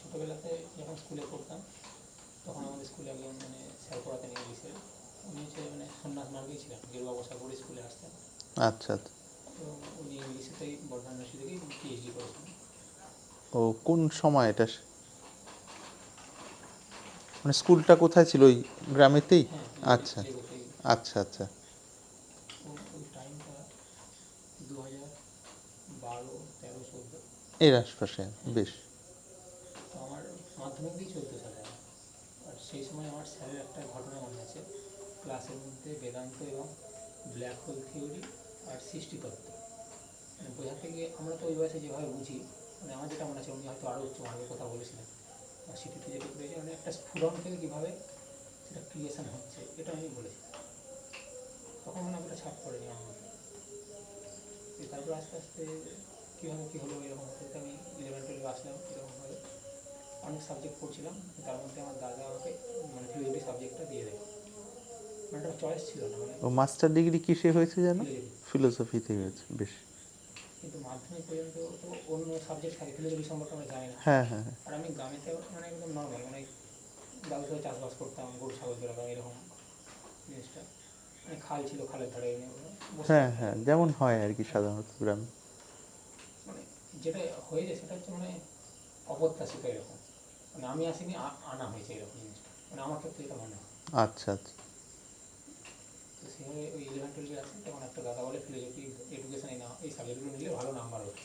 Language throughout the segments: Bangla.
ছোটোবেলাতে যখন স্কুলে পড়তাম তখন আমাদের স্কুলে একজন মানে স্যার পড়াতেন ইংলিশের, উনি হচ্ছে মানে সন্ন্যাস মার্গেই ছিলেন, গেরুয়া পোশাক পরে স্কুলে আসতেন। আচ্ছা আচ্ছা। তো উনি ইংলিশেতেই বর্ধমান ইউনিভার্সিটি থেকেই পিএইচডি করেছিলেন। ও কোন সময় এটা, মানে স্কুলটা কোথায় ছিল, ওই গ্রামেতেই? হ্যাঁ, আচ্ছা লেগোতেই। আচ্ছা আচ্ছা। ওই টাইমটা 2012, 13, 14 এর আশপাশে বেশ। তো আমার মাধ্যমিক দিয়ে 14 সালে। আর সেই সময় আমার স্যারের একটা ঘটনা মনে আছে, ক্লাসের মধ্যে বেদান্ত এবং ব্ল্যাক হোল থিওরি আর সৃষ্টিতত্ত্ব মানে বোঝাতে গিয়ে আমরা তো ওই বয়সে যেভাবে বুঝি, মানে আমার যেটা মনে আছে উনি হয়তো আরও উচ্চ মার্গের কথা বলেছিলেন, আর সিটিতে যেটা করেছে মানে একটা স্ফুরণ থেকে কীভাবে সেটা ক্রিয়েশন হচ্ছে এটা আমি বলেছি। তখন মনে একটা ছাপ পড়েনি আমার মধ্যে। তারপর আস্তে আস্তে কীভাবে কী হলো এরকম হতে আমি 11-12 আসলাম। এরকমভাবে অনেক সাবজেক্ট পড়ছিলাম, তার মধ্যে আমার দাদা আমাকে মানে ফিলোজফি সাবজেক্টটা দিয়ে দেয়, মানে একটা চয়েস ছিল না মানে। ও মাস্টার ডিগ্রি কিসে হয়েছে যেন? ফিলোজফি। ফিলোসফিতে হয়েছে, বেশ। কিন্তু মাধ্যমিক পর্যন্ত তো অন্য সাবজেক্ট থাকে, ফিলোজফি সম্পর্কে আমরা জানি না। হ্যাঁ হ্যাঁ। আর আমি গ্রামেতে মানে একদম নর্মাল মানে দাদুর সাথে চাষবাস করতাম, গরু ছাগল চড়াতাম, এরকম জিনিসটা মানে খাল ছিল, খালের ধারে বসে হ্যাঁ থাকতাম। হ্যাঁ, যেমন হয় আর কি সাধারণত গ্রামে। মানে যেটা হয়ে যায় সেটা হচ্ছে মানে অপ্রত্যাশিত এরকম, মানে আমি আসিনি, আনা হয়েছে এরকম জিনিসটা, মানে আমার ক্ষেত্রে এটা মনে হয়। আচ্ছা আচ্ছা। তো সেভাবে ওই 11-12 আসি, তখন একটা দাদা বলে ফিলোজফি এডুকেশন এই সাবজেক্টগুলো নিলে ভালো নাম্বার হবে,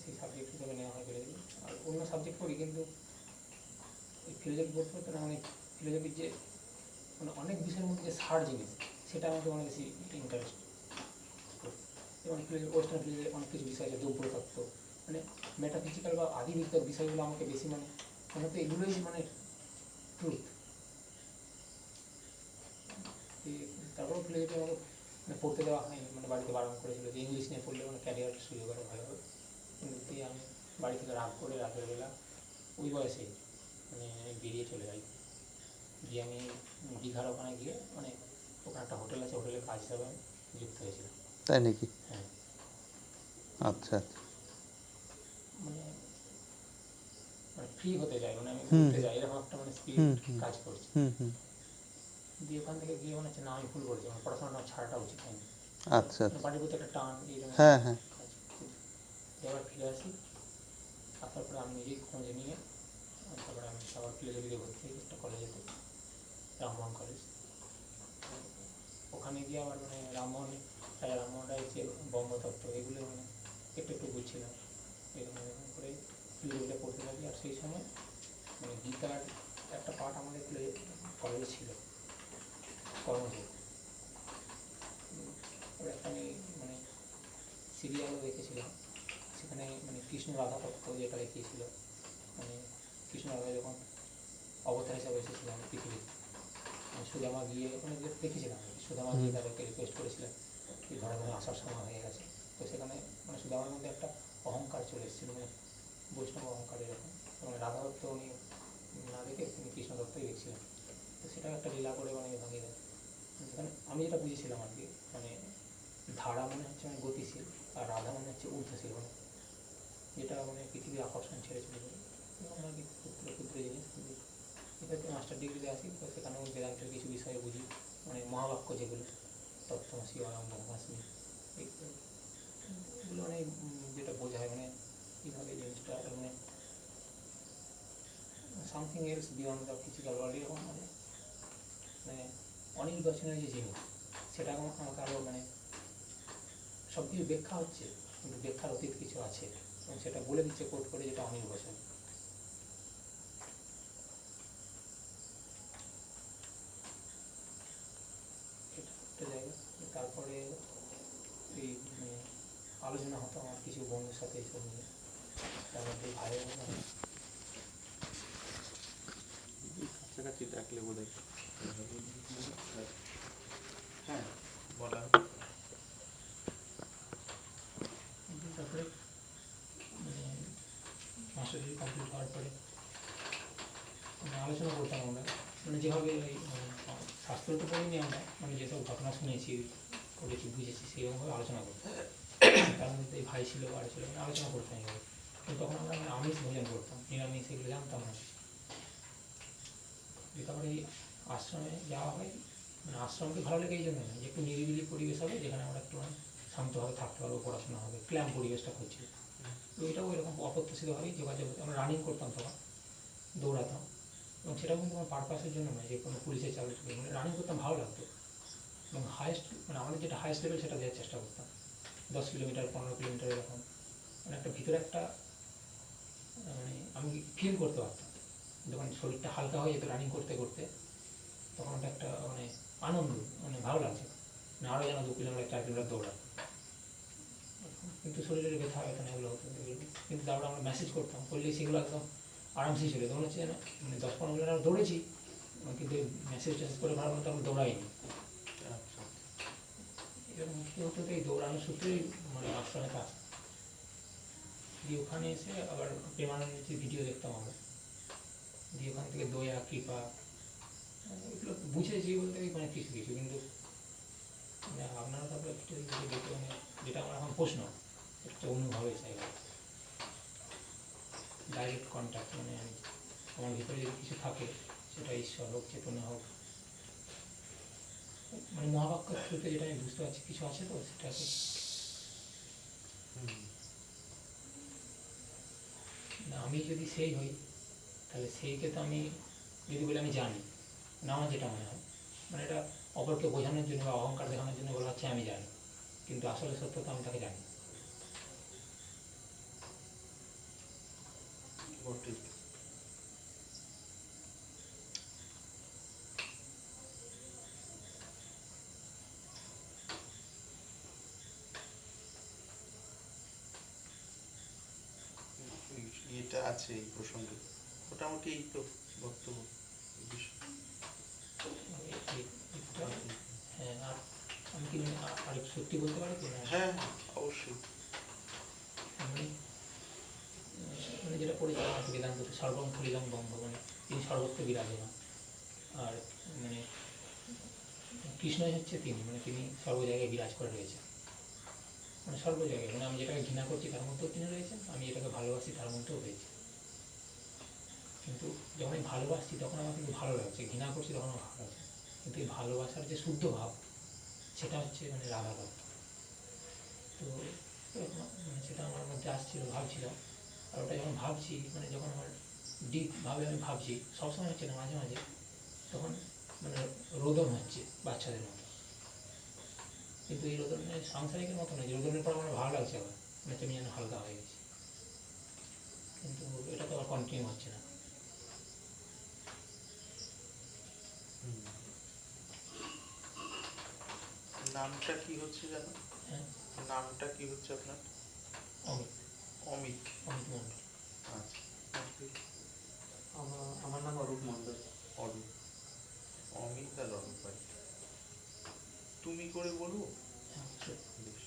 সেই সাবজেক্ট হিসেবে নেওয়া হয় ফিলোজফি। আর অন্য সাবজেক্ট পড়ি কিন্তু ওই ফিলোজফি পড়তে পড়তে না মানে ফিলোজফির যে মানে অনেক বিষয়ের মধ্যে যে সার জিনিস সেটা আমাকে অনেক বেশি ইন্টারেস্ট। যেমন ফিলোজফি, ওয়েস্টার্ন ফিলোজফি অনেক কিছু বিষয় আছে, দ্রব্য তত্ত্ব মানে মেটাফিজিক্যাল বা আদিবিদ্যার বিষয়গুলো আমাকে বেশি মানে মনে হতো এগুলোই মানে ট্রুথ। তারপরেও ফিলোজফি আমাকে মানে পড়তে দেওয়া হয়নি, মানে বাড়িতে বারণ করেছিল যে ইংলিশ নিয়ে পড়লে মানে ক্যারিয়ার সুযোগ আরও ভালো হবে। কিন্তু দিয়ে আমি বাড়ি থেকে রাগ করে রাতের বেলা ওই বয়সে মানে বেরিয়ে চলে যাই, গিয়ে আমি দীঘার ওখানে গিয়ে মানে ওখানে একটা হোটেল আছে, হোটেলে কাজ হিসাবে আমি যুক্ত হয়েছিলাম। তাই নাকি? হ্যাঁ। আচ্ছা। মানে মানে ফ্রি হতে চাই, মানে আমি ঘুরতে যাই এরকম একটা মানে স্পিরিট কাজ করছে। দিয়ে ওখান থেকে গিয়ে মনে হচ্ছে না আমি ভুল করেছি, আমার পড়াশোনাটা ছাড়াটা উচিত হয়নি। আচ্ছা আচ্ছা। বাড়ির প্রতি একটা টান এই জন্য হ্যাঁ হ্যাঁ। কাজ এবার ফিরে আসি, আসার পরে আমি নিজেই খোঁজ নিয়ে তারপরে আমি আবার ফিলোজফিতে ভর্তি হই একটা কলেজেতে, রামমোহন কলেজ। ওখানে গিয়ে আবার মানে রামমোহন রায়ের যে বঙ্গতত্ত্ব এগুলো মানে একটু একটু বুঝছিলাম, এরকম এরকম করে ফিলোজফিটা পড়তে থাকি। আর সেই সময় মানে গীতার একটা পাঠ আমাদের কলেজে ছিল কর্মযোগ, ওর একটা আমি মানে সিরিয়ালও দেখেছিলাম, সেখানে মানে কৃষ্ণ রাধা তত্ত্ব যেটা দেখিয়েছিল, মানে কৃষ্ণ রাধা যখন অবতার হিসাবে এসেছিলেন পৃথিবীতে, সুদামা গিয়ে ওখানে দেখেছিলাম, সুদামা গিয়ে তাদেরকে রিকোয়েস্ট করেছিলেন যে ধরে ধরে আসার সময় হয়ে গেছে। তো সেখানে মানে সুদামার মধ্যে একটা অহংকার চলে এসেছিল, মানে বৈষ্ণব অহংকার এরকম, মানে রাধা দত্ত উনি না দেখে তিনি কৃষ্ণ দত্তই দেখছিলেন। তো সেটা একটা লীলা করে মানে ভাঙিয়ে দেয়। সেখানে আমি যেটা বুঝেছিলাম আর কি, মানে ধারা মনে হচ্ছে মানে গতিশীল, আর রাধা মনে হচ্ছে ঊর্ধ্বশীল, মানে যেটা মানে পৃথিবীর আকর্ষণ ছেড়ে চলে যাবে এরকম আর কি ক্ষুদ্র ক্ষুদ্র জিনিস। এটাতে মাস্টার ডিগ্রিতে আসি, তো সেখানেও বেদান্তের কিছু বিষয়ে বুঝি, মানে মহাবাক্য যেগুলো তত্ত্বমসি অয়ং ব্রহ্মাস্মি এগুলো মানে যেটা বোঝায় মানে কীভাবে জিনিসটা মানে something else beyond the physical world, এরকম মানে মানে অনির্বচনীয় যে জিনিস সেটা আমাকে আরও মানে সব কিছু ব্যাখ্যা হচ্ছে কিন্তু ব্যাখ্যার অতীত কিছু আছে এবং সেটা বলে দিচ্ছে কোট করে, যেটা অনির্বচনীয়। একটা জায়গা তারপরে এই মানে আলোচনা হতো আমার কিছু বন্ধুর সাথে এইসব নিয়ে, তার মধ্যে ভাইয়ের কাছাকাছি ডাকলে বোধ হয় হ্যাঁ বলা। তারপরে মানে মাস্টার ডিগ্রি কমপ্লিট হওয়ার পরে মানে আলোচনা করতাম আমরা, মানে যেভাবে ওই শাস্ত্র তো পড়িনি আমরা, মানে যেসব ঘটনা শুনেছি পড়েছি বুঝেছি সেরকমভাবে আলোচনা করতাম। তার মধ্যে ভাই ছিল আর ছিল, মানে আলোচনা করতাম এইভাবে। কিন্তু তখন আমরা মানে আমিষ ভোজন করতাম, নিরামিষ এগুলো জানতাম না। তারপরে এই আশ্রমে যাওয়া হয়, মানে আশ্রমকে ভালো লেগে এই জন্য না, যে একটু নিরিবিলি পরিবেশ হবে, যেখানে আমরা একটু শান্তভাবে থাকতে পারবো, পড়াশোনা হবে, ক্ল্যাম্প পরিবেশটা হচ্ছে। তো এটাও এরকম অপ্রত্যাশিতভাবেই যোগাযোগ হতো। আমরা রানিং করতাম তখন, দৌড়াতাম, এবং সেটাও কিন্তু কোনো পারপাসের জন্য নয় যে কোনো পুলিশের চাকরি, মানে রানিং করতাম, ভালো লাগতো। এবং হায়েস্ট মানে আমাদের যেটা হায়েস্ট লেভেল সেটা দেওয়ার চেষ্টা করতাম, 10 কিলোমিটার 15 কিলোমিটার এরকম। মানে একটা ভিতরে একটা মানে আমি ফিল করতে পারতাম, যখন শরীরটা হালকা হয়ে যেত রানিং করতে করতে, তখন ওটা একটা মানে আনন্দ, মানে ভালো লাগছে, মানে আরও যেন 2 কিলোমিটার 4 কিলোমিটার দৌড়াতাম। কিন্তু শরীরের ব্যথা ব্যথা এগুলো হতো এগুলো। কিন্তু তারপরে আমরা মেসেজ করতাম, করলেই সেগুলো একদম আরামসেই চলে, তখন হচ্ছে যেন মানে 10-15 কিলোমিটার দৌড়েছি, কিন্তু মেসেজ টেসেজ করে ভালো মতো আমরা দৌড়াইনি। এরকম হতে হতে এই দৌড়ানোর সূত্রেই মানে আশ্রমে কাজ। দিয়ে ওখানে এসে আবার প্রেমানন্দের ভিডিও দেখতাম আমরা, দিয়ে ওখান থেকে দয়া কৃপা এগুলো বুঝেছি বলতে মানে কিছু কিছু, কিন্তু মানে আপনারা তারপরে দেখতে মানে যেটা আমার এখন প্রশ্ন, একটা অনুভবে চাই, ডাইরেক্ট কন্ট্যাক্ট, মানে আমি আমার ভিতরে যদি কিছু থাকে, সেটা ঈশ্বর হোক, চেতনা হোক, মানে মহাবাক্যের থ্রুতে যেটা আমি বুঝতে পারছি কিছু আছে, তো সেটাকে না আমি যদি সেই হই, তাহলে সেইকে তো আমি যদি বলি আমি জানি না, আমার যেটা মনে হয় মানে এটা অপরকে বোঝানোর জন্য বা অহংকার দেখানোর জন্য বলা হচ্ছে আমি জানি, কিন্তু আসলে সত্য তো আমি তাকে জানি। এটা আছে এই প্রসঙ্গে, মোটামুটি এই তো বক্তব্য এই বিষয়ে। হ্যাঁ, আর আমি কি আর সত্যি বলতে পারি কি না? হ্যাঁ অবশ্যই। আমি মানে যেটা পড়েছিলাম আর কি, বেদান্ত সর্বম খলিলম বন্ধ, মানে তিনি সর্বত্র বিরাজমান। আর মানে কৃষ্ণই হচ্ছে তিনি, মানে তিনি সর্ব জায়গায় বিরাজ করে রয়েছেন, মানে সর্ব জায়গায়। মানে আমি যেটাকে ঘৃণা করছি তার মধ্যেও তিনি রয়েছেন, আমি যেটাকে ভালোবাসি তার মধ্যেও রয়েছে। কিন্তু যখন আমি ভালোবাসছি তখন আমার কিন্তু ভালো লাগছে, ঘৃণা করছি তখন আমার ভালো লাগছে, কিন্তু এই ভালোবাসার যে শুদ্ধ ভাব, সেটা হচ্ছে মানে রাধা তত্ত্ব। তো এরকম মানে সেটা আমার মধ্যে আসছিল, ভাবছিলাম। আর ওটা যখন ভাবছি, মানে যখন আমার ডিপভাবে আমি ভাবছি, সবসময় হচ্ছে না, মাঝে মাঝে তখন মানে রোদন হচ্ছে বাচ্চাদের মতো। কিন্তু এই রোদনের সাংসারিকের মতো নয়, যে রোদনের পর আমার ভালো লাগছে, আবার মানে তুমি যেন হালকা হয়ে গেছি, কিন্তু এটা তো আবার কন্টিনিউ হচ্ছে না। নামটা কি হচ্ছে জানো? হ্যাঁ, নামটা কি হচ্ছে আপনার? অমিত, অমিত। অমিত মণ্ডল। আচ্ছা, আমার নাম অরূপ মণ্ডল। অরূপ, অমিত আর অরূপ ভাই। তুমি করে বলবো? হ্যাঁ, sure. বেশ।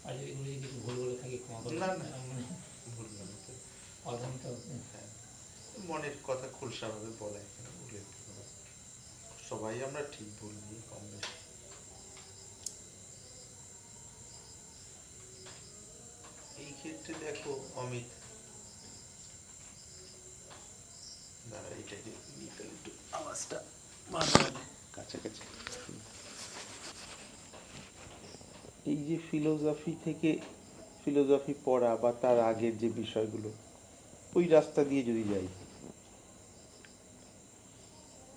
আর যদি ইংরেজি কিছু ভুল বলে থাকি ক্ষমা না, করবেন, না। মানে বললাম তো। অধম তো। হ্যাঁ, মনের কথা খোলসাভাবে বলা, এখানে বলে দিতে হবে। সবাই আমরা ঠিক বলবি কম বেশি। এই ক্ষেত্রে দেখো অমিত, দাঁড়া এটাকে নিয়ে তাহলে একটু আওয়াজটা ভালো হবে কাছাকাছি। এই যে ফিলোসফি থেকে ফিলোসফি পড়া বা তার আগের যে বিষয়গুলো, ওই রাস্তা দিয়ে যদি যাই,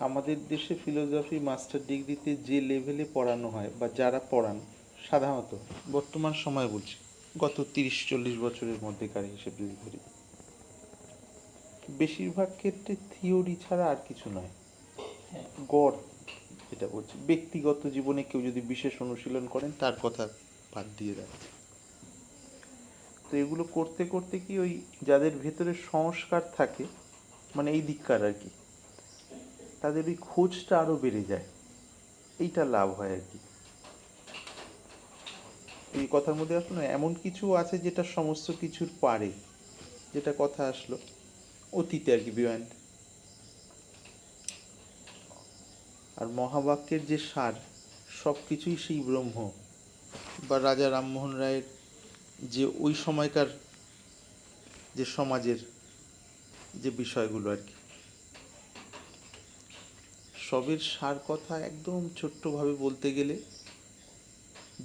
আমাদের দেশে ফিলোসফি মাস্টার ডিগ্রিতে যে লেভেলে পড়ানো হয় বা যারা পড়ান, সাধারণত বর্তমান সময় বলছি, গত 30-40 বছরের মধ্যেকার হিসেব যদি ধরি, বেশিরভাগ ক্ষেত্রে থিওরি ছাড়া আর কিছু নয়। হ্যাঁ, গড় যেটা বলছি, ব্যক্তিগত জীবনে কেউ যদি বিশেষ অনুশীলন করেন তার কথা বাদ দিয়ে দেয়। তো এগুলো করতে করতে কি ওই যাদের ভেতরে সংস্কার থাকে, মানে এই দিককার আর কি, তাদের ওই খোঁজটা আরও বেড়ে যায়, এইটা লাভ হয় আর কি। এই কথার মধ্যে আসলো না, এমন কিছু আছে যেটা সমস্ত কিছুর পারে, যেটা কথা আসলো অতীতে আর কি, বিয়ন্ড। আর মহাবাক্যের যে সার, সব কিছুই সেই ব্রহ্ম, বা রাজা রামমোহন রায়ের যে ওই সময়কার যে সমাজের যে বিষয়গুলো আর কি, সবের সার কথা একদম ছোট্টভাবে বলতে গেলে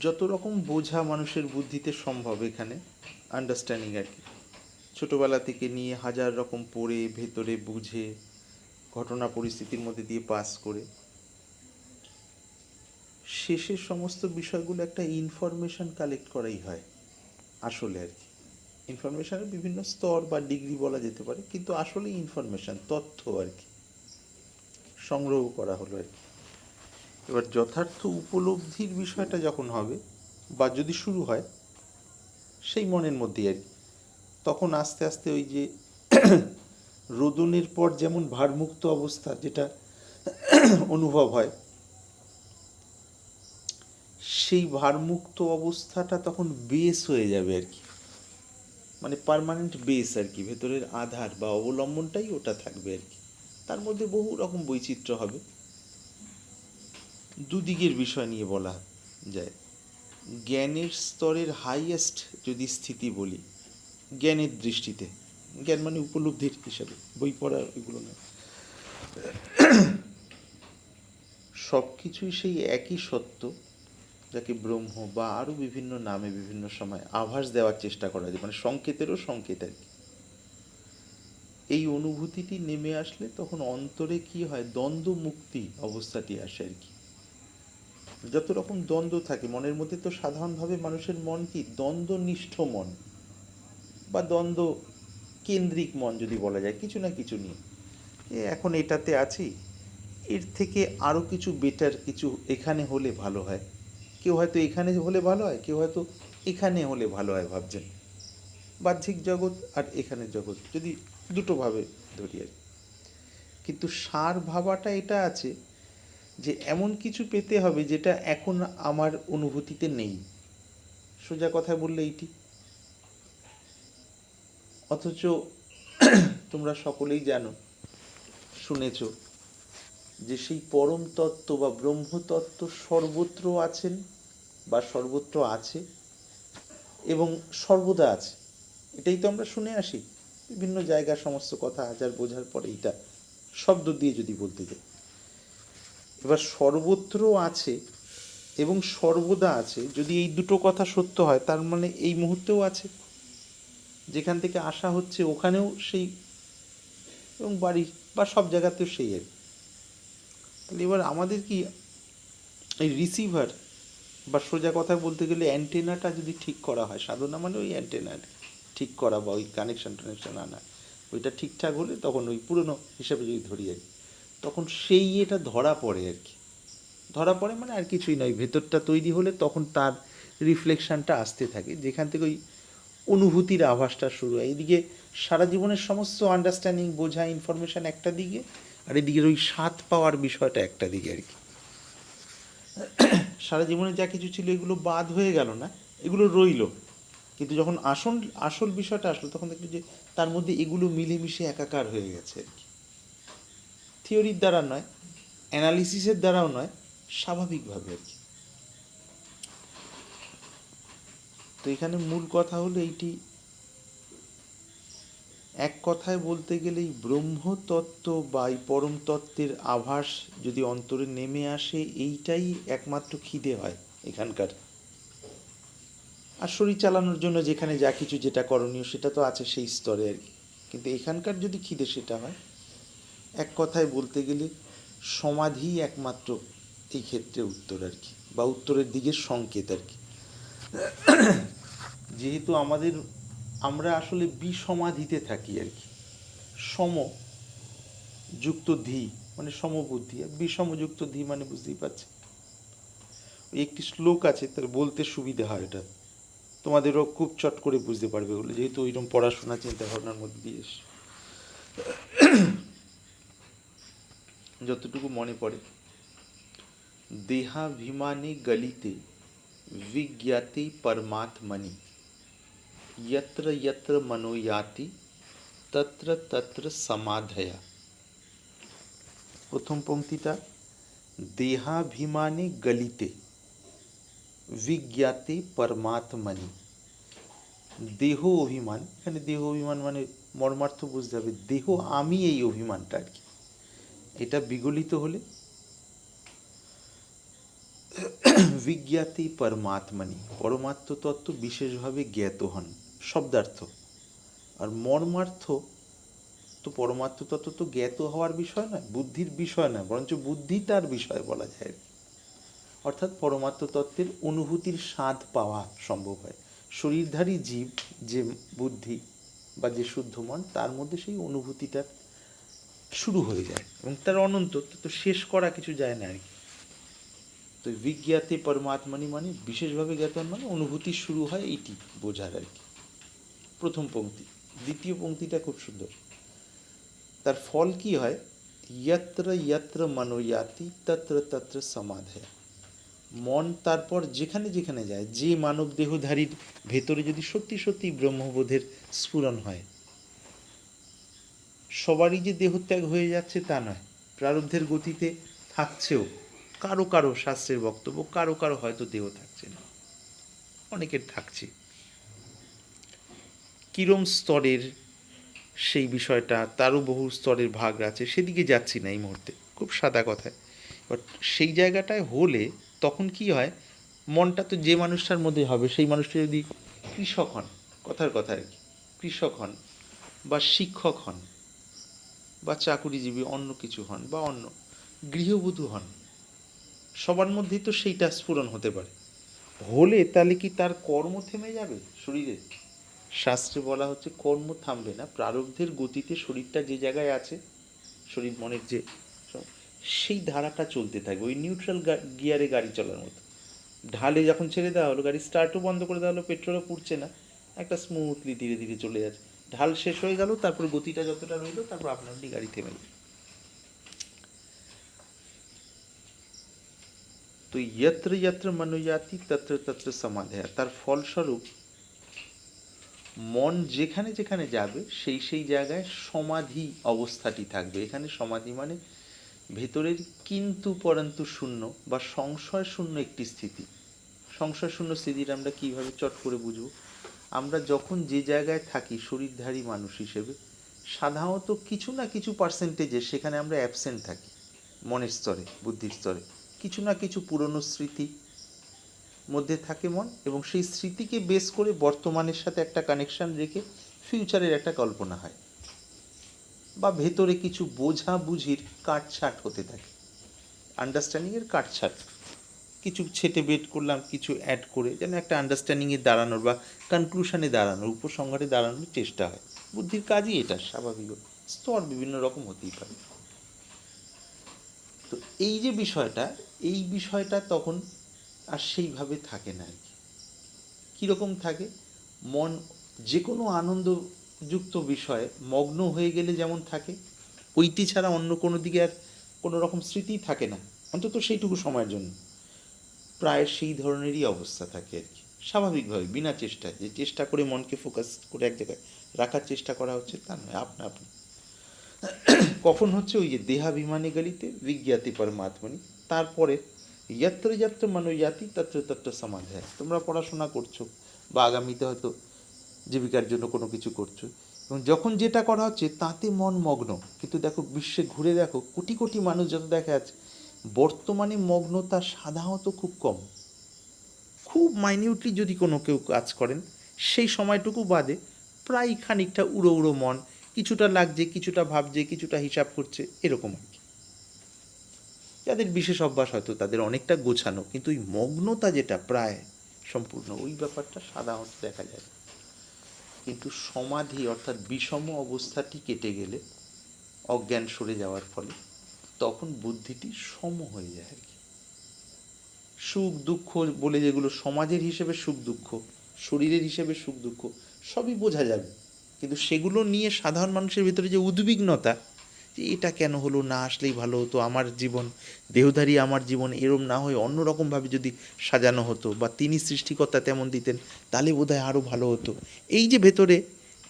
যত রকম বোঝা মানুষের বুদ্ধিতে সম্ভব এখানে আন্ডারস্ট্যান্ডিং আর কি, ছোটোবেলা থেকে নিয়ে হাজার রকম পড়ে ভেতরে বুঝে ঘটনা পরিস্থিতির মধ্যে দিয়ে পাস করে শেষের সমস্ত বিষয়গুলো একটা ইনফরমেশন কালেক্ট করাই হয় আসলে আর কি। ইনফরমেশনের বিভিন্ন স্তর বা ডিগ্রি বলা যেতে পারে, কিন্তু আসলে ইনফরমেশন, তথ্য আর কি সংগ্রহ করা হলো আর কি। এবার যথার্থ উপলব্ধির বিষয়টা যখন হবে বা যদি শুরু হয় সেই মনের মধ্যেই আর কি, তখন আস্তে আস্তে ওই যে রোদনের পর যেমন ভারমুক্ত অবস্থা যেটা অনুভব হয়, সেই ভারমুক্ত অবস্থাটা তখন বেস হয়ে যাবে আর কি, মানে পার্মানেন্ট বেস আর কি, ভেতরের আধার বা অবলম্বনটাই ওটা থাকবে আর কি। তার মধ্যে বহু রকম বৈচিত্র্য হবে। দুদিকের বিষয় নিয়ে বলা যায়। জ্ঞানের স্তরের হাইয়েস্ট যদি স্থিতি বলি, জ্ঞানের দৃষ্টিতে, জ্ঞান মানে উপলব্ধির হিসাবে, বই পড়া এগুলো না, সব কিছুই সেই একই সত্য, যাকে ব্রহ্ম বা আরও বিভিন্ন নামে বিভিন্ন সময় আভাস দেওয়ার চেষ্টা করা যায়, মানে সংকেতেরও সংকেত আর কি। এই অনুভূতিটি নেমে আসলে তখন অন্তরে কি হয়, দ্বন্দ্ব মুক্তি অবস্থাটি আসে আর কি। যত রকম দ্বন্দ্ব থাকে মনের মধ্যে, তো সাধারণভাবে মানুষের মন কি দ্বন্দ্বনিষ্ঠ মন বা দ্বন্দ্ব কেন্দ্রিক মন যদি বলা যায়, কিছু না কিছু নিয়ে, এখন এটাতে আছি, এর থেকে আরও কিছু বেটার কিছু এখানে হলে ভালো হয়, কেউ হয়তো এখানে হলে ভালো হয়, কেউ হয়তো এখানে হলে ভালো হয় ভাবছেন। বাহ্যিক জগৎ আর এখানের জগৎ যদি দুটোভাবে ধরি আর, কিন্তু সার ভাবাটা এটা আছে যে এমন কিছু পেতে হবে যেটা এখন আমার অনুভূতিতে নেই, সোজা কথায় বললে এইটি। অথচ তোমরা সকলেই জানো, শুনেছ যে সেই পরম তত্ত্ব বা ব্রহ্মতত্ত্ব সর্বত্র আছেন বা সর্বত্র আছে এবং সর্বদা আছে। এটাই তো আমরা শুনে আসি বিভিন্ন জায়গার সমস্ত কথা আচার বোঝার পরে, এটা শব্দ দিয়ে যদি বলতে যাই। এবার সর্বত্র আছে এবং সর্বদা আছে, যদি এই দুটো কথা সত্য হয়, তার মানে এই মুহূর্তেও আছে, যেখান থেকে আসা হচ্ছে ওখানেও সেই, এবং বাড়ি বা সব জায়গাতেও সেই আর। তাহলে এবার আমাদের কি এই রিসিভার বা সোজা কথা বলতে গেলে অ্যান্টেনাটা যদি ঠিক করা হয়, সাধনা মানে ওই অ্যান্টেনা ঠিক করা বা ওই কানেকশন টানেকশন আনা, ওইটা ঠিকঠাক হলে তখন ওই পুরনো হিসাবে যদি ধরি আর কি, তখন সেই এটা ধরা পড়ে আর কি। ধরা পড়ে মানে আর কিছুই নয়, ভেতরটা তৈরি হলে তখন তার রিফ্লেকশানটা আসতে থাকে, যেখান থেকে ওই অনুভূতির আভাসটা শুরু হয়। এইদিকে সারা জীবনের সমস্ত আন্ডারস্ট্যান্ডিং, বোঝা, ইনফরমেশান একটা দিকে, আর এদিকে ওই স্বাদ পাওয়ার বিষয়টা একটা দিকে আর কি। সারা জীবনে যা কিছু ছিল এগুলো বাদ হয়ে গেল না, এগুলো রইল, কিন্তু যখন আসল বিষয়টা আসলো তখন দেখলো যে তার মধ্যে এগুলো মিলেমিশে একাকার হয়ে গেছে আর কি। থিওরির দ্বারা নয়, অ্যানালিসিসের দ্বারাও নয়, স্বাভাবিকভাবে আর কি। তো এখানে মূল কথা হলো এইটি, এক কথায় বলতে গেলে এই ব্রহ্মতত্ত্ব বা এই পরম তত্ত্বের আভাস যদি অন্তরে নেমে আসে, এইটাই একমাত্র খিদে হয় এখানকার। আর শরীর চালানোর জন্য যেখানে যা কিছু যেটা করণীয় সেটা তো আছে সেই স্তরে আর কি, কিন্তু এখানকার যদি খিদে সেটা হয়, এক কথায় বলতে গেলে সমাধিই একমাত্র এই ক্ষেত্রে উত্তর আর কি, বা উত্তরের দিকের সংকেত আর কি। যেহেতু আমরা আসলে বিসমাধিতে থাকি আর কি, সম যুক্ত ধি মানে সমবুদ্ধি, আর বিষমযুক্ত ধি মানে বুঝতেই পারছি। একটি শ্লোক আছে, তার বলতে সুবিধা হয়, এটা তোমাদেরও খুব চট করে বুঝতে পারবে বলে, যেহেতু ওইরকম পড়াশোনা চিন্তা ভাবনার মধ্যে দিয়ে এসে যতটুকু মনে পড়ে, দেহাভিমানে গলিতে विज्ञाति परमात्मनि यत्र यत्र मनो याति तत्र तत्र समाधया। প্রথম পংক্তিটা, দেহাভিমানে গলিতে विज्ञाति परमात्मनि, দেহ অভিমান, এখানে দেহ অভিমান মানে মর্মার্থ বুঝতে হবে, দেহ আমি এই অভিমানটা আর কি, এটা বিগলিত হলে বিজ্ঞাতি পরমাত্মনি, পরমাত্ম তত্ত্ব বিশেষভাবে জ্ঞাত হন, শব্দার্থ। আর মর্মার্থ তো পরমাত্ম তত্ত্ব তো জ্ঞাত হওয়ার বিষয় নয়, বুদ্ধির বিষয় নয়, বরঞ্চ বুদ্ধি তার বিষয় বলা যায় আর কি। অর্থাৎ পরমাত্ম তত্ত্বের অনুভূতির স্বাদ পাওয়া সম্ভব হয়। শরীরধারী জীব যে বুদ্ধি বা যে শুদ্ধ মন, তার মধ্যে সেই অনুভূতিটা শুরু হয়ে যায় এবং তার অনন্ত, তো শেষ করা কিছু যায় না আর কি। তো বিজ্ঞাতে পরমাত্মানি মানে বিশেষভাবে জ্ঞাতন মানে অনুভূতি শুরু হয়, এইটি বোঝার আর কি, প্রথম পংক্তি। দ্বিতীয় পংক্তিটা খুব সুন্দর, তার ফল কি হয়, যত্র যত্র মনোয়াতি তত্র তত্র সমাধি। মন তারপর যেখানে যেখানে যায়, যে মানব দেহধারীর ভেতরে যদি সত্যি সত্যি ব্রহ্মবোধের স্ফুরণ হয়, সবারই যে দেহত্যাগ হয়ে যাচ্ছে তা নয়, প্রারব্ধের গতিতে থাকছেও, কারো কারো শাস্ত্রের বক্তব্য, কারো কারো হয়তো দেহ থাকছে না, অনেকের থাকছে। কিরম স্তরের সেই বিষয়টা, তারও বহু স্তরের ভাগ আছে, সেদিকে যাচ্ছি না এই মুহূর্তে, খুব সাদা কথায়। বাট সেই জায়গাটায় হলে তখন কি হয়, মনটা তো যে মানুষটার মধ্যে হবে, সেই মানুষটা যদি কৃষক হন, কথার কথা আর কি, কৃষক হন বা শিক্ষক হন বা চাকুরিজীবী অন্য কিছু হন বা অন্য গৃহবধূ হন, সবার মধ্যেই তো সেইটা স্ফুরণ হতে পারে। হলে তাহলে কি তার কর্ম থেমে যাবে শরীরে? শাস্ত্রে বলা হচ্ছে কর্ম থামবে না, প্রারব্ধের গতিতে শরীরটা যে জায়গায় আছে, শরীর মনের যে সেই ধারাটা চলতে থাকবে, ওই নিউট্রাল গিয়ারে গাড়ি চলার মতো। ঢালে যখন ছেড়ে দেওয়া হলো, গাড়ি স্টার্টও বন্ধ করে দেওয়া হলো, পেট্রোলও পুড়ছে না, একটা স্মুথলি ধীরে ধীরে চলে যাচ্ছে। ঢাল শেষ হয়ে গেল, তারপর গতিটা যতটা রইলো, তারপর আপনার গাড়ি থেমে গেল। তো যত্র যত্র মনোয়াতি তত্র তত্র সমাধি, তার ফলস্বরূপ মন যেখানে যেখানে যাবে সেই সেই জায়গায় সমাধি অবস্থাটি থাকবে। এখানে সমাধি মানে ভেতরের কিন্তু পরন্তু শূন্য বা সংশয় শূন্য একটি স্থিতি। সংশয় শূন্য স্থিতিটা আমরা কীভাবে চট করে বুঝব? আমরা যখন যে জায়গায় থাকি শরীরধারী মানুষ হিসেবে, সাধারণত কিছু না কিছু পার্সেন্টেজে সেখানে আমরা অ্যাবসেন্ট থাকি, মনের স্তরে, বুদ্ধির স্তরে কিছু না কিছু পুরনো স্মৃতি মধ্যে থাকে মন, এবং সেই স্মৃতিকে বেস করে বর্তমানের সাথে একটা কানেকশান রেখে ফিউচারের একটা কল্পনা হয়, বা ভেতরে কিছু বোঝা বুঝির কাটছাট হতে থাকে, আন্ডারস্ট্যান্ডিংয়ের কাটছাট, কিছু ছেটে বেট করলাম, কিছু অ্যাড করে যেন একটা আন্ডারস্ট্যান্ডিংয়ে দাঁড়ানোর বা কনক্লুশনে দাঁড়ানোর, উপসংহারে দাঁড়ানোর চেষ্টা হয়। বুদ্ধির কাজই এটা, স্বাভাবিক স্তর বিভিন্ন রকম হতেই পারে। তো এই যে বিষয়টা, এই বিষয়টা তখন আর সেইভাবে থাকে না আর কি। কীরকম থাকে, মন যে কোনো আনন্দযুক্ত বিষয়ে মগ্ন হয়ে গেলে যেমন থাকে, ওইটি ছাড়া অন্য কোনো দিকে আর কোনো রকম স্মৃতিই থাকে না, অন্তত সেইটুকু সময়ের জন্য, প্রায় সেই ধরনেরই অবস্থা থাকে আর কি, স্বাভাবিকভাবে, বিনা চেষ্টায়, যে চেষ্টা করে মনকে ফোকাস করে এক জায়গায় রাখার চেষ্টা করা হচ্ছে তা নয়, আপনা আপনি। কখন হচ্ছে, ওই যে দেহাভিমানী গলিতে বিজ্ঞাতি পরমাত্মনি, তারপরে যত্র যত্র মনোয়াতি তত্র তত্র সমাধি। তোমরা পড়াশোনা করছো বা আগামীতে হয়তো জীবিকার জন্য কোনো কিছু করছো, এবং যখন যেটা করা হচ্ছে তাতে মন মগ্ন, কিন্তু দেখো বিশ্বে ঘুরে দেখো, কোটি কোটি মানুষ যত দেখা যাচ্ছে, বর্তমানে মগ্নতা সাধারণত খুব কম। খুব মাইনিউটলি যদি কোনো কেউ কাজ করেন, সেই সময়টুকু বাদে প্রায় খানিকটা উড়ো উড়ো মন, কিছুটা লাগছে, কিছুটা ভাবছে, কিছুটা হিসাব করছে, এরকম আর কি। যাদের বিশেষ অভ্যাস হয়তো তাদের অনেকটা গোছানো, কিন্তু ওই মগ্নতা যেটা প্রায় সম্পূর্ণ, ওই ব্যাপারটা সাধারণত দেখা যায়। কিন্তু সমাধি অর্থাৎ বিষম অবস্থাটি কেটে গেলে, অজ্ঞান সরে যাওয়ার ফলে, তখন বুদ্ধিটি সম হয়ে যায় আর কি। সুখ দুঃখ বলে যেগুলো সমাজের হিসেবে সুখ দুঃখ, শরীরের হিসেবে সুখ দুঃখ সবই বোঝা যাবে, কিন্তু সেগুলো নিয়ে সাধারণ মানুষের ভিতরে যে উদ্বিগ্নতা, যে এটা কেন হলো, না আসলেই ভালো হতো, আমার জীবন দেহধারী, আমার জীবন এরম না হয়ে অন্যরকমভাবে যদি সাজানো হতো, বা তিনি সৃষ্টিকর্তা তেমন দিতেন, তাহলে বোধহয় আরও ভালো হতো, এই যে ভেতরে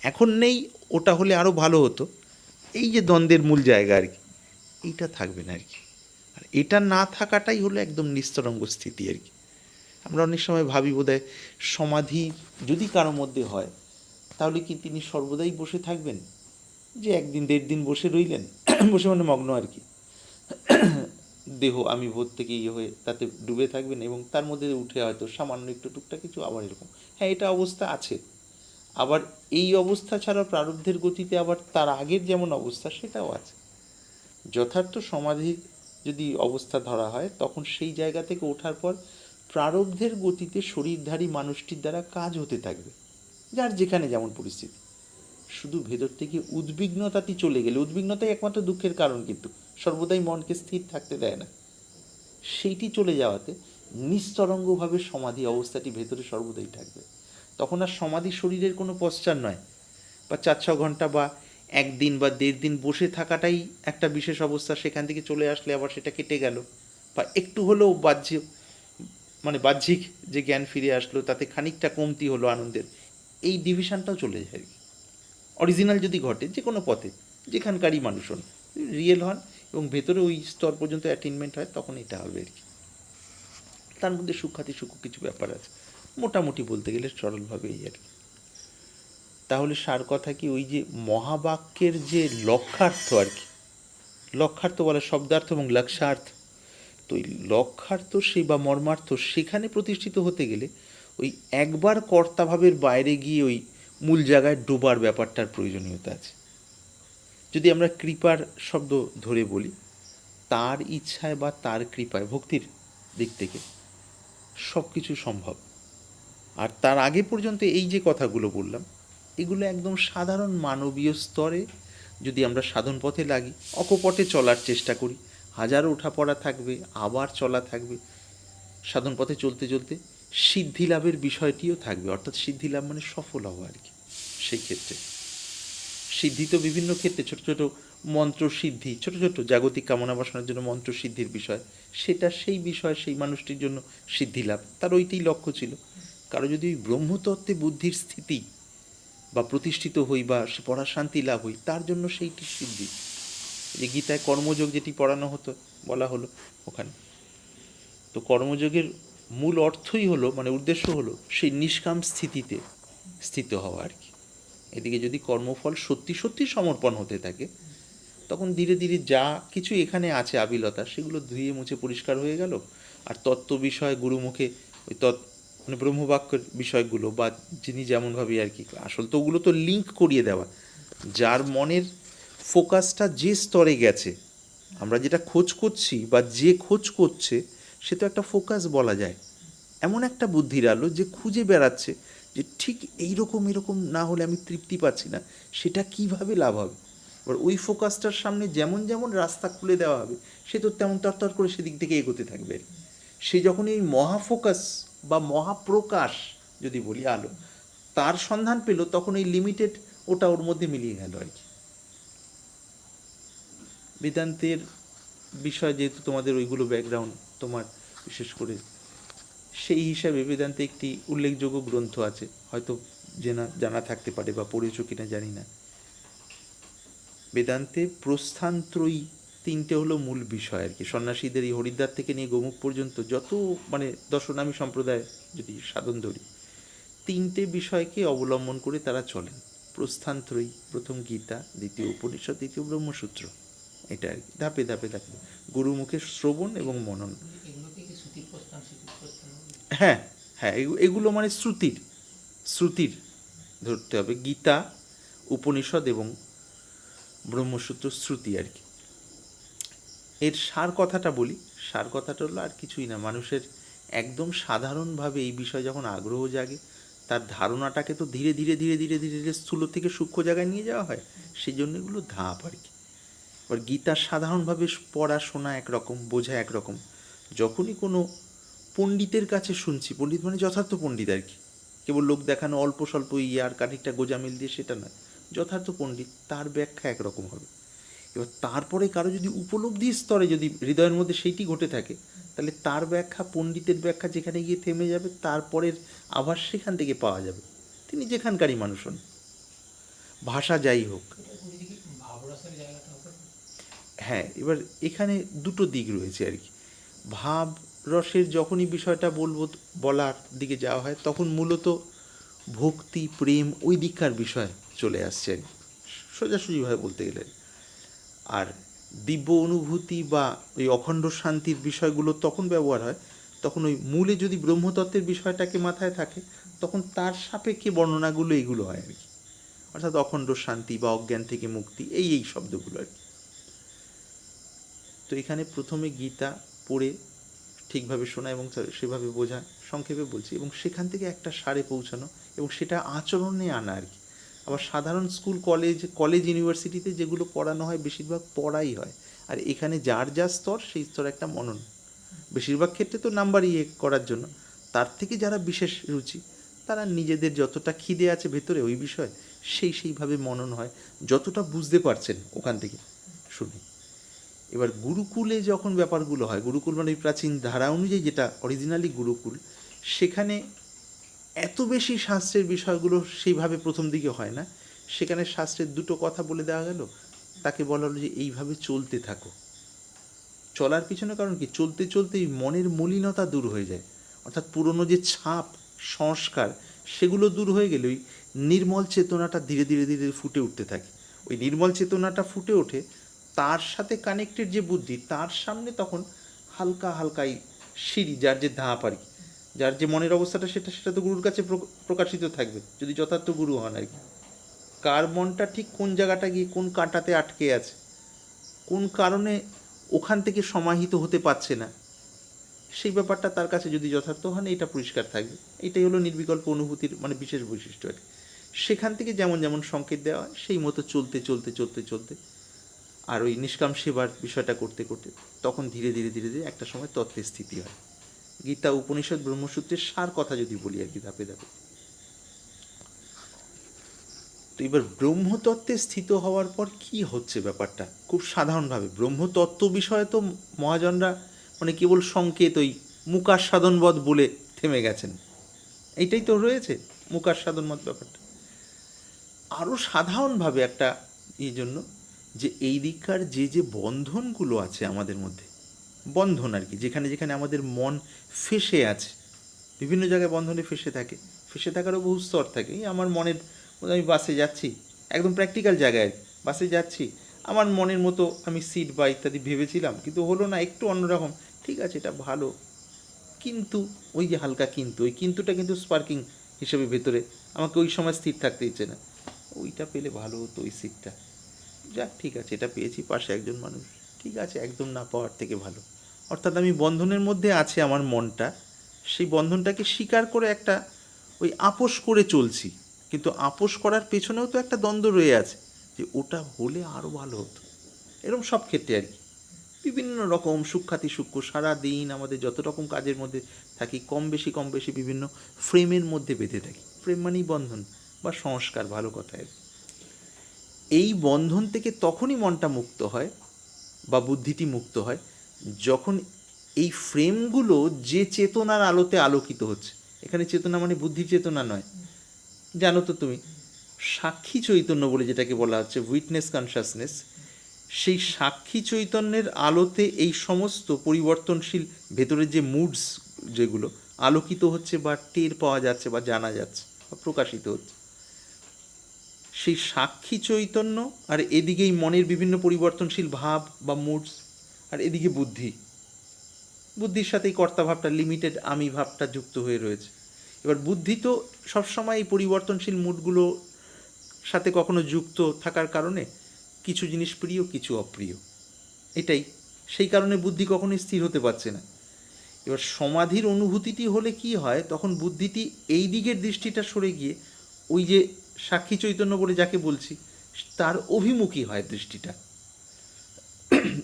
এখন নেই, ওটা হলে আরও ভালো হতো, এই যে দ্বন্দ্বের মূল জায়গা আর কি, এইটা থাকবে না আর কি। আর এটা না থাকাটাই হলো একদম নিস্তরঙ্গ স্থিতি আর কি। আমরা অনেক সময় ভাবি বোধহয় সমাধি যদি কারোর মধ্যে হয় তাহলে কি তিনি সর্বদাই বসে থাকবেন, যে একদিন 1.5 দিন বসে রইলেন, বসে মানে মগ্ন আর কি, দেহ আমি বোধ থেকে হয়ে তাতে ডুবে থাকবেন এবং তার মধ্যে উঠে হয়তো সামান্য একটু টুকটাক কিছু আবার এরকম। হ্যাঁ, এটা অবস্থা আছে। আবার এই অবস্থা ছাড়া প্রারব্ধের গতিতে আবার তার আগের যেমন অবস্থা সেটাও আছে। যথার্থ সমাধির যদি অবস্থা ধরা হয় তখন সেই জায়গা থেকে ওঠার পর প্রারব্ধের গতিতে শরীরধারী মানুষটির দ্বারা কাজ হতে থাকবে, যার যেখানে যেমন পরিস্থিতি। শুধু ভেতর থেকে উদ্বিগ্নতাটি চলে গেলে, উদ্বিগ্নতাই একমাত্র দুঃখের কারণ, কিন্তু সর্বদাই মনকে স্থির থাকতে দেয় না, সেইটি চলে যাওয়াতে নিস্তরঙ্গভাবে সমাধি অবস্থাটি ভেতরে সর্বদাই থাকবে। তখন আর সমাধি শরীরের কোনো পশ্চার নয়, বা 4-6 ঘন্টা বা 1 দিন বা 1.5 দিন বসে থাকাটাই একটা বিশেষ অবস্থা, সেখান থেকে চলে আসলে আবার সেটা কেটে গেল, বা একটু হলেও বাহ্যিক যে জ্ঞান ফিরে আসলো তাতে খানিকটা কমতি হলো আনন্দের, এই ডিভিশনটাও চলে যায়। অরিজিনাল যদি ঘটে যে কোনো পথে, যেখানকারই মানুষ হন, রিয়েল হন এবং ভেতরে ওই স্তর পর্যন্ত অ্যাটেনমেন্ট হয়, তখন এটা হবে আর কি। তার মধ্যে সুখ্যাতি সুখ কিছু ব্যাপার আছে, মোটামুটি বলতে গেলে সরলভাবে এই আর কি। তাহলে সার কথা কি, ওই যে মহাবাক্যের যে লক্ষ্যার্থ আর কি, লক্ষ্যার্থ বলে শব্দার্থ এবং লক্ষ্যার্থ, তো ওই লক্ষ্যার্থ সেই বা মর্মার্থ সেখানে প্রতিষ্ঠিত হতে গেলে ওই একবার কর্তাভাবের বাইরে গিয়ে ওই মূল জায়গায় ডোবার ব্যাপারটার প্রয়োজনীয়তা আছে। যদি আমরা কৃপার শব্দ ধরে বলি, তার ইচ্ছায় বা তার কৃপায় ভক্তির দিক থেকে সব কিছু সম্ভব। আর তার আগে পর্যন্ত এই যে কথাগুলো বললাম, এগুলো একদম সাধারণ মানবীয় স্তরে যদি আমরা সাধন পথে লাগি, অকপটে চলার চেষ্টা করি, হাজারো ওঠাপড়া থাকবে, আবার চলা থাকবে, সাধন পথে চলতে চলতে সিদ্ধি লাভের বিষয়টিও থাকবে, অর্থাৎ সিদ্ধি লাভ মানে সফল হওয়া আর কি। সেই ক্ষেত্রে সিদ্ধি তো বিভিন্ন ক্ষেত্রে, ছোট ছোট মন্ত্র সিদ্ধি, ছোট ছোট জাগতিক কামনা বাসনার জন্য মন্ত্র সিদ্ধির বিষয়, সেটা সেই বিষয় সেই মানুষটির জন্য সিদ্ধি লাভ, তার ওইটাই লক্ষ্য ছিল। কারো যদি ওই ব্রহ্মতত্ত্বে বুদ্ধির স্থিতি বা প্রতিষ্ঠিত হই বা পড়ার শান্তি লাভ হই, তার জন্য সেইটি সিদ্ধি। যে গীতায় কর্মযোগ যেটি পড়ানো হতো, বলা হলো ওখানে, তো কর্মযোগের মূল অর্থই হলো, মানে উদ্দেশ্য হলো সেই নিষ্কাম স্থিতিতে স্থিত হওয়া আর কি। এদিকে যদি কর্মফল সত্যি সত্যি সমর্পণ হতে থাকে, তখন ধীরে ধীরে যা কিছু এখানে আছে আবিলতা, সেগুলো ধুয়ে মুছে পরিষ্কার হয়ে গেল। আর তত্ত্ব বিষয় গুরুমুখে ওই মানে ব্রহ্মবাক্যের বিষয়গুলো বা যিনি যেমনভাবে আর কি, আসল তো ওগুলো তো লিঙ্ক করিয়ে দেওয়া, যার মনের ফোকাসটা যে স্তরে গেছে, আমরা যেটা খোঁজ করছি বা যে খোঁজ করছে, সে তো একটা ফোকাস বলা যায়, এমন একটা বুদ্ধির আলো যে খুঁজে বেড়াচ্ছে যে ঠিক এইরকম এরকম না হলে আমি তৃপ্তি পাচ্ছি না, সেটা কিভাবে লাভ হবে। এবার ওই ফোকাসটার সামনে যেমন যেমন রাস্তা খুলে দেওয়া হবে, সে তো তেমন তরতর করে সেদিক থেকে এগোতে থাকবে। সে যখন এই মহাফোকাস বা মহাপ্রকাশ যদি বলি আলো, তার সন্ধান পেল, তখন এই লিমিটেড ওটা ওর মধ্যে মিলিয়ে গেল আর কি। বেদান্তের বিষয় যেহেতু তোমাদের ওইগুলো ব্যাকগ্রাউন্ড তোমার বিশেষ করে, সেই হিসাবে বেদান্তে একটি উল্লেখযোগ্য গ্রন্থ আছে, হয়তো জানা থাকতে পারে বা পড়েছো কিনা জানি না। বেদান্তে প্রস্থানত্রয়ী 3টে হলো মূল বিষয় আর কি। সন্ন্যাসীদের এই হরিদ্বার থেকে নিয়ে গোমুখ পর্যন্ত যত মানে দর্শনামী সম্প্রদায় যদি সাধন ধরি, 3টে বিষয়কে অবলম্বন করে তারা চলেন। প্রস্থানত্রয়ী, প্রথম গীতা, দ্বিতীয় উপনিষদ, দ্বিতীয় ব্রহ্মসূত্র, এটা আর কি। ধাপে ধাপে ধাপে গুরুমুখে শ্রবণ এবং মনন। হ্যাঁ হ্যাঁ, এগুলো মানে শ্রুতির ধরতে হবে, গীতা, উপনিষদ এবং ব্রহ্মসূত্র শ্রুতি আর কি। এর সার কথাটা বলি, সার কথাটা হলো আর কিছুই না, মানুষের একদম সাধারণভাবে এই বিষয়ে যখন আগ্রহ জাগে, তার ধারণাটাকে তো ধীরে ধীরে ধীরে ধীরে ধীরে ধীরে স্থূল থেকে সূক্ষ্ম জায়গায় নিয়ে যাওয়া হয়, সেই জন্য এগুলো ধাপ আর কি। এবার গীতার সাধারণভাবে পড়াশোনা একরকম, বোঝা একরকম, যখনই কোনো পণ্ডিতের কাছে শুনছি, পণ্ডিত মানে যথার্থ পণ্ডিত আর কি, কেবল লোক দেখানো অল্প স্বল্প আর কাঠিকটা গোজামিল দিয়ে সেটা নয়, যথার্থ পণ্ডিত, তার ব্যাখ্যা একরকম হবে। এবার তারপরে কারো যদি উপলব্ধির স্তরে যদি হৃদয়ের মধ্যে সেইটি ঘটে থাকে, তাহলে তার ব্যাখ্যা, পণ্ডিতের ব্যাখ্যা যেখানে গিয়ে থেমে যাবে, তারপরের আভাস সেখান থেকে পাওয়া যাবে, তিনি যেখানকারই মানুষ হন, ভাষা যাই হোক। হ্যাঁ, এবার এখানে দুটো দিক রয়েছে আর কি। ভাব রসের যখনই বিষয়টা বলার দিকে যাওয়া হয় তখন মূলত ভক্তি প্রেম ওই দিককার বিষয় চলে আসছে আর কি, সোজাসুজিভাবে বলতে গেলে। আর দিব্য অনুভূতি বা ওই অখণ্ড শান্তির বিষয়গুলো তখন ব্যবহার হয় তখন ওই মূলে যদি ব্রহ্মতত্ত্বের বিষয়টাকে মাথায় থাকে তখন তার সাপেক্ষে বর্ণনাগুলো এইগুলো হয় আর কি, অর্থাৎ অখণ্ড শান্তি বা অজ্ঞান থেকে মুক্তি, এই শব্দগুলো আর কি। তো এখানে প্রথমে গীতা পড়ে ঠিকভাবে শোনা এবং সেভাবে বোঝা, সংক্ষেপে বলছি, এবং সেখান থেকে একটা সারে পৌঁছানো এবং সেটা আচরণে আনা আর কি। আবার সাধারণ স্কুল কলেজ ইউনিভার্সিটিতে যেগুলো পড়ানো হয় বেশিরভাগ পড়াই হয়, আর এখানে যার যা স্তর সেই স্তর একটা মনন, বেশিরভাগ ক্ষেত্রে তো নাম্বার করার জন্য, তার থেকে যারা বিশেষ রুচি তারা নিজেদের যতটা খিদে আছে ভেতরে ওই বিষয় সেইভাবে মনন হয়, যতটা বুঝতে পারছেন ওখান থেকে শুনে। এবার গুরুকুলে যখন ব্যাপারগুলো হয়, গুরুকুল মানে ওই প্রাচীন ধারা অনুযায়ী যেটা অরিজিনালি গুরুকুল, সেখানে এত বেশি শাস্ত্রের বিষয়গুলো সেইভাবে প্রথম দিকে হয় না। সেখানে শাস্ত্রের দুটো কথা বলে দেওয়া গেল, তাকে বলা হলো যে এইভাবে চলতে থাকো। চলার পিছনে কারণ কি, চলতে চলতেই মনের মলিনতা দূর হয়ে যায়, অর্থাৎ পুরনো যে ছাপ সংস্কার সেগুলো দূর হয়ে গেলে ওই নির্মল চেতনাটা ধীরে ধীরে ধীরে ফুটে উঠতে থাকে। ওই নির্মল চেতনাটা ফুটে ওঠে, তার সাথে কানেক্টেড যে বুদ্ধি তার সামনে তখন হালকা হালকাই সিঁড়ি, যার যে ধাপ আর কি, যার যে মনের অবস্থাটা সেটা তো গুরুর কাছে প্রকাশিত থাকবে যদি যথার্থ গুরু হন আর কি। কার মনটা ঠিক কোন জায়গাটা গিয়ে কোন কাঁটাতে আটকে আছে, কোন কারণে ওখান থেকে সমাহিত হতে পারছে না, সেই ব্যাপারটা তার কাছে যদি যথার্থ হন এটা পরিষ্কার থাকবে। এটাই হলো নির্বিকল্প অনুভূতির মানে বিশেষ বৈশিষ্ট্য আর কি। সেখান থেকে যেমন যেমন সংকেত দেওয়া হয় সেই মতো চলতে চলতে চলতে চলতে আর ওই নিষ্কাম সেবার বিষয়টা করতে করতে তখন ধীরে ধীরে ধীরে ধীরে একটা সময় তত্ত্বের স্থিতি হয়। গীতা উপনিষদ ব্রহ্মসূত্রের সার কথা যদি বলি আর কি ধাপে ধাপে, তো এবার ব্রহ্মতত্ত্বে স্থিত হওয়ার পর কি হচ্ছে ব্যাপারটা খুব সাধারণভাবে, ব্রহ্মতত্ত্ব বিষয়ে তো মহাজনরা মানে কেবল সংকেত ওই মুকাস্বাদনবধ বলে থেমে গেছেন, এইটাই তো রয়েছে মুকাস্বাদনবধ ব্যাপারটা। আরও সাধারণভাবে একটা এই জন্য যে এই দিককার যে যে বন্ধনগুলো আছে আমাদের মধ্যে, বন্ধন আর কি, যেখানে যেখানে আমাদের মন ফেঁসে আছে, বিভিন্ন জায়গায় বন্ধনে ফেঁসে থাকে, ফেঁসে থাকারও বহু স্তর থাকে। এই আমার মনের, আমি বাসে যাচ্ছি, একদম প্র্যাকটিক্যাল জায়গায় বাসে যাচ্ছি, আমার মনের মতো আমি সিট বা ইত্যাদি ভেবেছিলাম কিন্তু হলো না, একটু অন্যরকম, ঠিক আছে এটা ভালো, কিন্তু ওই যে হালকা কিন্তু, ওই কিন্তুটা কিন্তু স্পার্কিং হিসেবে ভেতরে আমাকে ওই সময় স্থির থাকতে ইচ্ছে না, ওইটা পেলে ভালো হতো ওই সিটটা, যাক ঠিক আছে এটা পেয়েছি, পাশে একজন মানুষ, ঠিক আছে একদম না পাওয়ার থেকে ভালো। অর্থাৎ আমি বন্ধনের মধ্যে আছে আমার মনটা, সেই বন্ধনটাকে স্বীকার করে একটা ওই আপোষ করে চলছি, কিন্তু আপোষ করার পেছনেও তো একটা দ্বন্দ্ব রয়ে আছে যে ওটা হলে আরও ভালো হতো। এরকম সব ক্ষেত্রে আর কি বিভিন্ন রকম সূক্ষ্মাতি সূক্ষ্ম সারাদিন আমাদের যত রকম কাজের মধ্যে থাকি কম বেশি বিভিন্ন ফ্রেমের মধ্যে বেঁধে থাকি, ফ্রেম মানেই বন্ধন বা সংস্কার, ভালো কথায়। এই বন্ধন থেকে তখনই মনটা মুক্ত হয় বা বুদ্ধিটি মুক্ত হয় যখন এই ফ্রেমগুলো যে চেতনার আলোতে আলোকিত হচ্ছে। এখানে চেতনা মানে বুদ্ধির চেতনা নয়, জানো তো তুমি সাক্ষী চৈতন্য বলে যেটাকে বলা হচ্ছে, উইটনেস কনসাসনেস, সেই সাক্ষী চৈতন্যের আলোতে এই সমস্ত পরিবর্তনশীল ভেতরের যে মুডস যেগুলো আলোকিত হচ্ছে বা টের পাওয়া যাচ্ছে বা জানা যাচ্ছে বা প্রকাশিত হচ্ছে, সেই সাক্ষী চৈতন্য আর এদিকেই মনের বিভিন্ন পরিবর্তনশীল ভাব বা মুডস, আর এদিকে বুদ্ধির সাথেই কর্তাভাবটা, লিমিটেড আমি ভাবটা যুক্ত হয়ে রয়েছে। এবার বুদ্ধি তো সবসময় এই পরিবর্তনশীল মুডগুলো সাথে কখনো যুক্ত থাকার কারণে কিছু জিনিস প্রিয় কিছু অপ্রিয়, এটাই সেই কারণে বুদ্ধি কখনোই স্থির হতে পারছে না। এবার সমাধির অনুভূতিটি হলে কি হয়, তখন বুদ্ধিটি এই দিকের দৃষ্টিটা সরে গিয়ে ওই যে সাক্ষী চৈতন্য বলে যাকে বলছি তার অভিমুখী হয় দৃষ্টিটা।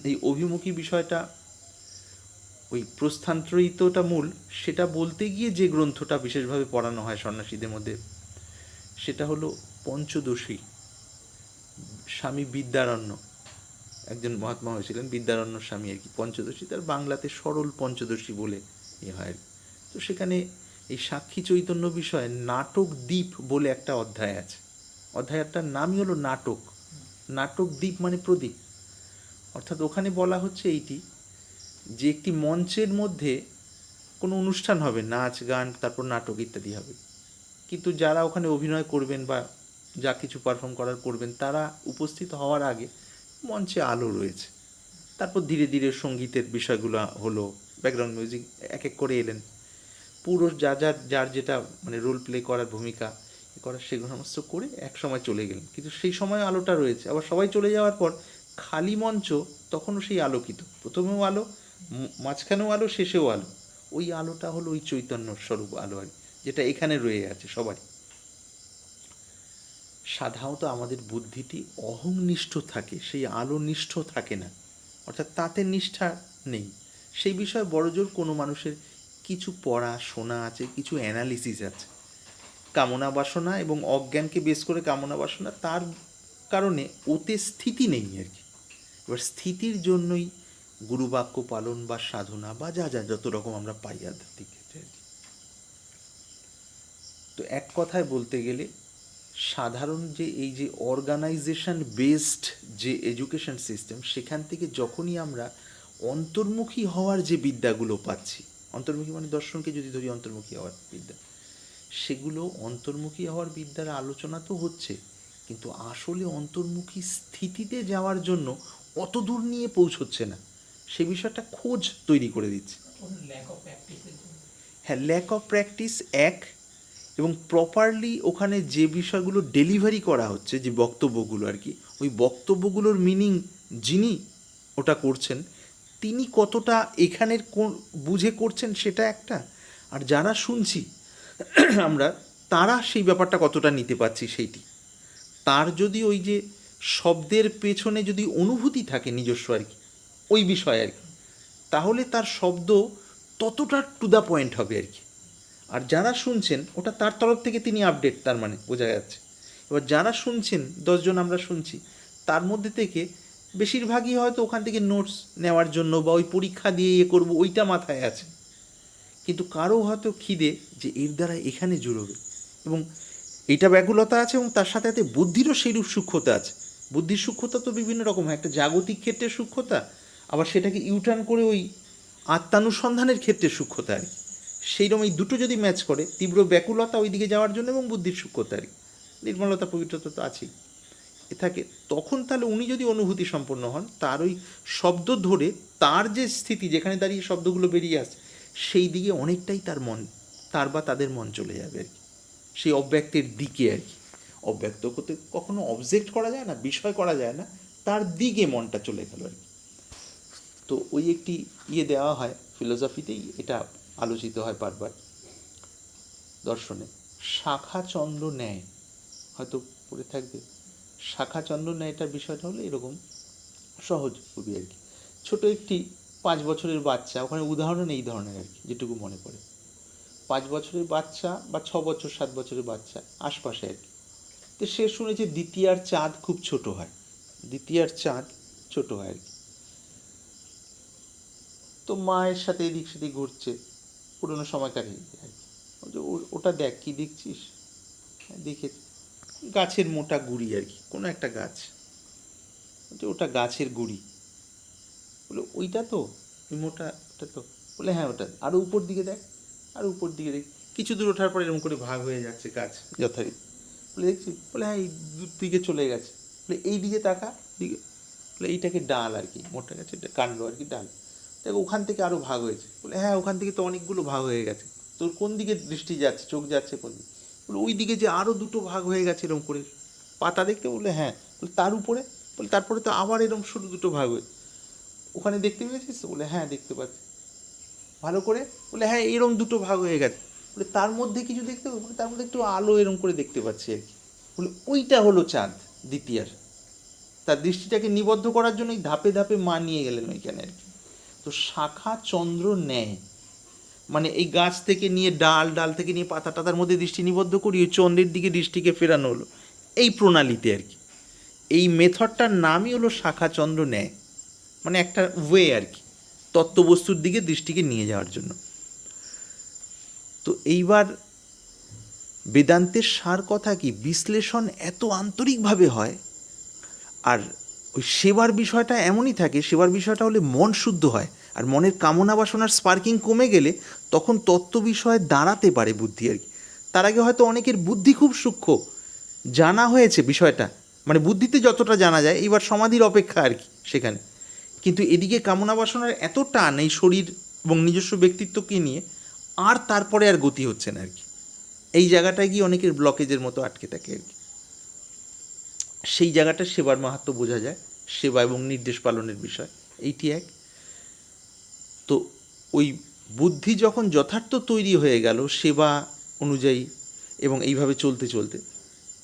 এই অভিমুখী বিষয়টা ওই প্রস্থানত্রয়িতটা মূল, সেটা বলতে গিয়ে যে গ্রন্থটা বিশেষভাবে পড়ানো হয় সন্ন্যাসীদের মধ্যে সেটা হলো পঞ্চদশী। স্বামী বিদ্যারণ্য একজন মহাত্মা হয়েছিলেন, বিদ্যারণ্য স্বামী আর কি, পঞ্চদশী তার বাংলাতে সরল পঞ্চদশী বলে হয়। তো সেখানে এই সাক্ষী চৈতন্য বিষয়ে নাটক দ্বীপ বলে একটা অধ্যায় আছে, অধ্যায়টার নামই হলো নাটক দ্বীপ মানে প্রদীপ। অর্থাৎ ওখানে বলা হচ্ছে এইটি যে একটি মঞ্চের মধ্যে কোনো অনুষ্ঠান হবে, নাচ গান, তারপর নাটক ইত্যাদি হবে, কিন্তু যারা ওখানে অভিনয় করবেন বা যা কিছু পারফর্ম করার করবেন, তারা উপস্থিত হওয়ার আগে মঞ্চে আলো রয়েছে। তারপর ধীরে ধীরে সঙ্গীতের বিষয়গুলো হলো, ব্যাকগ্রাউন্ড মিউজিক এক এক করে এলেন, পুরো যার যেটা মানে রোল প্লে করার ভূমিকা করার সেগুলো সমস্ত করে এক সময় চলে গেলেন। কিন্তু সেই সময় আলোটা রয়েছে, আবার সবাই চলে যাওয়ার পর খালি মঞ্চ তখনও সেই আলোকিত, প্রথমেও আলো, মাঝখানেও আলো, শেষেও আলো। ওই আলোটা হলো ওই চৈতন্য স্বরূপ আলো আর কি, যেটা এখানে রয়ে আছে সবারই। সাধারণত আমাদের বুদ্ধিটি অহংনিষ্ঠ থাকে, সেই আলোনিষ্ঠ থাকে না, অর্থাৎ তাতে নিষ্ঠা নেই। সেই বিষয়ে বড়জোর কোনো মানুষের কিছু পড়া শোনা আছে, কিছু অ্যানালিসিস আছে, কামনা বাসনা এবং অজ্ঞানকে বেস করে কামনা বাসনা, তার কারণে ওতে স্থিতি নেই আর কি। এবার স্থিতির জন্যই গুরুবাক্য পালন বা সাধনা বা যা যা যত রকম আমরা পাই আধ্যাত্মিক ক্ষেত্রে আর কি। তো এক কথায় বলতে গেলে সাধারণ যে এই যে অর্গানাইজেশন বেসড যে এডুকেশন সিস্টেম, সেখান থেকে যখনই আমরা অন্তর্মুখী হওয়ার যে বিদ্যাগুলো পাচ্ছি, অন্তর্মুখী মানে দর্শনকে যদি ধরি অন্তর্মুখী হওয়ার বিদ্যা, সেগুলো অন্তর্মুখী হওয়ার বিদ্যার আলোচনা তো হচ্ছে, কিন্তু আসলে অন্তর্মুখী স্থিতিতে যাওয়ার জন্য অত দূর নিয়ে পৌঁছচ্ছে না, সে বিষয়টা খোঁজ তৈরি করে দিচ্ছে। ল্যাক অফ প্র্যাকটিসের জন্য। হ্যাঁ, ল্যাক অফ প্র্যাকটিস এক, এবং প্রপারলি ওখানে যে বিষয়গুলো ডেলিভারি করা হচ্ছে, যে বক্তব্যগুলো আর কি, ওই বক্তব্যগুলোর মিনিং যিনি ওটা করছেন তিনি কতটা এখানের বুঝে করছেন সেটা একটা, আর যারা শুনছি আমরা, তারা সেই ব্যাপারটা কতটা নিতে পারছি সেইটি। তার যদি ওই যে শব্দের পেছনে যদি অনুভূতি থাকে নিজস্ব আর কি, ওই বিষয় আর কি, তাহলে তার শব্দ ততটা টু দ্য পয়েন্ট হবে আর কি। আর যারা শুনছেন ওটা তার তরফ থেকে তিনি আপডেট, তার মানে বোঝা যাচ্ছে। এবার যারা শুনছেন, 10 জন আমরা শুনছি, তার মধ্যে থেকে বেশিরভাগই হয়তো ওখান থেকে নোটস নেওয়ার জন্য বা ওই পরীক্ষা দিয়ে ইয়ে করবো ওইটা মাথায় আছে, কিন্তু কারো হয়তো খিদে যে এর দ্বারা এখানে জুড়বে, এবং এইটা ব্যাকুলতা আছে, এবং তার সাথে সাথে বুদ্ধিরও সেইরূপ সূক্ষ্মতা আছে। বুদ্ধির সূক্ষ্মতা তো বিভিন্ন রকম হয়, একটা জাগতিক ক্ষেত্রে সূক্ষ্মতা, আবার সেটাকে ইউটার্ন করে ওই আত্মানুসন্ধানের ক্ষেত্রে সূক্ষ্মতা আর কি। সেইরকম এই দুটো যদি ম্যাচ করে, তীব্র ব্যাকুলতা ওই দিকে যাওয়ার জন্য এবং বুদ্ধির সূক্ষ্মতা আর কি, নির্মলতা পবিত্রতা তো আছেই এ থাকে, তখন তাহলে উনি যদি অনুভূতি সম্পন্ন হন, তার ওই শব্দ ধরে তার যে স্থিতি যেখানে দাঁড়িয়ে শব্দগুলো বেরিয়ে আসে, সেই দিকে অনেকটাই তার মন, তার বা তাদের মন চলে যাবে আর কি, সেই অব্যক্তের দিকে আর কি। অব্যক্ত করতে কখনো অবজেক্ট করা যায় না, বিষয় করা যায় না, তার দিকে মনটা চলে গেল আর কি। তো ওই একটি দেওয়া হয় ফিলোসফিতেই, এটা আলোচিত হয় বারবার দর্শনে, শাখা চন্দ্র ন্যায়, হয়তো পড়ে থাকবে। শাখা চন্দ্র ন্যায়টার বিষয়টা হলো এরকম, সহজ খুবই আর কি। ছোট একটি 5 বছরের বাচ্চা, ওখানে উদাহরণ এই ধরনের আর কি, যেটুকু মনে পড়ে, 5 বছরের বাচ্চা বা 6 বছর 7 বছরের বাচ্চা আশপাশে আর কি। তো সে শুনেছে দ্বিতীয়ার চাঁদ খুব ছোট হয়, দ্বিতীয়ার চাঁদ ছোট হয় আর কি। তো মায়ের সাথে এদিক সেদিক ঘুরছে, পুরোনো সময় কাটিয়ে আর কি। ওটা দেখ, কি দেখছিস? দেখে গাছের মোটা গুড়ি আর কি, কোনো একটা গাছ, ওটা গাছের গুড়ি। বলে ওইটা তো, ওই মোটা, ওটা তো। বলে হ্যাঁ ওটা। আরও উপর দিকে দেখ, আরও উপর দিকে দেখ। কিছু দূর ওঠার পর এরকম করে ভাগ হয়ে যাচ্ছে গাছ যথারীতি। বলে দেখছি? বলে হ্যাঁ এই দিকে চলে গেছে। বলে এই দিকে তাকা, দিকে। বলে এইটাকে ডাল আর কি, মোটা গাছের কাণ্ড আর কি, ডাল। দেখো ওখান থেকে আরও ভাগ হয়েছে। বলে হ্যাঁ ওখান থেকে তো অনেকগুলো ভাগ হয়ে গেছে। তোর কোন দিকে দৃষ্টি যাচ্ছে, চোখ যাচ্ছে কোন দিকে? বলে ওই দিকে যে আরও দুটো ভাগ হয়ে গেছে এরকম করে পাতা দেখতে। বলে হ্যাঁ। বলে তার উপরে? বলে তারপরে তো আবার এরকম শুধু দুটো ভাগ হয়ে, ওখানে দেখতে পেয়েছিস তো? বলে হ্যাঁ দেখতে পাচ্ছি। ভালো করে? বলে হ্যাঁ এরকম দুটো ভাগ হয়ে গেছে। বলে তার মধ্যে কিছু দেখতে পাবো? বলে তার মধ্যে একটু আলো এরকম করে দেখতে পাচ্ছি আর কি। বলে ওইটা হলো চাঁদ দ্বিতীয়ার। তার দৃষ্টিটাকে নিবদ্ধ করার জন্যই ধাপে ধাপে মা নিয়ে গেলেন ওইখানে আর কি। তো শাখা চন্দ্র ন্যায় মানে এই গাছ থেকে নিয়ে ডাল, ডাল থেকে নিয়ে পাতা টাতার মধ্যে দৃষ্টি নিবদ্ধ করি, ওই চন্দ্রের দিকে দৃষ্টিকে ফেরানো হলো এই প্রণালীতে আর কি। এই মেথডটার নামই হলো শাখা চন্দ্র ন্যায়, মানে একটা ওয়ে আর কি, তত্ত্ববস্তুর দিকে দৃষ্টিকে নিয়ে যাওয়ার জন্য। তো এইবার বেদান্তের সার কথা কি, বিশ্লেষণ এত আন্তরিকভাবে হয়, আর ওই সেবার বিষয়টা এমনই থাকে, সেবার বিষয়টা হলে মন শুদ্ধ হয়, আর মনের কামনা বাসনার স্পার্কিং কমে গেলে তখন তত্ত্ব বিষয়ে দাঁড়াতে পারে বুদ্ধি আর কি। তার আগে হয়তো অনেকের বুদ্ধি খুব সূক্ষ্ম, জানা হয়েছে বিষয়টা, মানে বুদ্ধিতে যতটা জানা যায়, এইবার সমাধির অপেক্ষা আর কি সেখানে। কিন্তু এদিকে কামনা বাসনার এত টান এই শরীর এবং নিজস্ব ব্যক্তিত্বকে নিয়ে, আর তারপরে আর গতি হচ্ছে না আর কি। এই জায়গাটায় গিয়ে অনেকের ব্লকেজের মতো আটকে থাকে আর কি। সেই জায়গাটা সেবার মাহাত্ম্য বোঝা যায়, সেবা এবং নির্দেশ পালনের বিষয় এইটি এক। তো ওই বুদ্ধি যখন যথার্থ তৈরি হয়ে গেল সেবা অনুযায়ী এবং এইভাবে চলতে চলতে,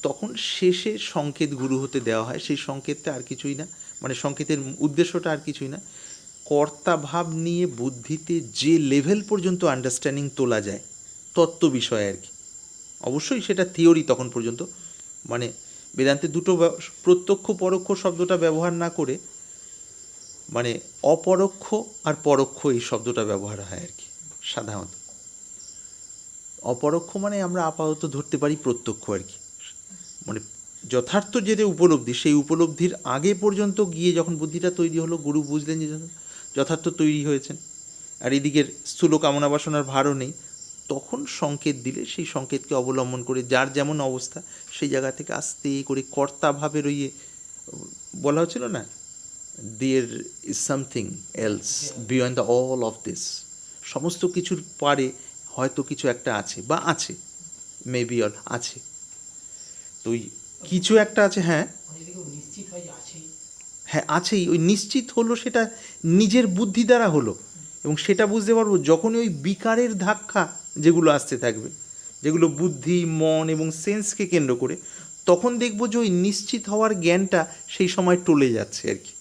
তখন শেষে সংকেত গুরু হতে দেওয়া হয়। সেই সংকেতটা আর কিছুই না, মানে সংকেতের উদ্দেশ্যটা আর কিছুই না, কর্তা ভাব নিয়ে বুদ্ধিতে যে লেভেল পর্যন্ত আন্ডারস্ট্যান্ডিং তোলা যায় তত্ত্ব বিষয় আর কি। অবশ্যই সেটা থিওরি তখন পর্যন্ত, মানে বেদান্তে দুটো প্রত্যক্ষ পরোক্ষ শব্দটা ব্যবহার না করে, মানে অপরোক্ষ আর পরোক্ষ এই শব্দটা ব্যবহার হয় আর কি সাধারণত। অপরোক্ষ মানে আমরা আপাতত ধরতে পারি প্রত্যক্ষ আর কি, মানে যথার্থ যে উপলব্ধি, সেই উপলব্ধির আগে পর্যন্ত গিয়ে যখন বুদ্ধিটা তৈরি হলো, গুরু বুঝলেন যে যথার্থ তৈরি হয়েছেন, আর এদিকের স্থূল কামনা বাসনার ভারও নেই, তখন সংকেত দিলে সেই সংকেতকে অবলম্বন করে যার যেমন অবস্থা সেই জায়গা থেকে আস্তে করে কর্তাভাবের ওই বলা হচ্ছিল না, there is something else beyond the all of this, সমস্ত কিছুর পারে হয়তো কিছু একটা আছে, বা আছে, মেবি অর আছে, তো ওই কিছু একটা আছে। হ্যাঁ নিশ্চিত হয় যে আছেই, হ্যাঁ আছেই, ওই নিশ্চিত হলো সেটা নিজের বুদ্ধি দ্বারা হলো, এবং সেটা বুঝতে পারবো যখনই ওই বিকারের ধাক্কা যেগুলো আসতে থাকবে, যেগুলো বুদ্ধি মন এবং সেন্সকে কেন্দ্র করে, তখন দেখবো যে ওই নিশ্চিত হওয়ার জ্ঞানটা সেই সময় টলে যাচ্ছে আর কি,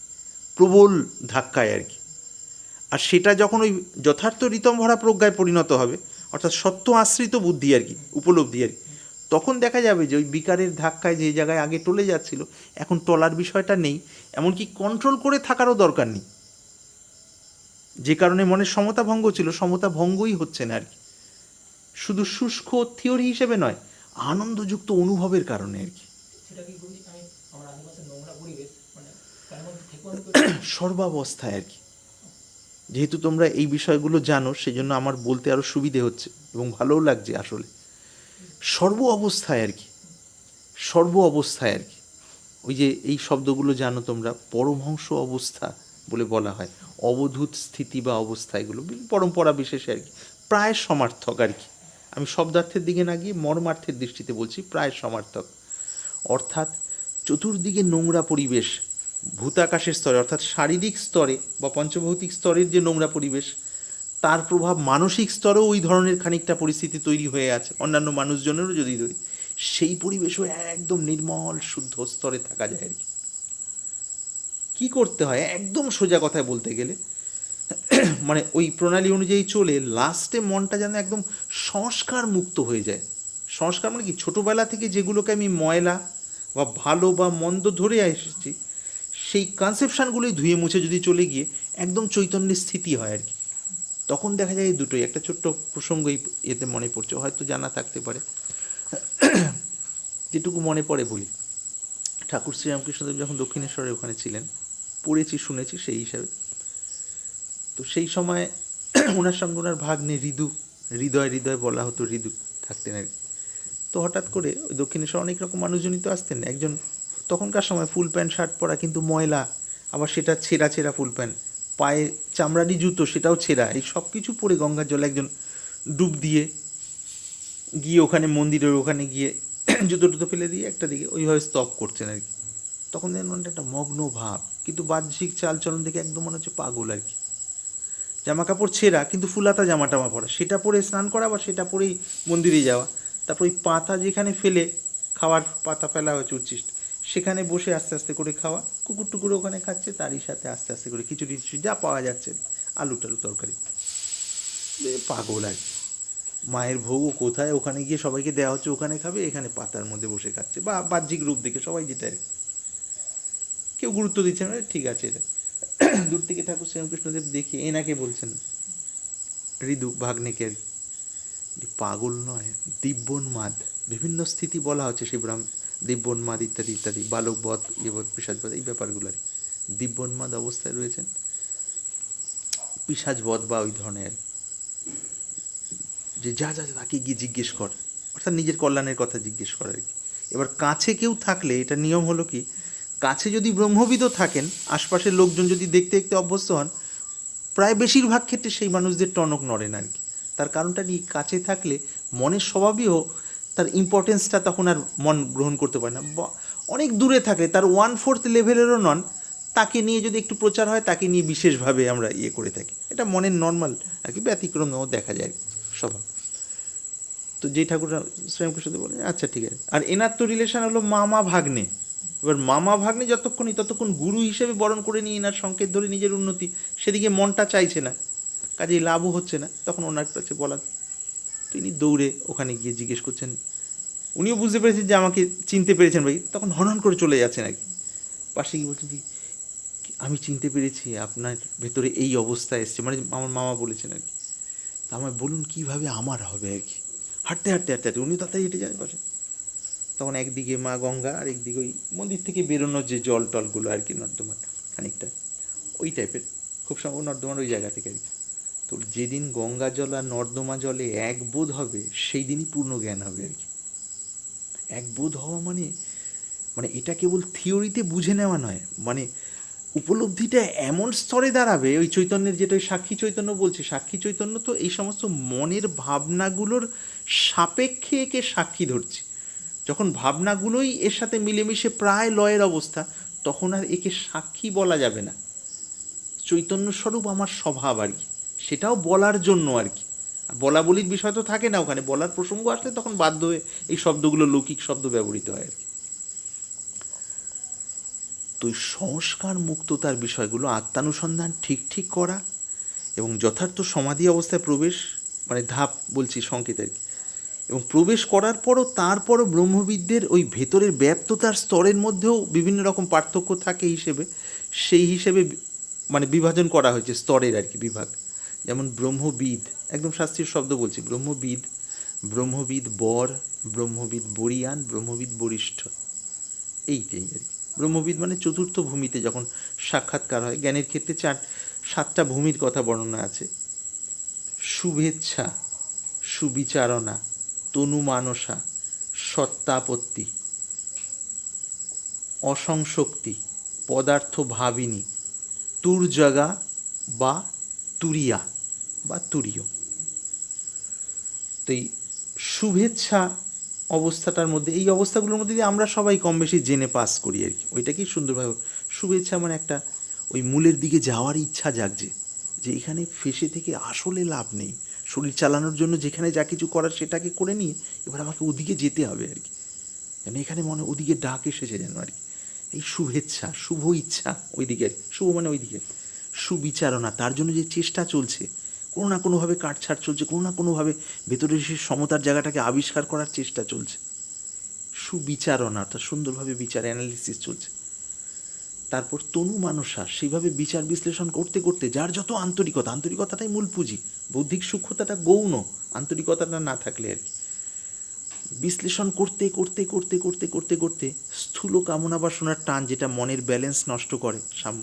প্রবল ধাক্কায় আর কি। আর সেটা যখন ওই যথার্থ ঋতম ভরা প্রজ্ঞায় পরিণত হবে, অর্থাৎ সত্য আশ্রিত বুদ্ধি আর কি, উপলব্ধি আর কি, তখন দেখা যাবে যে ওই বিকারের ধাক্কায় যে জায়গায় আগে টলে যাচ্ছিল এখন টলার বিষয়টা নেই, এমনকি কন্ট্রোল করে থাকারও দরকার নেই। যে কারণে মনের সমতা ভঙ্গ ছিল, সমতা ভঙ্গই হচ্ছে না আর কি, শুধু শুষ্ক থিওরি হিসেবে নয়, আনন্দযুক্ত অনুভবের কারণে আর কি। সেটা কি বলছি আমি আমার আশেপাশে নোংরা পরিবেশ, মানে তার মধ্যে থেকেও আমি সর্বাবস্থায় আর কি, যেহেতু তোমরা এই বিষয়গুলো জানো সেই জন্য আমার বলতে আরও সুবিধে হচ্ছে এবং ভালোও লাগছে আসলে। সর্ব অবস্থায় আর কি, সর্ব অবস্থায় আর কি, ওই যে এই শব্দগুলো জানো তোমরা, পরমহংস অবস্থা বলে বলা হয়, অবধূত স্থিতি বা অবস্থা, এগুলো পরম্পরা বিশেষে আর কি প্রায় সমার্থক আর কি। আমি শব্দার্থের দিকে না গিয়ে মর্মার্থের দৃষ্টিতে বলছি, প্রায় সমার্থক। অর্থাৎ চতুর্দিকে নোংরা পরিবেশ, ভূতাকাশের স্তরে অর্থাৎ শারীরিক স্তরে বা পঞ্চভৌতিক স্তরের যে নোংরা পরিবেশ, তার প্রভাব মানসিক স্তরেও ওই ধরনের খানিকটা পরিস্থিতি তৈরি হয়ে আছে, অন্যান্য মানুষজনেরও যদি ধরি, সেই পরিবেশও একদম নির্মল শুদ্ধ স্তরে থাকা যায় আর কি। কী করতে হয় একদম সোজা কথায় বলতে গেলে, মানে ওই প্রণালী অনুযায়ী চলে লাস্টে মনটা যেন একদম সংস্কার মুক্ত হয়ে যায়। সংস্কার মানে কি, ছোটোবেলা থেকে যেগুলোকে আমি ময়লা বা ভালো বা মন্দ ধরে এসেছি, সেই কনসেপশানগুলোই ধুয়ে মুছে যদি চলে গিয়ে একদম চৈতন্যের স্থিতি হয় আর কি, তখন দেখা যায় এই দুটোই। একটা ছোট্ট প্রসঙ্গ এতে মনে পড়ছে, হয়তো জানা থাকতে পারে, যেটুকু মনে পড়ে বলি। ঠাকুর শ্রীরামকৃষ্ণদেব যখন দক্ষিণেশ্বরে ওখানে ছিলেন, পড়েছি শুনেছি সেই হিসাবে, তো সেই সময় ওনার সঙ্গে ওনার ভাগ্নে হৃদয় বলা হতো, ঋদু থাকতেন আর কি। তো হঠাৎ করে ওই দক্ষিণেশ্বর অনেক রকম মানুষজনই তো আসতেন, একজন তখনকার সময় ফুল প্যান্ট শার্ট পরা কিন্তু ময়লা, আবার সেটা ছেঁড়া ফুল প্যান্ট, পায়ে চামড়ারি জুতো সেটাও ছেঁড়া, এই সব কিছু পরে গঙ্গার জলে একজন ডুব দিয়ে গিয়ে ওখানে মন্দিরের ওখানে গিয়ে জুতো টুতো ফেলে দিয়ে একটা দিকে ওইভাবে স্তব করছেন আর কি। তখন দেখুন একটা মগ্ন ভাব, কিন্তু বাহ্যিক চালচলন দেখে একদম মনে হচ্ছে পাগল আর কি। জামা কাপড় ছেঁড়া কিন্তু ফুলাতা জামা টামা পরা, সেটা পরে স্নান করা বা সেটা পরেই মন্দিরে যাওয়া, তারপর ওই পাতা যেখানে ফেলে খাওয়ার পাতা ফেলা হয়েছে উচ্ছিষ্ট, সেখানে বসে আস্তে আস্তে করে খাওয়া, কুকুর টুকুর ওখানে খাচ্ছে, তারই সাথে আস্তে আস্তে করে খিচুড়ি যা পাওয়া যাচ্ছে, আলু টালু তরকারি, পাগল আর কি। মায়ের ভোগও কোথায়, ওখানে গিয়ে সবাইকে দেওয়া হচ্ছে, ওখানে খাবে, এখানে পাতার মধ্যে বসে খাচ্ছে, বা বাহ্যিক রূপ দেখে সবাই যেটা আর কি, কেউ গুরুত্ব দিচ্ছে না, ঠিক আছে এটা। দূর থেকে ঠাকুর শ্রীরামকৃষ্ণদেব দেখে এনাকে বলছেন, ঋদু ভাগ্নেকে, পাগল নয়, দিব্যোন্মাদ, বিভিন্ন স্থিতি বলা হচ্ছে শিবরাম, দিব্যোন্মাদ ইত্যাদি ইত্যাদি, বালকবধ ইয়েবধ বিষাদবধ, এই ব্যাপারগুলো আর কি। দিব্যোন্মাদ অবস্থায় রয়েছেন, পিশাচবধ বা ওই ধরনের, যে যা যা তাকে গিয়ে জিজ্ঞেস কর, অর্থাৎ নিজের কল্যাণের কথা জিজ্ঞেস করা আর কি। এবার কাছে কেউ থাকলে এটা নিয়ম হলো কি, কাছে যদি ব্রহ্মবিদও থাকেন, আশপাশের লোকজন যদি দেখতে দেখতে অভ্যস্ত হন, প্রায় বেশিরভাগ ক্ষেত্রে সেই মানুষদের টনক নড়ে না আর কি। তার কারণটা কি, কাছে থাকলে মনের স্বভাবই হোক, তার ইম্পর্টেন্সটা তখন আর মন গ্রহণ করতে পারে না। অনেক দূরে থাকলে, তার 1/4 লেভেলেরও নন, তাকে নিয়ে যদি একটু প্রচার হয়, তাকে নিয়ে বিশেষভাবে আমরা করে থাকি। এটা মনের নর্মাল আর কি, ব্যতিক্রমেও দেখা যায় স্বভাব। তো যেই ঠাকুররা শ্রীরামকৃষ্ণদেব বলেন, আচ্ছা ঠিক আছে। আর এনার তো রিলেশন হলো মামা ভাগ্নে। এবার মামা ভাগ্নে ততক্ষণ গুরু হিসেবে বরণ করে নিয়ে এনার সংকেত ধরে নিজের উন্নতি, সেদিকে মনটা চাইছে না, কাজেই লাভও হচ্ছে না, তখন ওনার কাছে বলার, তিনি দৌড়ে ওখানে গিয়ে জিজ্ঞেস করছেন। উনিও বুঝতে পেরেছেন যে আমাকে চিনতে পেরেছেন ভাই, তখন হনহন করে চলে যাচ্ছেন আর কি। পাশে গিয়ে বলছেন, আমি চিনতে পেরেছি আপনার ভেতরে এই অবস্থা এসছে, মানে আমার মামা বলেছেন আর কি। তা আমায় বলুন কীভাবে আমার হবে আর কি। হাঁটতে হাঁটতে হাঁটতে হাঁটতে উনি তাড়াতাড়ি হেঁটে যান পাশে। তখন একদিকে মা গঙ্গা, আর একদিকে ওই মন্দির থেকে বেরোনোর যে জল টলগুলো আর কি, নর্দমার খানিকটা ওই টাইপের, খুব সম্ভব নর্দমার ওই জায়গা থেকে আর কি। তো যেদিন গঙ্গা জল আর নর্দমা জলে এক বোধ হবে, সেই দিনই পূর্ণ জ্ঞান হবে আর কি। এক বোধ হওয়া মানে মানে এটা কেবল থিওরিতে বুঝে নেওয়া নয়, মানে উপলব্ধিটা এমন স্তরে দাঁড়াবে, ওই চৈতন্যের যেটা ওই সাক্ষী চৈতন্য বলছে, সাক্ষী চৈতন্য তো এই সমস্ত মনের ভাবনাগুলোর সাপেক্ষে একে সাক্ষী ধরছে। যখন ভাবনাগুলোই এর সাথে মিলেমিশে প্রায় লয়ের অবস্থা, তখন আর একে সাক্ষী বলা যাবে না। চৈতন্য স্বরূপ আমার স্বভাব আর কি, সেটাও বলার জন্য আর কি। আর বলা বলির বিষয় তো থাকে না ওখানে, বলার প্রসঙ্গ আসলে তখন বাধ্য হয়ে এই শব্দগুলো লৌকিক শব্দ ব্যবহৃত হয় আর কি। তো এই সংস্কার মুক্ততার বিষয়গুলো আত্মানুসন্ধান ঠিক ঠিক করা এবং যথার্থ সমাধি অবস্থায় প্রবেশ, মানে ধাপ বলছি সংকেত আর কি, এবং প্রবেশ করার পরও তারপরও ব্রহ্মবিদদের ওই ভেতরের ব্যাপ্ততার স্তরের মধ্যেও বিভিন্ন রকম পার্থক্য থাকে হিসেবে, সেই হিসেবে মানে বিভাজন করা হয়েছে স্তরের আর কি, বিভাগ। যেমন ব্রহ্মবিদ, একদম শাস্ত্রীয় শব্দ বলছি, ব্রহ্মবিদ, ব্রহ্মবিদ বর, ব্রহ্মবিদ বরিয়ান, ব্রহ্মবিদ বরিষ্ঠ, এইটাই আর কি। ব্রহ্মবিদ মানে চতুর্থ ভূমিতে যখন সাক্ষাৎকার হয়। জ্ঞানের ক্ষেত্রে 7টা ভূমির কথা বর্ণনা আছে: শুভেচ্ছা, সুবিচারণা, তনুমানসা, সত্তাপত্তি, অসংশক্তি, পদার্থ ভাবিনী, তুর্জগা বা তুরিয়া বা তুরীয়। তো এই শুভেচ্ছা অবস্থাটার মধ্যে, এই অবস্থাগুলোর মধ্যে দিয়ে আমরা সবাই কম বেশি জেনে পাস করি আর কি। ওইটাকেই সুন্দরভাবে শুভেচ্ছা মানে একটা ওই মূলের দিকে যাওয়ার ইচ্ছা জাগছে, যে এখানে ফেসে থেকে আসলে লাভ নেই, শরীর চালানোর জন্য যেখানে যা কিছু করার সেটাকে করে নিয়ে এবার আমাকে ওদিকে যেতে হবে আর কি, যেন এখানে মনে ওদিকে ডাক এসেছে যেন আর কি। এই শুভেচ্ছা, শুভ ইচ্ছা ওইদিকে, শুভ মানে ওইদিকে। সুবিচারণা, তার জন্য যে চেষ্টা চলছে, কোনো না কোনোভাবে কাটছাট চলছে, কোনো না কোনোভাবে ভেতরের সেই সমতার জায়গাটাকে আবিষ্কার করার চেষ্টা চলছে। সুবিচারণা অর্থাৎ সুন্দরভাবে বিচার অ্যানালিসিস চলছে। তারপর তনু মানসা, সেইভাবে বিচার বিশ্লেষণ করতে করতে যার যত আন্তরিকতা, আন্তরিকতাটাই মূল পুঁজি, বৌদ্ধিক সূক্ষ্মতাটা গৌণ, আন্তরিকতাটা না থাকলে আর কি। বিশ্লেষণ করতে করতে করতে করতে করতে করতে স্থূল কামনা বাসনার টান, যেটা মনের ব্যালেন্স নষ্ট করে, সাম্য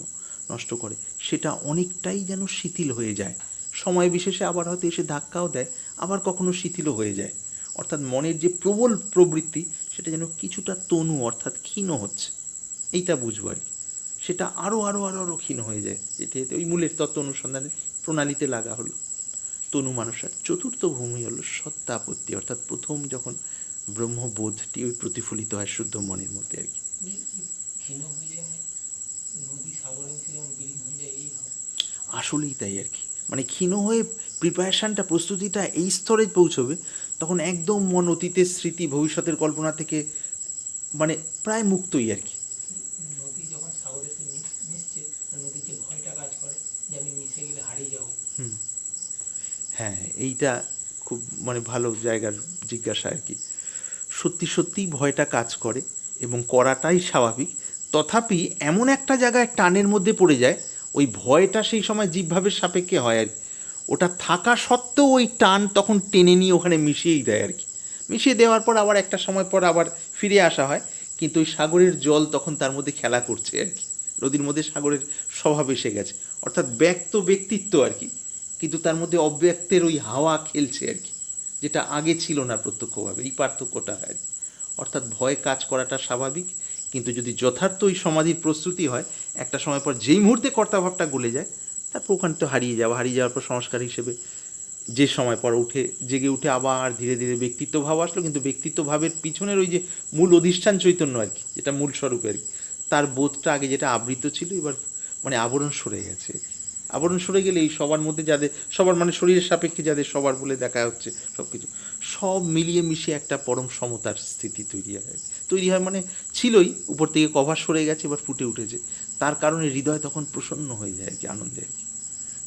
নষ্ট করে, সেটা অনেকটাই যেন শিথিল হয়ে যায়। সময় বিশেষে আবার হয়তো এসে ধাক্কাও দেয়, আবার কখনো শিথিলও হয়ে যায়। অর্থাৎ মনের যে প্রবল প্রবৃত্তি, সেটা যেন কিছুটা তনু অর্থাৎ ক্ষীণ হচ্ছে, এইটা বুঝবো আর কি। সেটা আরও আরও আরও আরও ক্ষীণ হয়ে যায়, যেটা ওই মূলের তত্ত্ব অনুসন্ধানের প্রণালীতে লাগা হলো। তনু মানসার চতুর্থ ভূমি হলো সত্তাপত্তি, অর্থাৎ প্রথম যখন ব্রহ্মবোধটি ওই প্রতিফলিত হয় শুদ্ধ মনের মধ্যে আর কি। আসলেই তাই আর কি, মানে ক্ষীণ হয়ে প্রিপারেশানটা, প্রস্তুতিটা এই স্তরে পৌঁছবে, তখন একদম মন অতীতের স্মৃতি, ভবিষ্যতের কল্পনা থেকে মানে প্রায় মুক্তই আর কি। নদী যখন সাগরে মিশছে, নদীর যে ভয়টা কাজ করে যে আমি মিশে গেলে হারিয়ে যাবো। হ্যাঁ, এইটা খুব মানে ভালো জায়গার জিজ্ঞাসা আর কি। সত্যি সত্যিই ভয়টা কাজ করে এবং করাটাই স্বাভাবিক, তথাপি এমন একটা জায়গায় টানের মধ্যে পড়ে যায়, ওই ভয়টা সেই সময় জীবভাবের সাপেক্ষে হয় আর কি। ওটা থাকা সত্ত্বেও ওই টান তখন টেনে নিয়ে ওখানে মিশিয়েই দেয় আর কি। মিশিয়ে দেওয়ার পর আবার একটা সময় পর আবার ফিরে আসা হয়, কিন্তু ওই সাগরের জল তখন তার মধ্যে খেলা করছে আর কি, নদীর মধ্যে সাগরের স্বভাব এসে গেছে, অর্থাৎ ব্যক্ত ব্যক্তিত্ব আর কি, কিন্তু তার মধ্যে অব্যক্তের ওই হাওয়া খেলছে আর কি, যেটা আগে ছিল না প্রত্যক্ষভাবে। এই পার্থক্যটা হয় আর কি। অর্থাৎ ভয় কাজ করাটা স্বাভাবিক, কিন্তু যদি যথার্থ ওই সমাধির প্রস্তুতি হয়, একটা সময় পর যেই মুহূর্তে কর্তাভাবটা গলে যায়, তারপর ওখানে তো হারিয়ে যাওয়ার পর সংস্কার হিসেবে যে সময় পর জেগে উঠে আবার ধীরে ধীরে ব্যক্তিত্ব ভাব আসলো, কিন্তু ব্যক্তিত্ব ভাবের পিছনের ওই যে মূল অধিষ্ঠান চৈতন্য আর কি, যেটা মূল স্বরূপে আর কি, তার বোধটা আগে যেটা আবৃত ছিল এবার মানে আবরণ সরে গেছে। আবরণ সরে গেলে এই সবার মধ্যে যাদের সবার মানে শরীরের সাপেক্ষে যাদের সবার বলে দেখা হচ্ছে সব কিছু সব মিলিয়ে মিশিয়ে একটা পরম সমতার স্থিতি তৈরি হয় মানে ছিলই, উপর থেকে কভার সরে গেছে, এবার ফুটে উঠেছে। তার কারণে হৃদয় তখন প্রসন্ন হয়ে যায় আর কি, আনন্দে আর কি।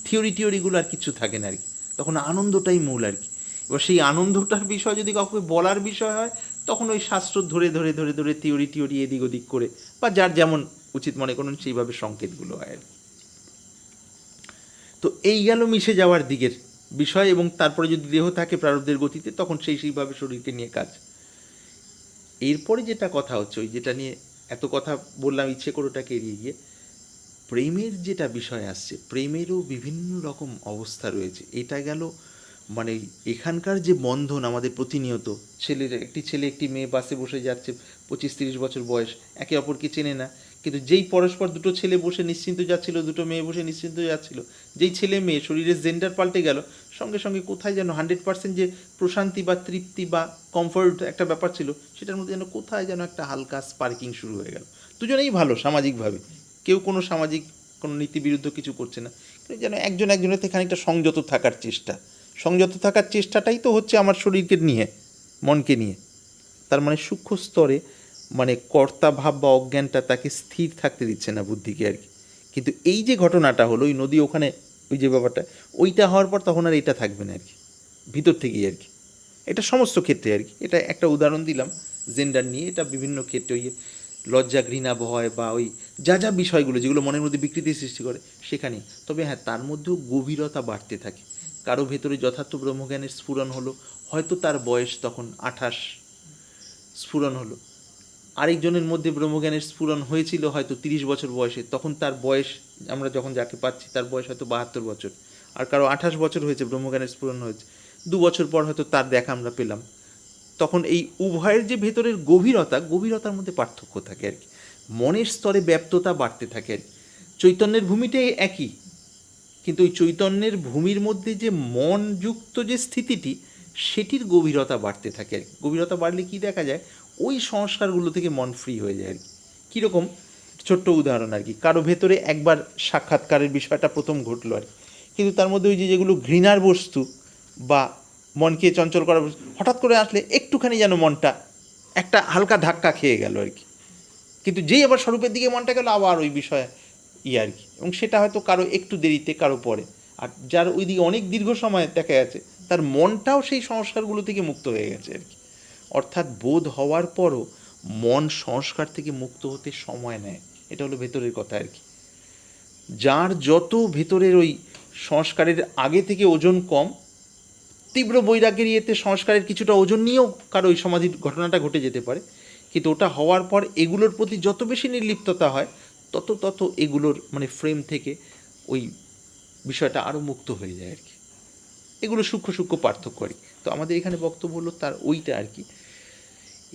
থিওরিগুলো আর কিছু থাকে না আর কি, তখন আনন্দটাই মূল আর কি। এবার সেই আনন্দটার বিষয় যদি কাউকে বলার বিষয় হয়, তখন ওই শাস্ত্র ধরে ধরে ধরে ধরে থিওরি এদিক ওদিক করে বা যার যেমন উচিত মনে করুন সেইভাবে সংকেতগুলো হয় আর কি। তো এই গেল মিশে যাওয়ার দিকের বিষয়, এবং তারপরে যদি দেহ থাকে প্রারব্ধের গতিতে, তখন সেইভাবে শরীরকে নিয়ে কাজ। এরপরে যেটা কথা হচ্ছে, ওই যেটা নিয়ে এত কথা বললাম ইচ্ছে করে ওটাকে এড়িয়ে গিয়ে, প্রেমের যেটা বিষয় আসছে, প্রেমেরও বিভিন্ন রকম অবস্থা রয়েছে। এটা গেল মানে এখানকার যে বন্ধন আমাদের প্রতিনিয়ত, একটি ছেলে একটি মেয়ে বাসে বসে যাচ্ছে, 25-30 বছর বয়স, একে অপরকে চেনে না, কিন্তু যেই পরস্পর দুটো ছেলে বসে নিশ্চিন্ত যাচ্ছিল, দুটো মেয়ে বসে নিশ্চিন্ত যাচ্ছিল, যেই ছেলে মেয়ে শরীরের জেন্ডার পাল্টে গেল, সঙ্গে সঙ্গে কোথায় যেন 100% যে প্রশান্তি বা তৃপ্তি বা কমফর্ট একটা ব্যাপার ছিল, সেটার মধ্যে যেন কোথায় যেন একটা হালকা স্পার্কিং শুরু হয়ে গেল। দুজনেই ভালো সামাজিকভাবে, কেউ কোনো সামাজিক কোনো নীতিবিরুদ্ধ কিছু করছে না, কিন্তু যেন একজন একজনের থেকে খানিকটা সংযত থাকার চেষ্টাটাই তো হচ্ছে আমার শরীরকে নিয়ে, মনকে নিয়ে। তার মানে সূক্ষ্ম স্তরে মানে কর্তা ভাব বা অজ্ঞানটা তাকে স্থির থাকতে দিচ্ছে না বুদ্ধিকে আর কি। কিন্তু এই যে ঘটনাটা হলো, ওই নদী ওখানে ওই যে ব্যাপারটা, ওইটা হওয়ার পর তখন আর এটা থাকবে না আর কি, ভিতর থেকেই আর কি। এটা সমস্ত ক্ষেত্রে আর কি, এটা একটা উদাহরণ দিলাম জেন্ডার নিয়ে, এটা বিভিন্ন ক্ষেত্রে ওই লজ্জা ঘৃণা ভয় বা ওই যা বিষয়গুলো যেগুলো মনের মধ্যে বিকৃতি সৃষ্টি করে সেখানে। তবে হ্যাঁ, তার মধ্যেও গভীরতা বাড়তে থাকে। কারো ভেতরে যথার্থ ব্রহ্মজ্ঞানের স্ফুরণ হলো, হয়তো তার বয়স তখন 28 স্ফুরণ হলো। আরেকজনের মধ্যে ব্রহ্মজ্ঞানের স্ফুরণ হয়েছিল হয়তো 30 বছর বয়সে, তখন তার বয়স, আমরা যখন যাকে পাচ্ছি তার বয়স হয়তো 72 বছর। আর কারো 28 বছর হয়েছে, ব্রহ্মজ্ঞানের স্ফুরণ হয়েছে, 2 বছর পর হয়তো তার দেখা আমরা পেলাম। তখন এই উভয়ের যে ভেতরের গভীরতার মধ্যে পার্থক্য থাকে আর কি, মনের স্তরে ব্যাপ্ততা বাড়তে থাকে আর কি। চৈতন্যের ভূমিটাই একই, কিন্তু ওই চৈতন্যের ভূমির মধ্যে যে মনযুক্ত যে স্থিতিটি, সেটির গভীরতা বাড়তে থাকে আর কি। গভীরতা বাড়লে কি দেখা যায়, ওই সংস্কারগুলো থেকে মন ফ্রি হয়ে যায় আর কি। কীরকম, ছোট্ট উদাহরণ আর কি, কারো ভেতরে একবার সাক্ষাৎকারের বিষয়টা প্রথম ঘটলো আর কি, কিন্তু তার মধ্যে ওই যেগুলো ঘৃণার বস্তু বা মনকে চঞ্চল করার বস্তু হঠাৎ করে আসলে একটুখানি যেন মনটা একটা হালকা ধাক্কা খেয়ে গেল আর কি। কিন্তু যেই আবার স্বরূপের দিকে মনটা গেল, আবার ওই বিষয়ে আর কি, এবং সেটা হয়তো কারো একটু দেরিতে, কারো পরে। আর যার ওই দিকে অনেক দীর্ঘ সময় দেখা গেছে, তার মনটাও সেই সংস্কারগুলো থেকে মুক্ত হয়ে গেছে আর কি। অর্থাৎ বোধ হওয়ার পরও মন সংস্কার থেকে মুক্ত হতে সময় নেয়, এটা হলো ভেতরের কথা আর কি। যার যত ভেতরের ওই সংস্কারের আগে থেকে ওজন কম, তীব্র বৈরাগ্যের ইয়েতে সংস্কারের কিছুটা ওজন নিয়েও কারো ওই সমাধির ঘটনাটা ঘটে যেতে পারে, কিন্তু ওটা হওয়ার পর এগুলোর প্রতি যত বেশি নির্লিপ্ততা হয়, তত এগুলোর মানে ফ্রেম থেকে ওই বিষয়টা আরও মুক্ত হয়ে যায় আর কি। এগুলো সূক্ষ্ম পার্থক্য আর কি। তো আমাদের এখানে বক্তব্য হলো তার ওইটা আর কি।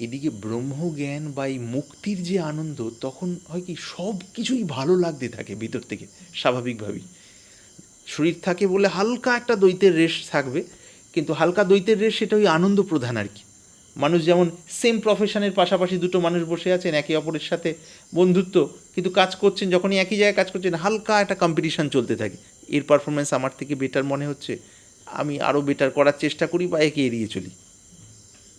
এদিকে ব্রহ্মজ্ঞান বা এই মুক্তির যে আনন্দ, তখন হয় কি সব কিছুই ভালো লাগতে থাকে ভিতর থেকে স্বাভাবিকভাবেই। শরীর থাকে বলে হালকা একটা দ্বৈতের রেশ থাকবে, কিন্তু হালকা দ্বৈতের রেশ সেটা ওই আনন্দ প্রধান আর কি। মানুষ যেমন সেম প্রফেশনের পাশাপাশি দুটো মানুষ বসে আছেন, একে অপরের সাথে বন্ধুত্ব, কিন্তু কাজ করছেন, যখনই একই জায়গায় কাজ করছেন হালকা একটা কম্পিটিশান চলতে থাকে। এর পারফরমেন্স আমার থেকে বেটার মনে হচ্ছে, আমি আরও বেটার করার চেষ্টা করি বা একে এড়িয়ে চলি,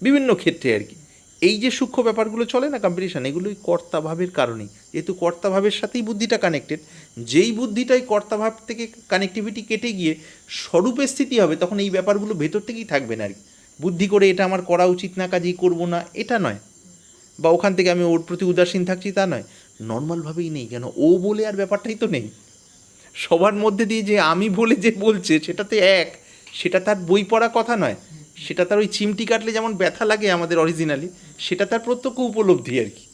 বিভিন্ন ক্ষেত্রে আর কি। এই যে সূক্ষ্ম ব্যাপারগুলো চলে না কম্পিটিশান, এগুলোই কর্তাভাবের কারণেই। যেহেতু কর্তাভাবের সাথেই বুদ্ধিটা কানেক্টেড, যেই বুদ্ধিটাই কর্তাভাব থেকে কানেক্টিভিটি কেটে গিয়ে স্বরূপে স্থিতি হবে, তখন এই ব্যাপারগুলো ভেতর থেকেই থাকবে না আর কি। বুদ্ধি করে এটা আমার করা উচিত না, কাজেই করবো না, এটা নয়, বা ওখান থেকে আমি ওর প্রতি উদাসীন থাকছি তা নয়, নর্মালভাবেই নেই। কেন, ও বলে আর ব্যাপারটাই তো নেই। সবার মধ্যে দিয়ে যে আমি বলে যে বলছে সেটাতে এক, সেটা তার বই পড়া কথা নয়, সেটা তার ওই চিমটি কাটলে যেমন ব্যথা লাগে আমাদের অরিজিনালি, সেটা তার প্রত্যক্ষ উপলব্ধি আর কি।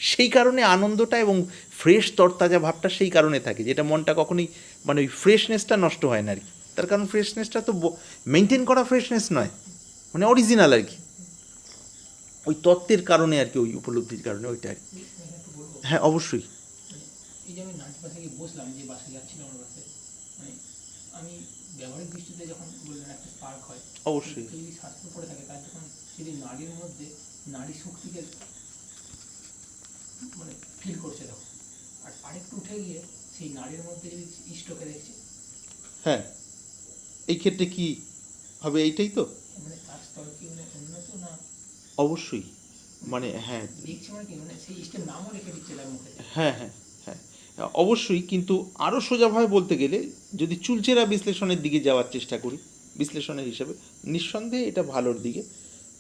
সেই কারণে আনন্দটা এবং ফ্রেশ তরতাজা ভাবটা সেই কারণে থাকে, যেটা মনটা কখনোই মানে ওই ফ্রেশনেসটা নষ্ট হয় না আর কি। তার কারণ ফ্রেশনেসটা তো মেনটেন করা ফ্রেশনেস নয়, মানে অরিজিনাল আর কি, ওই তত্ত্বের কারণে আর কি, ওই উপলব্ধির কারণে ওইটা আর কি। এখানে একটু বলবো, হ্যাঁ অবশ্যই। মানে এই যে আমি নাচ বাসে গিয়ে বসলাম, যে বাসে যাচ্ছিলাম আমার বাসে, মানে আমি ব্যবহারিক দৃষ্টিতে যখন বললেন একটা স্পার্ক হয়, অবশ্যই। কেউ যদি শাস্ত্র পড়ে থাকে তার যখন যদি নারীর মধ্যে নারী শক্তিকে মানে ফিল করছে তখন, আর আরেকটু উঠে গিয়ে সেই নারীর মধ্যে যদি ইষ্টকে দেখছে, হ্যাঁ, এই ক্ষেত্রে কি হবে, এইটাই তো মানে তার স্তর কি মানে উন্নত না? অবশ্যই, মানে হ্যাঁ দেখছে মানে কি, মানে সেই ইষ্টের নামও রেখে দিচ্ছে তার মুখে। হ্যাঁ হ্যাঁ হ্যাঁ অবশ্যই। কিন্তু আরও সোজাভাবে বলতে গেলে, যদি চুলচেরা বিশ্লেষণের দিকে যাওয়ার চেষ্টা করি, বিশ্লেষণের হিসাবে নিঃসন্দেহে এটা ভালোর দিকে,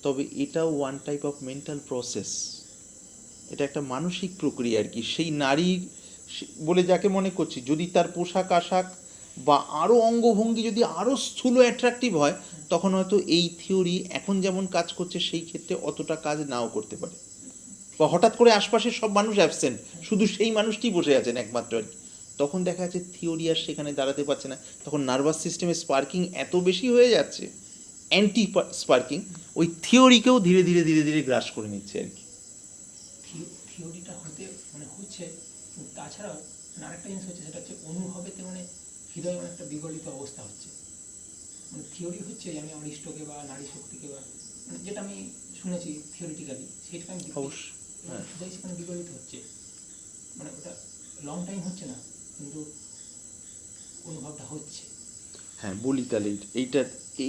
তবে এটাও one type of mental process, এটা একটা মানসিক প্রক্রিয়া আর কি। সেই নারীর বলে যাকে মনে করছি, যদি তার পোশাক আশাক বা আরও অঙ্গভঙ্গি যদি আরও স্থূল অ্যাট্রাকটিভ হয়, তখন হয়তো এই থিওরি এখন যেমন কাজ করছে সেই ক্ষেত্রে অতটা কাজ নাও করতে পারে, বা হঠাৎ করে আশপাশের সব মানুষ অ্যাবসেন্ট, শুধু সেই মানুষটি বসে আছেন একমাত্র আর কি। তখন দেখা যাচ্ছে থিওরি আর সেখানে দাঁড়াতে পারছে না, তখন নার্ভাস সিস্টেমে স্পার্কিং এত বেশি হয়ে যাচ্ছে, অ্যান্টি স্পার্কিং, ওই থিওরিকেও ধীরে ধীরে ধীরে ধীরে গ্রাস করে নিচ্ছে আর কি। থিওরিটা হতে মানে হচ্ছে, তাছাড়াও মানে আরেকটা জিনিস হচ্ছে, সেটা হচ্ছে অনুভবেতে মানে হৃদয় মানে একটা বিগলিত অবস্থা হচ্ছে। মানে থিওরি হচ্ছে যে আমি আমার ইষ্টকে বা নারী শক্তিকে বা মানে যেটা আমি শুনেছি থিওরিটিক্যালি, সেটা আমি দেখতে, অবশ্যই, হ্যাঁ। হৃদয় সেখানে বিগলিত হচ্ছে, মানে ওটা লং টাইম হচ্ছে না, কিন্তু অনুভবটা হচ্ছে। হ্যাঁ বলি তাহলে এইটা,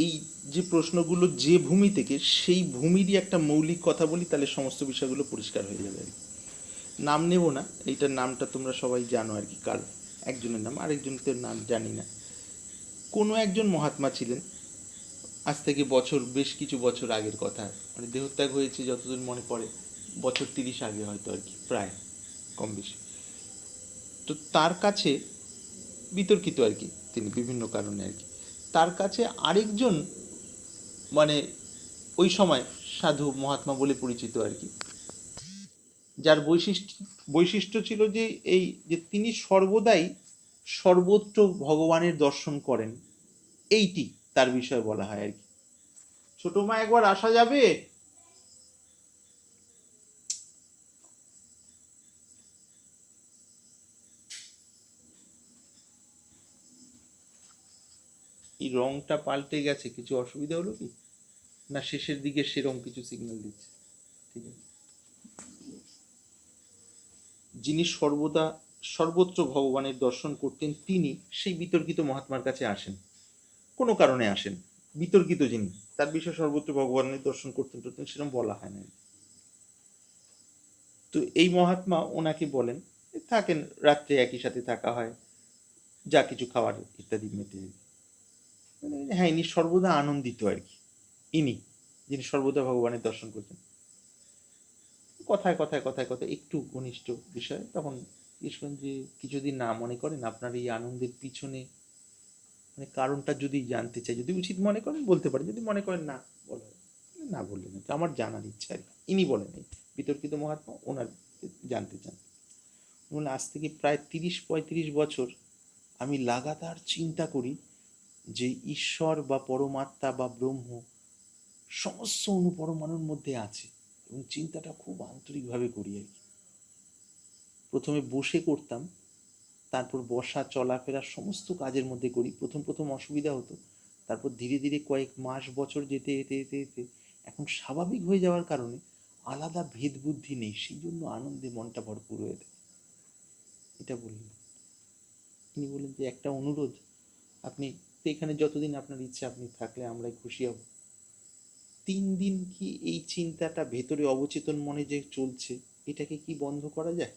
এই যে প্রশ্নগুলো যে ভূমি থেকে, সেই ভূমিরই একটা মৌলিক কথা বলি, তাহলে সমস্ত বিষয়গুলো পরিষ্কার হয়ে যাবে আর কি। নাম নেব না, এইটার নামটা তোমরা সবাই জানো আর কি, কার একজনের নাম, আরেকজনের নাম জানি না। কোনো একজন মহাত্মা ছিলেন, আজ থেকে বছর, বেশ কিছু বছর আগের কথা, মানে দেহত্যাগ হয়েছে যতদূর মনে পড়ে বছর 30 আগে হয়তো আর কি, প্রায় কম বেশি। তো তার কাছে বিতর্কিত আর কি, তিনি বিভিন্ন কারণে আর কি, তার কাছে আরেকজন মানে ওই সময় সাধু মহাত্মা বলে পরিচিত আর কি, যার বৈশিষ্ট্য ছিল যে এই যে তিনি সর্বদাই সর্বত্র ভগবানের দর্শন করেন, এইটি তার বিষয়ে বলা হয় আর কি। ছোট মা একবার আসা যাবে? এই রংটা পাল্টে গেছে, কিছু অসুবিধা হলো কি, না শেষের দিকে সেরকম কিছু সিগন্যাল দিচ্ছে? ঠিক আছে। যিনি সর্বদা সর্বত্র ভগবানের দর্শন করতেন, তিনি সেই বিতর্কিত মহাত্মার কাছে আসেন, কোনো কারণে আসেন, বিতর্কিত যিনি, তার বিষয়ে সর্বত্র ভগবানের দর্শন করতেন টরতেন সেরকম বলা হয় না। তো এই মহাত্মা ওনাকে বলেন, থাকেন রাত্রে একই সাথে থাকা হয়, যা কিছু খাওয়ার ইত্যাদি মেটে, মানে হ্যাঁ ইনি সর্বদা আনন্দিত আর কি, ইনি যিনি সর্বদা ভগবানের দর্শন করতেন। কথায় কথায় কথায় কথায় একটু ঘনিষ্ঠ বিষয়, তখন ঈশ্বর যে কিছুদিন না মনে করেন, আপনার এই আনন্দের পিছনে মানে কারণটা যদি জানতে চাই, যদি উচিত মনে করেন বলতে পারেন, যদি মনে করেন না বলা না বললেন, আমার জানার ইচ্ছা আর কি। ইনি বলেন, এই বিতর্কিত মহাত্মা ওনার জানতে চান। বলে আজ থেকে প্রায় 30-35 বছর আমি লাগাতার চিন্তা করি যে ঈশ্বর বা পরমাত্মা বা ব্রহ্ম সমস্ত অনুপরমাণুর মধ্যে আছে, এবং চিন্তাটা খুব আন্তরিকভাবে করি আর কি। প্রথমে বসে করতাম, তারপর বসা চলাফেরা সমস্ত কাজের মধ্যে করি। প্রথম প্রথম অসুবিধা হতো, তারপর ধীরে ধীরে কয়েক মাস বছর যেতে যেতে যেতে যেতে এখন স্বাভাবিক হয়ে যাওয়ার কারণে আলাদা ভেদ বুদ্ধি নেই, সেই জন্য আনন্দে মনটা ভরপুর হয়ে থাকে। এটা বললেন। তিনি বললেন যে একটা অনুরোধ, আপনি তো এখানে যতদিন আপনার ইচ্ছা আপনি থাকলে আমরাই খুশি হব। 3 দিন কি এই চিন্তাটা ভেতরে অবচেতন মনে যে চলছে, এটাকে কি বন্ধ করা যায়?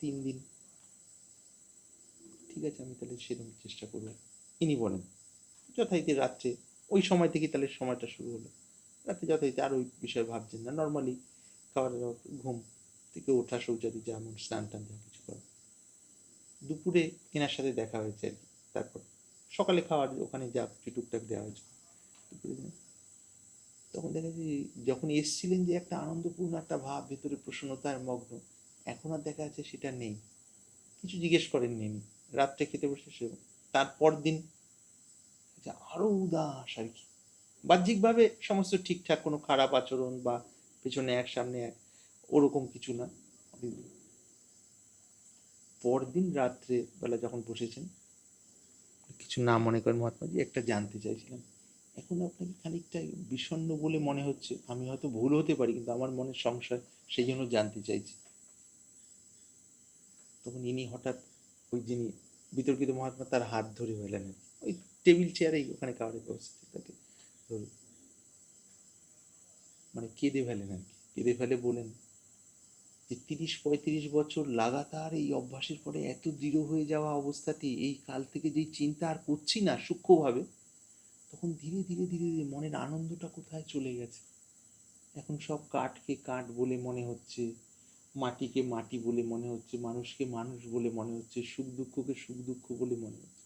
3 দিন। ঠিক আছে, আমি তাহলে সেরকম চেষ্টা করবো। ইনি বলেন যথারীতি রাত্রে ওই সময় থেকে তাহলে সময়টা শুরু হলো, রাতে যথারীতি আর ওই বিষয়ে ভাবছেন না, নর্মালি খাওয়ার দাওয়া, ঘুম থেকে ওঠা, শৌচাদি যেমন স্নান টান যা কিছু করা। দুপুরে এনার সাথে দেখা হয়েছে আর কি, তারপর সকালে খাওয়ার ওখানে যা কিছু টুকটাক দেওয়া হয়েছে দুপুরে। তখন দেখা যায় যখন এসছিলেন যে একটা আনন্দপূর্ণ একটা ভাব, ভেতরে প্রসন্নতার মগ্ন, এখন আর দেখা যাচ্ছে সেটা নেই। কিছু জিজ্ঞেস করেন নেই, রাত্রে খেতে বসে সে তারপর দিন যে আরো উদাস আর কি। বাহ্যিকভাবে সমস্ত ঠিকঠাক, কোনো খারাপ আচরণ বা পেছনে এক সামনে এক ওরকম কিছু না। পরদিন রাত্রে বেলা যখন বসেছেন, কিছু না মনে করেন মহাত্মাজি, একটা জানতে চাইছিলাম, এখন আপনাকে খানিকটা বিষণ্ণ বলে মনে হচ্ছে, আমি হয়তো ভুল হতে পারি, কিন্তু আমার মনের সংশয়, সেই জন্য জানতে চাইছি। তখন ইনি হঠাৎ ওই যিনি বিতর্কিত মহাত্মা তার হাত ধরে হলেন, ওই টেবিল চেয়ারেই ওখানে খাবারের ব্যবস্থা তাকে ধরে মানে কেঁদে ফেলেন আর কি। কেঁদে ফেলে বলেন যে 30-35 বছর লাগাতার এই অভ্যাসের পরে এত দৃঢ় হয়ে যাওয়া অবস্থাতে এই কাল থেকে যেই চিন্তা আর করছি না সূক্ষ্মভাবে, তখন ধীরে ধীরে ধীরে ধীরে মনের আনন্দটা কোথায় চলে গেছে। এখন সব কাঠকে কাঠ বলে মনে হচ্ছে, মাটিকে মাটি বলে মনে হচ্ছে, মানুষকে মানুষ বলে মনে হচ্ছে, সুখ দুঃখকে সুখ দুঃখ বলে মনে হচ্ছে।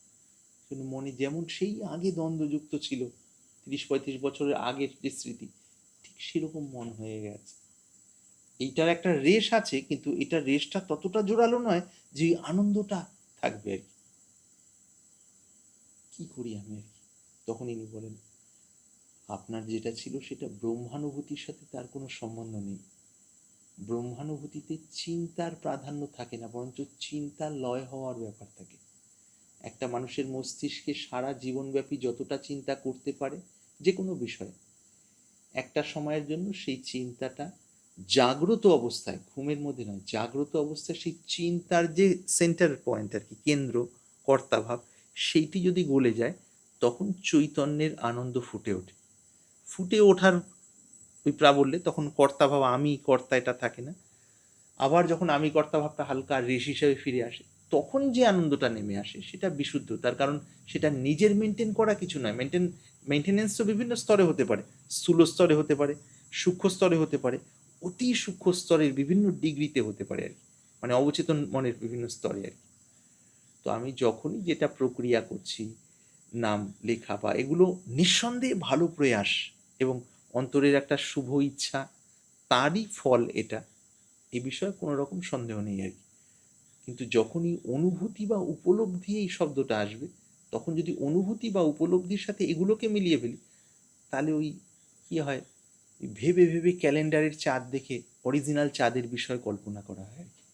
কিন্তু মনে যেমন সেই আগে দ্বন্দ্বযুক্ত ছিল, 30-35 বছরের আগের যে স্মৃতি, ঠিক সেরকম মন হয়ে গেছে। এইটার একটা রেশ আছে, কিন্তু এটা রেশটা ততটা জোরালো নয় যে আনন্দটা থাকবে আর কি। কি করি আমি আর কি। তখন ইনি বলেন, আপনার যেটা ছিল সেটা ব্রহ্মানুভূতির সাথে তার কোনো সম্বন্ধ নেই। ব্রহ্মানুভূতিতে চিন্তার প্রাধান্য থাকে না, বরঞ্চ চিন্তার লয় হওয়ার ব্যাপার থাকে। একটা মানুষের মস্তিষ্কে সারা জীবনব্যাপী যতটা চিন্তা করতে পারে যে কোনো বিষয়ে, একটা সময়ের জন্য সেই চিন্তাটা জাগ্রত অবস্থায়, ঘুমের মধ্যে নয়, জাগ্রত অবস্থায় সেই চিন্তার যে সেন্টার পয়েন্ট আর কি, কেন্দ্র, কর্তাভাব, সেইটি যদি গলে যায়, তখন চৈতন্যের আনন্দ ফুটে ওঠে। ফুটে ওঠার ওই প্রাবল্যে তখন কর্তাভাব, আমি কর্তা, এটা থাকে না। আবার যখন আমি কর্তাভাবটা হালকা রেশ হিসেবে ফিরে আসে, তখন যে আনন্দটা নেমে আসে সেটা বিশুদ্ধ। তার কারণ সেটা নিজের মেনটেন করা কিছু নয়। মেনটেনেন্স তো বিভিন্ন স্তরে হতে পারে, স্থূল স্তরে হতে পারে, সূক্ষ্ম স্তরে হতে পারে, অতি সূক্ষ্ম স্তরের বিভিন্ন ডিগ্রিতে হতে পারে আর কি, মানে অবচেতন মনের বিভিন্ন স্তরে আর কি। তো আমি যখনই যেটা প্রক্রিয়া করছি, নাম লেখা বা এগুলো নিঃসন্দেহে ভালো প্রয়াস এবং অন্তরের একটা শুভ ইচ্ছা, তারই ফল এটা, এ বিষয়ে কোনো রকম সন্দেহ নেই আর কি। কিন্তু যখনই অনুভূতি বা উপলব্ধি এই শব্দটা আসবে, তখন যদি অনুভূতি বা উপলব্ধির সাথে এগুলোকে মিলিয়ে ফেলি, তাহলে ওই কি হয়, ভেবে ভেবে ক্যালেন্ডারের চাঁদ দেখে অরিজিনাল চাঁদের বিষয়ে কল্পনা করা হয় আর কি।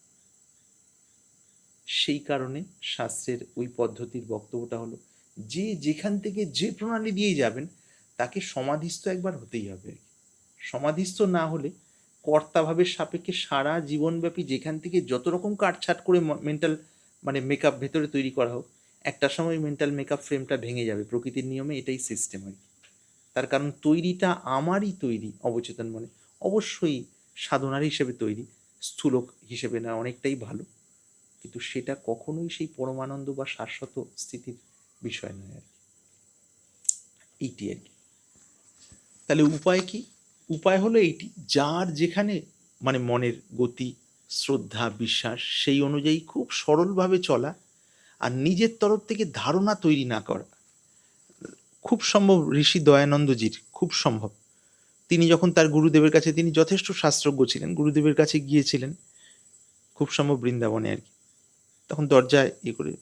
সেই কারণে শাস্ত্রের ওই পদ্ধতির বক্তব্যটা হলো, যে যেখান থেকে যে প্রণালী দিয়েই যাবেন, তাকে সমাধিস্থ একবার হতেই হবে আর কি। সমাধিস্থ না হলে কর্তাভাবের সাপেক্ষে সারা জীবনব্যাপী যেখান থেকে যত রকম কাটছাট করে মেন্টাল মানে মেকআপ ভেতরে তৈরি করা হোক, একটা সময় মেন্টাল মেকআপ ফ্রেমটা ভেঙে যাবে। প্রকৃতির নিয়মে এটাই সিস্টেম আর কি। তার কারণ তৈরিটা আমারই তৈরি, অবচেতন মনে, অবশ্যই সাধনার হিসেবে তৈরি, স্থূলক হিসেবে না, অনেকটাই ভালো, কিন্তু সেটা কখনোই সেই পরমানন্দ বা শাশ্বত স্থিতির বিষয় নয় আর কি। এইটি আর কি। তাহলে উপায় কি? উপায় হলো এইটি, যার যেখানে মানে মনের গতি, শ্রদ্ধা, বিশ্বাস, সেই অনুযায়ী খুব সরলভাবে চলা, আর নিজের তরফ থেকে ধারণা তৈরি না করা। খুব সম্ভব ঋষি দয়ানন্দজির খুব সম্ভব তিনি যখন তার গুরুদেবের কাছে, তিনি যথেষ্ট শাস্ত্রজ্ঞ ছিলেন, গুরুদেবের কাছে গিয়েছিলেন খুব সম্ভব বৃন্দাবনে আর কি। তখন দরজায় করে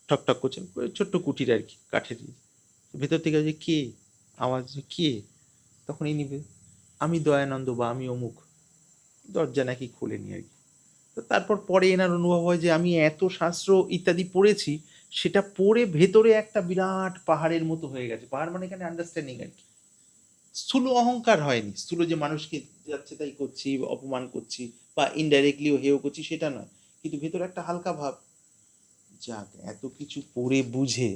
ঠকঠক করছেন, ছোট্ট কুটির আর কি, কাঠের। ভেতর থেকে যে কে, আওয়াজ, কে? তখন এই নিবে, আমি দয়ানন্দ বা আমি অমুক। দরজা নাকি খোলেনি আর কি। তো তারপর পরে এনার অনুভব হয় যে আমি এত শাস্ত্র ইত্যাদি পড়েছি, সেটা পড়ে ভেতরে একটা বিরাট পাহাড়ের মতো হয়ে গেছে। পাহাড় মানে এখানে আন্ডারস্ট্যান্ডিং আর কি। স্থূল অহংকার হয়নি, স্থূল যে মানুষকে যাচ্ছে তাই করছি, অপমান করছি বা ইনডাইরেক্টলিও হেয় করছি, সেটা নয়, কিন্তু ভেতরে একটা হালকা ভাব, যাক এত কিছু পড়ে বুঝে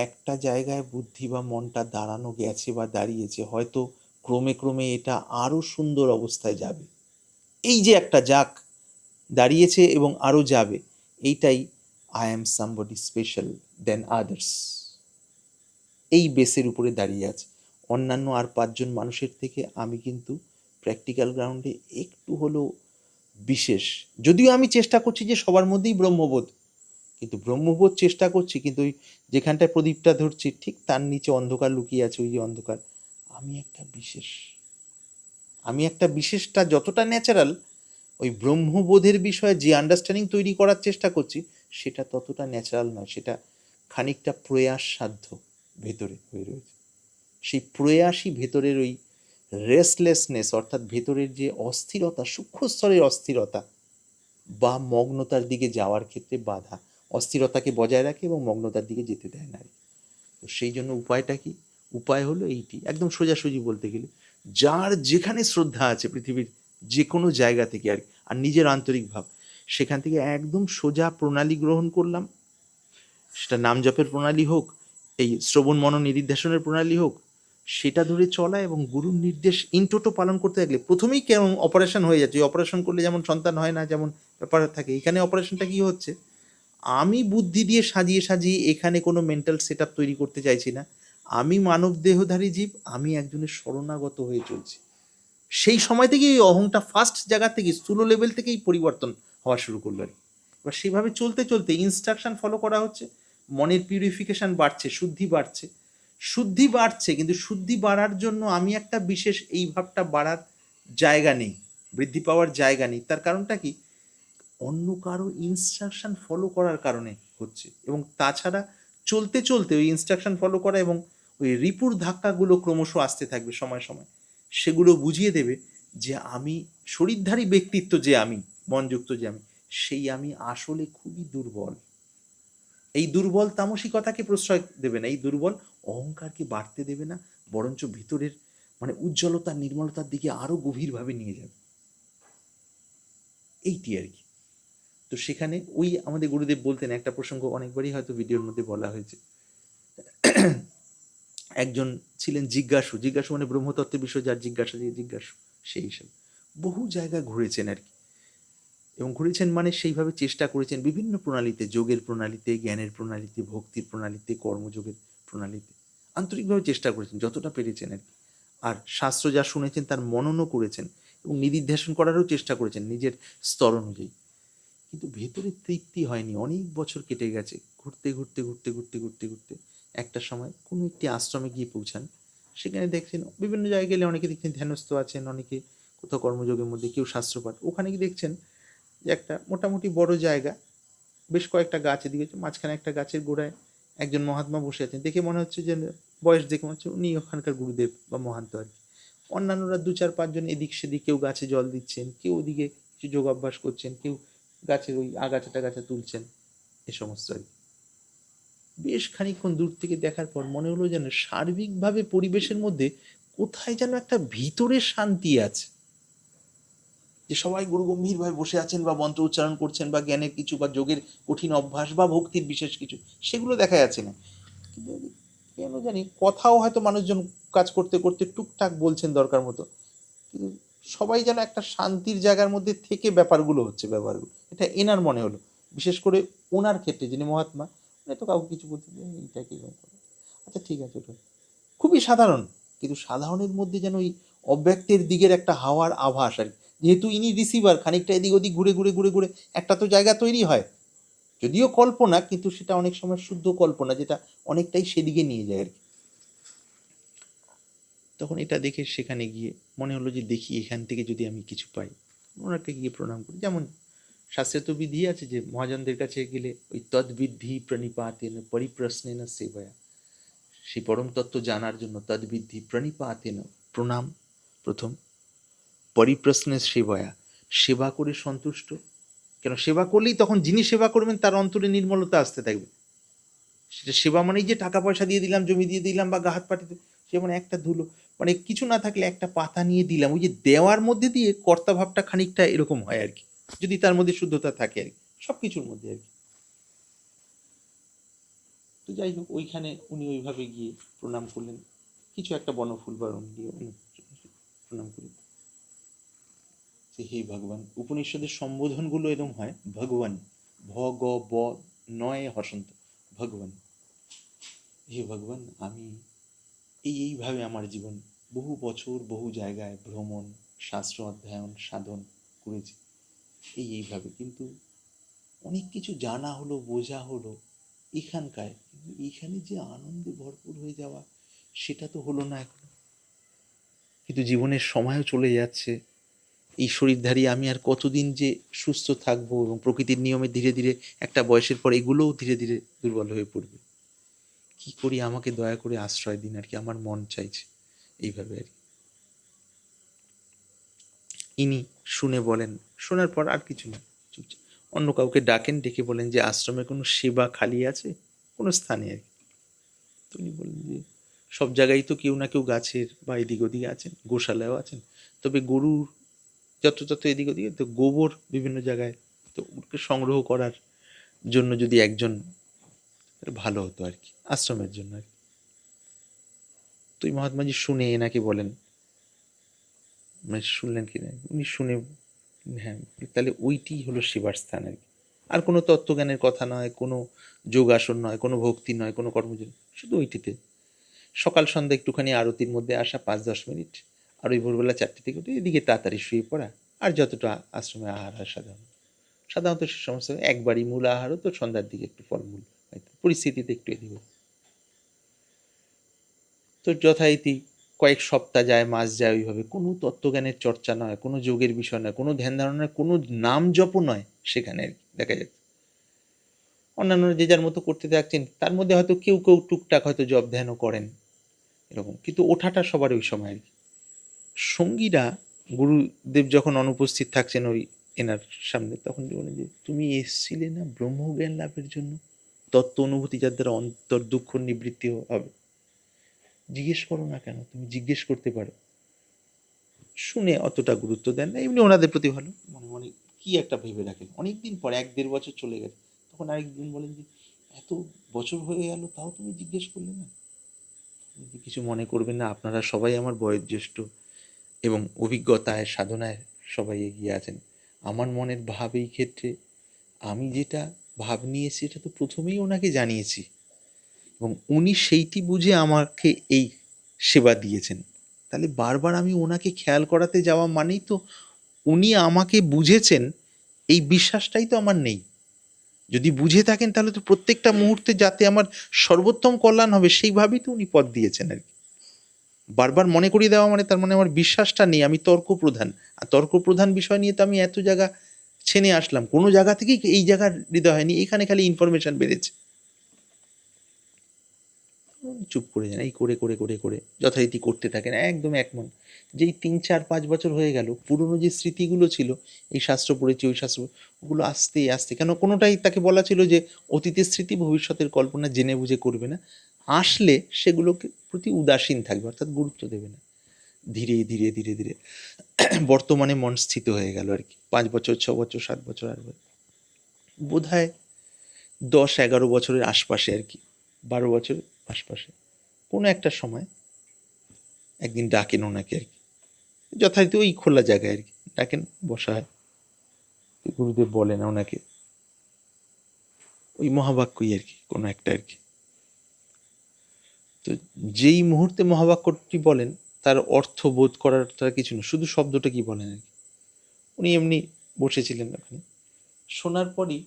একটা জায়গায় বুদ্ধি বা মনটা দাঁড়ানো গেছে বা দাঁড়িয়েছে, হয়তো ক্রমে ক্রমে এটা আরো সুন্দর অবস্থায় যাবে। এই যে একটা যাক দাঁড়িয়েছে এবং আরো যাবে, এইটাই I am somebody special then others, এই বেসের উপরে দাঁড়িয়ে আছে। অন্যান্য আর 5জন মানুষের থেকে আমি কিন্তু প্র্যাকটিক্যাল গ্রাউন্ডে একটু হলেও বিশেষ। যদিও আমি চেষ্টা করছি যে সবার মধ্যেই ব্রহ্মবোধ, কিন্তু ব্রহ্মবোধ চেষ্টা করছি, কিন্তু ওই যেখানটায় প্রদীপটা ধরছি ঠিক তার নিচে অন্ধকার লুকিয়ে আছে, ওই যে অন্ধকার। আমি একটা বিশেষ, আমি একটা বিশেষটা যতটা ন্যাচারাল, ওই ব্রহ্মবোধের বিষয়ে যে আন্ডারস্ট্যান্ডিং তৈরি করার চেষ্টা করছি সেটা ততটা ন্যাচারাল নয়, সেটা খানিকটা প্রয়াস সাধ্য ভেতরে হয়ে রয়েছে। সেই প্রয়াসই ভেতরের ওই রেস্টলেসনেস, অর্থাৎ ভেতরের যে অস্থিরতা, সূক্ষ্ম স্তরের অস্থিরতা বা মগ্নতার দিকে যাওয়ার ক্ষেত্রে বাধা, অস্থিরতাকে বজায় রাখে এবং মগ্নতার দিকে যেতে দেয় না। তো সেই জন্য উপায়টা কি? উপায় হলো এইটি, একদম সোজাসুজি বলতে গেলে, যার যেখানে শ্রদ্ধা আছে পৃথিবীর যে কোনো জায়গা থেকে আর কি, আর নিজের আন্তরিক ভাব, সেখান থেকে একদম সোজা প্রণালী গ্রহণ করলাম। সেটা নাম জপের প্রণালী হোক, এই শ্রবণ মনন নিদিধ্যাসনের প্রণালী হোক, সেটা ধরে চলা এবং গুরুর নির্দেশ ইনটোটো পালন করতে থাকলে প্রথমেই কেমন অপারেশন হয়ে যাচ্ছে। অপারেশন করলে যেমন সন্তান হয় না, যেমন ব্যাপার থাকে, এখানে অপারেশনটা কি হচ্ছে, আমি বুদ্ধি দিয়ে সাজিয়ে সাজিয়ে এখানে কোনো মেন্টাল সেট আপ তৈরি করতে চাইছি না। আমি মানব দেহধারী জীব, আমি একজনের শরণাগত হয়ে চলছি। সেই সময় থেকেই এই অহংটা ফার্স্ট জায়গা থেকে, স্থূল লেভেল থেকেই পরিবর্তন হওয়া শুরু করলো আর কি। এবার সেভাবে চলতে চলতে ইনস্ট্রাকশন ফলো করা হচ্ছে, মনের পিউরিফিকেশন বাড়ছে, শুদ্ধি বাড়ছে, শুদ্ধি বাড়ছে, কিন্তু শুদ্ধি বাড়ার জন্য আমি একটা বিশেষ এই ভাবটা বাড়ার জায়গা নেই, বৃদ্ধি পাওয়ার জায়গা নেই। তার কারণটা কি? অন্য কারো ইনস্ট্রাকশন ফলো করার কারণে হচ্ছে। এবং তাছাড়া চলতে চলতে ওই ইনস্ট্রাকশন ফলো করা এবং ওই রিপুর ধাক্কাগুলো ক্রমশ আসতে থাকবে সময় সময়, সেগুলো বুঝিয়ে দেবে যে আমি শরীরধারী ব্যক্তিত্ব, যে আমি মনযুক্ত যে আমি, সেই আমি আসলে খুবই দুর্বল। এই দুর্বল তামসিকতাকে প্রশ্রয় দেবে না, এই দুর্বল অহংকারকে বাড়তে দেবে না, বরঞ্চ ভিতরের মানে উজ্জ্বলতা নির্মলতার দিকে আরো গভীরভাবে নিয়ে যাবে। এইটি আর কি। তো সেখানে ওই আমাদের গুরুদেব বলতেন একটা প্রসঙ্গ, অনেকবারই হয়তো ভিডিওর মধ্যে বলা হয়েছে। একজন ছিলেন জিজ্ঞাসু, জিজ্ঞাসু মানে ব্রহ্মতত্ত্বের বিষয় যার জিজ্ঞাসা, যে জিজ্ঞাসু, সেই হিসাবে বহু জায়গায় ঘুরেছেন আর কি। এবং ঘুরেছেন মানে সেইভাবে চেষ্টা করেছেন বিভিন্ন প্রণালীতে, যোগের প্রণালীতে, জ্ঞানের প্রণালীতে, ভক্তির প্রণালীতে, কর্মযোগের প্রণালীতে আন্তরিকভাবে চেষ্টা করেছেন যতটা পেরেছেন আর কি। আর শাস্ত্র যা শুনেছেন তার মননও করেছেন এবং নিদিধ্যাসন করারও চেষ্টা করেছেন নিজের স্তর অনুযায়ী। কিন্তু ভেতরে তৃপ্তি হয়নি, অনেক বছর কেটে গেছে, ঘুরতে ঘুরতে ঘুরতে ঘুরতে ঘুরতে ঘুরতে একটা সময় কোনো একটি আশ্রমে গিয়ে পৌঁছান। সেখানে দেখছেন বিভিন্ন জায়গায় গেলে অনেকে দেখছেন ধ্যানস্থ আছেন, অনেকে কোথাও কর্মযোগের মধ্যে, কেউ শাস্ত্রপাঠ। ওখানে গিয়ে দেখছেন যে একটা মোটামুটি বড় জায়গা, বেশ কয়েকটা গাছ, এদিকে মাঝখানে একটা গাছের গোড়ায় একজন মহাত্মা বসে আছেন। দেখে মনে হচ্ছে যে, বয়স দেখে মনে হচ্ছে উনি ওখানকার গুরুদেব বা মহান্ত আর কি। অন্যান্যরা 2-4-5 জন এদিক সেদিক, কেউ গাছে জল দিচ্ছেন, কেউ ওদিকে কিছু যোগাভ্যাস করছেন, কেউ গাছের ওই আগাছা টাগাছা তুলছেন, এ সমস্ত আর কি। বেশ খানিকক্ষণ দূর থেকে দেখার পর মনে হলো যেন সার্বিকভাবে পরিবেশের মধ্যে কোথায় যেন একটা ভিতরের শান্তি আছে, যে সবাই গুরুগম্ভীরভাবে বসে আছেন বা মন্ত্র উচ্চারণ করছেন বা জ্ঞানের কিছু বা যোগের কঠিন অভ্যাস বা ভক্তির বিশেষ কিছু, সেগুলো দেখা যাচ্ছে না। কিন্তু কেন জানি কথাও হয়তো মানুষজন কাজ করতে করতে টুকটাক বলছেন দরকার মতো, কিন্তু সবাই যেন একটা শান্তির জায়গার মধ্যে থেকে ব্যাপারগুলো হচ্ছে, ব্যাপারগুলো এটা এনার মনে হলো। বিশেষ করে ওনার ক্ষেত্রে, যিনি মহাত্মা, উনি তো কাউকে কিছু বলতে এইটা কীরকম করে, আচ্ছা ঠিক আছে, ওটা খুবই সাধারণ, কিন্তু সাধারণের মধ্যে যেন ওই অব্যক্তের দিকের একটা হাওয়ার আভাস আর কি। যেহেতু ইনি রিসিভার, খানিকটা এদিক ওদিক ঘুরে ঘুরে ঘুরে ঘুরে একটা তো জায়গা তৈরি হয়, যদিও কল্পনা, কিন্তু সেটা অনেক সময় শুদ্ধ কল্পনা, যেটা অনেকটাই সেদিকে নিয়ে যায় আর কি। তখন এটা দেখে সেখানে গিয়ে মনে হলো যে দেখি এখান থেকে যদি আমি কিছু পাই। ওনাকে গিয়ে প্রণাম করি। যেমন শাস্ত্রে তো বিধি আছে যে মহাজনদের কাছে গেলে ওই তদ্বিদ্ধি প্রণিপাতেন পরিপ্রশ্নেন সেবয়া, সেই পরম তত্ত্ব জানার জন্য তদ্বিদ্ধি প্রণিপাতেন, প্রণাম প্রথম, পরিপ্রশ্নের সেবয়া, সেবা করে সন্তুষ্ট। কেন সেবা করলেই তখন যিনি সেবা করবেন তার অন্তরে নির্মলতা আসতে থাকবে। সেটা সেবা মানেই যে টাকা পয়সা দিয়ে দিলাম, জমি দিয়ে দিলাম বা গা হাত পাঠিয়ে, সে মানে একটা ধুলো, মানে কিছু না থাকলে একটা পাতা নিয়ে দিলাম, ওই যে দেওয়ার মধ্যে দিয়ে কর্তা ভাবটা খানিকটা এরকম হয় আর কি, যদি তার মধ্যে শুদ্ধতা থাকে আর কি, সব কিছুর মধ্যে আর কি। তো যাই হোক, ওইখানে উনি ওইভাবে গিয়ে প্রণাম করলেন, কিছু একটা বনফুল বা রং দিয়ে উনি প্রণাম করি যে হে ভগবান। উপনিষদের সম্বোধনগুলো এরকম হয়, ভগবান, ভ গ ব নয় হসন্ত, ভগবান, হে ভগবান, আমি এইভাবে আমার জীবন বহু বছর বহু জায়গায় ভ্রমণ, শাস্ত্র অধ্যয়ন, সাধন করেছি এইভাবে, কিন্তু অনেক কিছু জানা হলো, বোঝা হলো এখানকার, কিন্তু এখানে যে আনন্দে ভরপুর হয়ে যাওয়া সেটা তো হলো না এখন। কিন্তু জীবনের সময়ও চলে যাচ্ছে এই শরীরধারী আমি আর কতদিন যে সুস্থ থাকবো, এবং প্রকৃতির নিয়মে ধীরে ধীরে একটা বয়সের পর এগুলোও ধীরে ধীরে দুর্বল হয়ে পড়বে। কি করি, আমাকে দয়া করে আশ্রয় দিন আর কি, আমার মন চাইছে এইভাবে আর কি। ইনি শুনে বলেন, শোনার পর আর কিছু না, চুপচাপ অন্য কাউকে ডাকেন, ডেকে বলেন যে আশ্রমে কোনো সেবা খালি আছে কোনো স্থানে আর কি। তো উনি বলেন যে সব জায়গায় তো কেউ না কেউ গাছের বা এদিক ওদিকে আছেন, গোশালায়ও আছেন, তবে গরুর যত্র এদিক ওদিকে, তো গোবর বিভিন্ন জায়গায়, তো ওকে সংগ্রহ করার জন্য যদি একজন ভালো হতো আর কি, আশ্রমের জন্য আর কি। তো এই মহাত্মাজি শুনে এনাকে বলেন, মানে শুনলেন কি না উনি শুনে, হ্যাঁ তাহলে ওইটি হলো সেবার স্থান আর কি। আর কোনো তত্ত্বজ্ঞানের কথা নয়, কোনো যোগাসন নয়, কোনো ভক্তি নয়, কোনো কর্মযোগ, শুধু ওইটিতে সকাল সন্ধ্যা একটুখানি আরতির মধ্যে আসা 5-10 মিনিট, আর ওই ভোরবেলা 4টে থেকে উঠে এদিকে তাড়াতাড়ি শুয়ে পড়া, আর যতটা আশ্রমে আহার হয় সাধারণত সে সমস্ত একবারই মূল আহারও, তো সন্ধ্যার দিকে একটু ফলমূল হয়তো পরিস্থিতিতে একটু এদিক ওদিক। তো যথারীতি কয়েক সপ্তাহ যায়, মাস যায়, ওইভাবে কোনো তত্ত্বজ্ঞানের চর্চা নয়, কোনো যোগের বিষয় নয়, কোনো ধ্যান ধারণা নয়, কোনো নাম জপও নয় সেখানে আর কি দেখা যাচ্ছে। অন্যান্য যে যার মতো করতে থাকছেন, তার মধ্যে হয়তো কেউ কেউ টুকটাক হয়তো জপ ধ্যানও করেন এরকম, কিন্তু ওঠাটা সবার ওই সময় আর কি। সঙ্গীরা গুরুদেব যখন অনুপস্থিত থাকছেন ওই এনার সামনে, তখন বলেন যে তুমি এসছিলে না ব্রহ্মজ্ঞান লাভের জন্য, তত্ত্ব অনুভূতি যার দ্বারা অন্তর দুঃখ নিবৃত্তি হবে, জিজ্ঞেস করো না কেন, তুমি জিজ্ঞেস করতে পারো। শুনে অতটা গুরুত্ব দেন না, এমনি ওনাদের প্রতি ভালো, মনে মনে কি একটা ভেবে রাখেন। অনেকদিন পর 1-1.5 বছর চলে গেছে, তখন আরেকদিন বলেন যে এত বছর হয়ে গেল তাও তুমি জিজ্ঞেস করলে না। কিছু মনে করবেন না, আপনারা সবাই আমার বয়োজ্যেষ্ঠ এবং অভিজ্ঞতায় সাধনায় সবাই এগিয়ে আছেন। আমার মনের ভাব এই ক্ষেত্রে, আমি যেটা ভাব নিয়েছি এটা তো প্রথমেই ওনাকে জানিয়েছি, এবং উনি সেইটি বুঝে আমাকে এই সেবা দিয়েছেন। তাহলে বারবার আমি ওনাকে খেয়াল করাতে যাওয়া মানেই তো উনি আমাকে বুঝেছেন, এই বিশ্বাসটাই তো আমার নেই। যদি বুঝে থাকেন তাহলে তো প্রত্যেকটা মুহূর্তে যাতে আমার সর্বোত্তম কল্যাণ হবে সেইভাবেই তো উনি পথ দিয়েছেন আর কি। বারবার মনে করিয়ে দেওয়া মানে তার মানে আমার বিশ্বাসটা নেই, আমি তর্ক প্রধান, আর তর্ক প্রধান বিষয় নিয়ে তো আমি এত জায়গা ছেনে আসলাম, কোনো জায়গা থেকেই এই জায়গার হৃদয় হয়নি, এখানে খালি ইনফরমেশন বেড়েছে। চুপ করে যান, এই করে করে করে করে যথারীতি করতে থাকেন একদম একমন। যেই 3-4-5 বছর হয়ে গেল, পুরনো যে স্মৃতিগুলো ছিল, এই শাস্ত্র পড়েছি ওই শাস্ত্র, ওগুলো আস্তে আস্তে, কেন কোনোটাই তাকে বলা ছিল যে অতীতের স্মৃতি ভবিষ্যতের কল্পনা জেনে বুঝে করবে না, আসলে সেগুলোকে প্রতি উদাসীন থাকবে, অর্থাৎ গুরুত্ব দেবে না। ধীরে ধীরে ধীরে ধীরে বর্তমানে মন স্থিত হয়ে গেল আর কি। 5 বছর, 6 বছর, 7 বছর, 8 বছর, বোধ হয় 10-11 বছরের আশপাশে আর কি, 12 বছরের আশপাশে কোনো একটা সময় একদিন ডাকেন ওনাকে আর কি, যথারীতি ওই খোলা জায়গায় আর কি ডাকেন, বসা হয়। গুরুদেব বলেন ওনাকে ওই মহাবাক্যই আর কি, কোনো একটা আর কি। তো যেই মুহূর্তে মহাবাক্যটি বলেন তার অর্থ বোধ করার তার কিছু না, শুধু শব্দটা কি বলেন আর কি। উনি এমনি বসেছিলেন ওখানে, শোনার পরই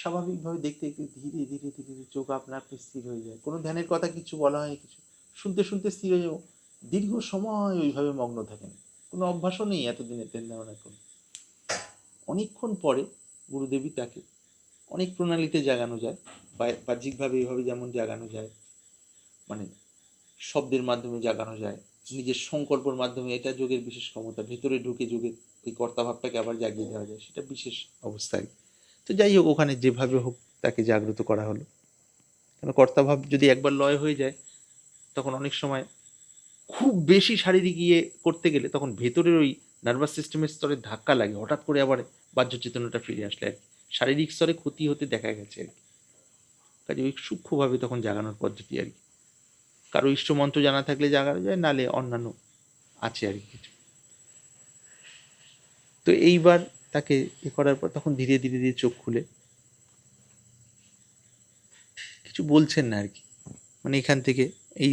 স্বাভাবিকভাবে দেখতে দেখতে ধীরে ধীরে ধীরে ধীরে চোখ আপনা আপনি স্থির হয়ে যায়। কোনো ধ্যানের কথা কিছু বলা হয় কিছু, শুনতে শুনতে স্থির হয়ে যাবো, দীর্ঘ সময় ওইভাবে মগ্ন থাকেন। কোনো অভ্যাসও নেই এতদিনের ধ্যান ধারণার কোনো। অনেকক্ষণ পরে গুরুদেবী তাকে অনেক প্রণালীতে জাগানো যায়, বাহ্যিকভাবে এইভাবে যেমন জাগানো যায়, মানে শব্দের মাধ্যমে জাগানো যায়, নিজের সংকল্পের মাধ্যমে, এটা যোগের বিশেষ ক্ষমতা, ভেতরে ঢুকে যোগের ওই কর্তাভাবটাকে আবার জাগিয়ে দেওয়া যায়, সেটা বিশেষ অবস্থায়। তো যাই হোক, ওখানে যেভাবে হোক তাকে জাগ্রত করা হলো। কেন কর্তাভাব যদি একবার লয় হয়ে যায়, তখন অনেক সময় খুব বেশি শারীরিক ইয়ে করতে গেলে তখন ভেতরের ওই নার্ভাস সিস্টেমের স্তরে ধাক্কা লাগে, হঠাৎ করে আবার বাহ্য চেতনাটা ফিরে আসলে আর কি, শারীরিক স্তরে ক্ষতি হতে দেখা গেছে আর কি। কাজে ওই সূক্ষ্মভাবে তখন জাগানোর পদ্ধতি আর কি। কারো ইষ্টমন্ত্র জানা থাকলে জাগানো যায়, নালে অন্যান্য আছে আর কি কিছু। তো এইবার তাকে এ করার পর তখন ধীরে ধীরে ধীরে চোখ খুলে কিছু বলছেন না আর কি, মানে এখান থেকে এই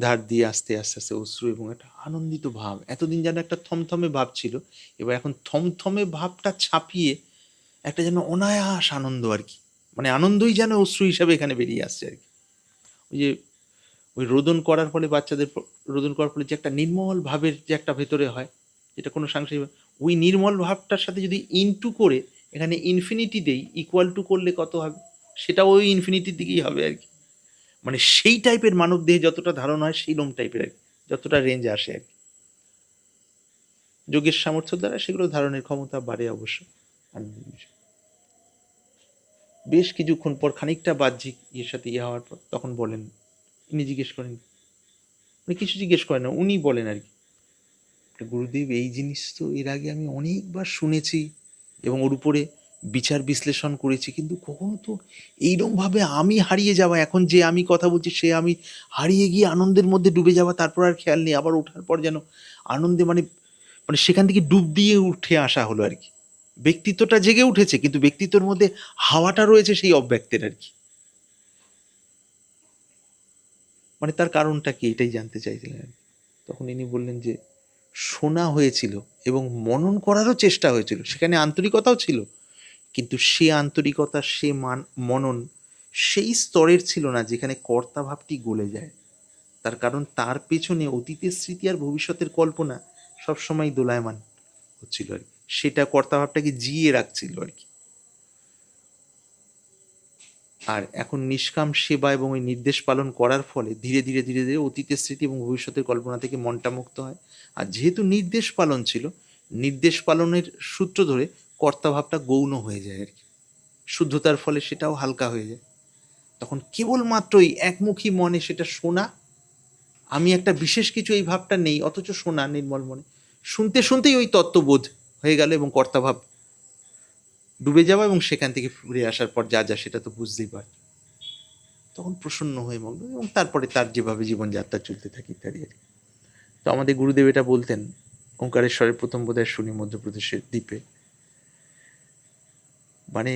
ধার দিয়ে আস্তে আস্তে আস্তে অশ্রু এবং একটা আনন্দিত ভাব, এতদিন যেন একটা থমথমে ভাব ছিল, এবার এখন থমথমে ভাবটা ছাপিয়ে একটা যেন অনায়াস আনন্দ আর কি, মানে আনন্দই যেন অশ্রু হিসাবে এখানে বেরিয়ে আসছে আর কি। ওই যে ওই রোদন করার ফলে বাচ্চাদের রোদন করার ফলে যে একটা নির্মল ভাবের যে একটা ভেতরে হয়, যেটা কোনো সাংসারিক, ওই নির্মল ভাবটার সাথে যদি ইনটু করে এখানে ইনফিনিটি দেই, ইকুয়াল টু করলে কত হবে, সেটা ওই ইনফিনিটির দিকেই হবে আর কি। মানে সেই টাইপের মানব দেহে যতটা ধারণা হয় সেইরকম টাইপের আর কি, যতটা রেঞ্জ আসে আর কি। যোগের সামর্থ্য দ্বারা সেগুলো ধারণের ক্ষমতা বাড়ে অবশ্য। আর বেশ কিছুক্ষণ পর খানিকটা বাহ্যিক ইয়ের সাথে ইয়ে হওয়ার পর তখন বলেন, উনি জিজ্ঞেস করেন, উনি কিছু জিজ্ঞেস করেন না, উনি বলেন আর কি, গুরুদেব এই জিনিস তো এর আগে আমি অনেকবার শুনেছি এবং ওর উপরে বিচার বিশ্লেষণ করেছি, কিন্তু কখনো তো এইরকমভাবে আমি হারিয়ে যাওয়া, এখন যে আমি কথা বলছি সে আমি হারিয়ে গিয়ে আনন্দের মধ্যে ডুবে যাওয়া, তারপর আর খেয়াল নেই, আবার ওঠার পর যেন আনন্দে মানে মানে সেখান থেকে ডুব দিয়ে উঠে আসা হলো আর কি। ব্যক্তিত্বটা জেগে উঠেছে কিন্তু ব্যক্তিত্বের মধ্যে হাওয়াটা রয়েছে সেই অব্যক্তের আর কি। মানে তার কারণটা কি, এটাই জানতে চাইছিলেন আর কি। তখন ইনি বললেন যে শোনা হয়েছিল এবং মনন করারও চেষ্টা হয়েছিল, সেখানে আন্তরিকতাও ছিল, কিন্তু সে আন্তরিকতা, সে মনন সেই স্তরের ছিল না যেখানে কর্তা ভাবটি গলে যায়। তার কারণ তার পেছনে অতীতের স্মৃতি আর ভবিষ্যতের কল্পনা সবসময় দোলায়মান হচ্ছিল আর কি, সেটা কর্তা ভাবটাকে জিয়ে রাখছিল আর কি। আর এখন নিষ্কাম সেবা এবং ওই নির্দেশ পালন করার ফলে ধীরে ধীরে ধীরে ধীরে অতীতের স্মৃতি এবং ভবিষ্যতের কল্পনা থেকে মনটা মুক্ত হয়। আর যেহেতু নির্দেশ পালন ছিল, নির্দেশ পালনের সূত্র ধরে কর্তাভাবটা গৌণ হয়ে যায় আর কি, শুদ্ধতার ফলে সেটাও হালকা হয়ে যায়। তখন কেবলমাত্রই একমুখী মনে সেটা শোনা, আমি একটা বিশেষ কিছু এই ভাবটা নেই, অথচ শোনা নির্মল মনে, শুনতে শুনতেই ওই তত্ত্ববোধ হয়ে গেল এবং কর্তাভাব ডুবে যাওয়া এবং সেখান থেকে ফিরে আসার পর যা যা সেটা তো বুঝতেই পার। তখন প্রসন্ন হয়ে মগ্ন এবং তারপরে তার যেভাবে জীবনযাত্রা চলতে থাকে ইত্যাদি আর কি। তো আমাদের গুরুদেব এটা বলতেন, ওঙ্কারেশ্বরের প্রথম বোধহয় শুনি মধ্যপ্রদেশের দ্বীপে, মানে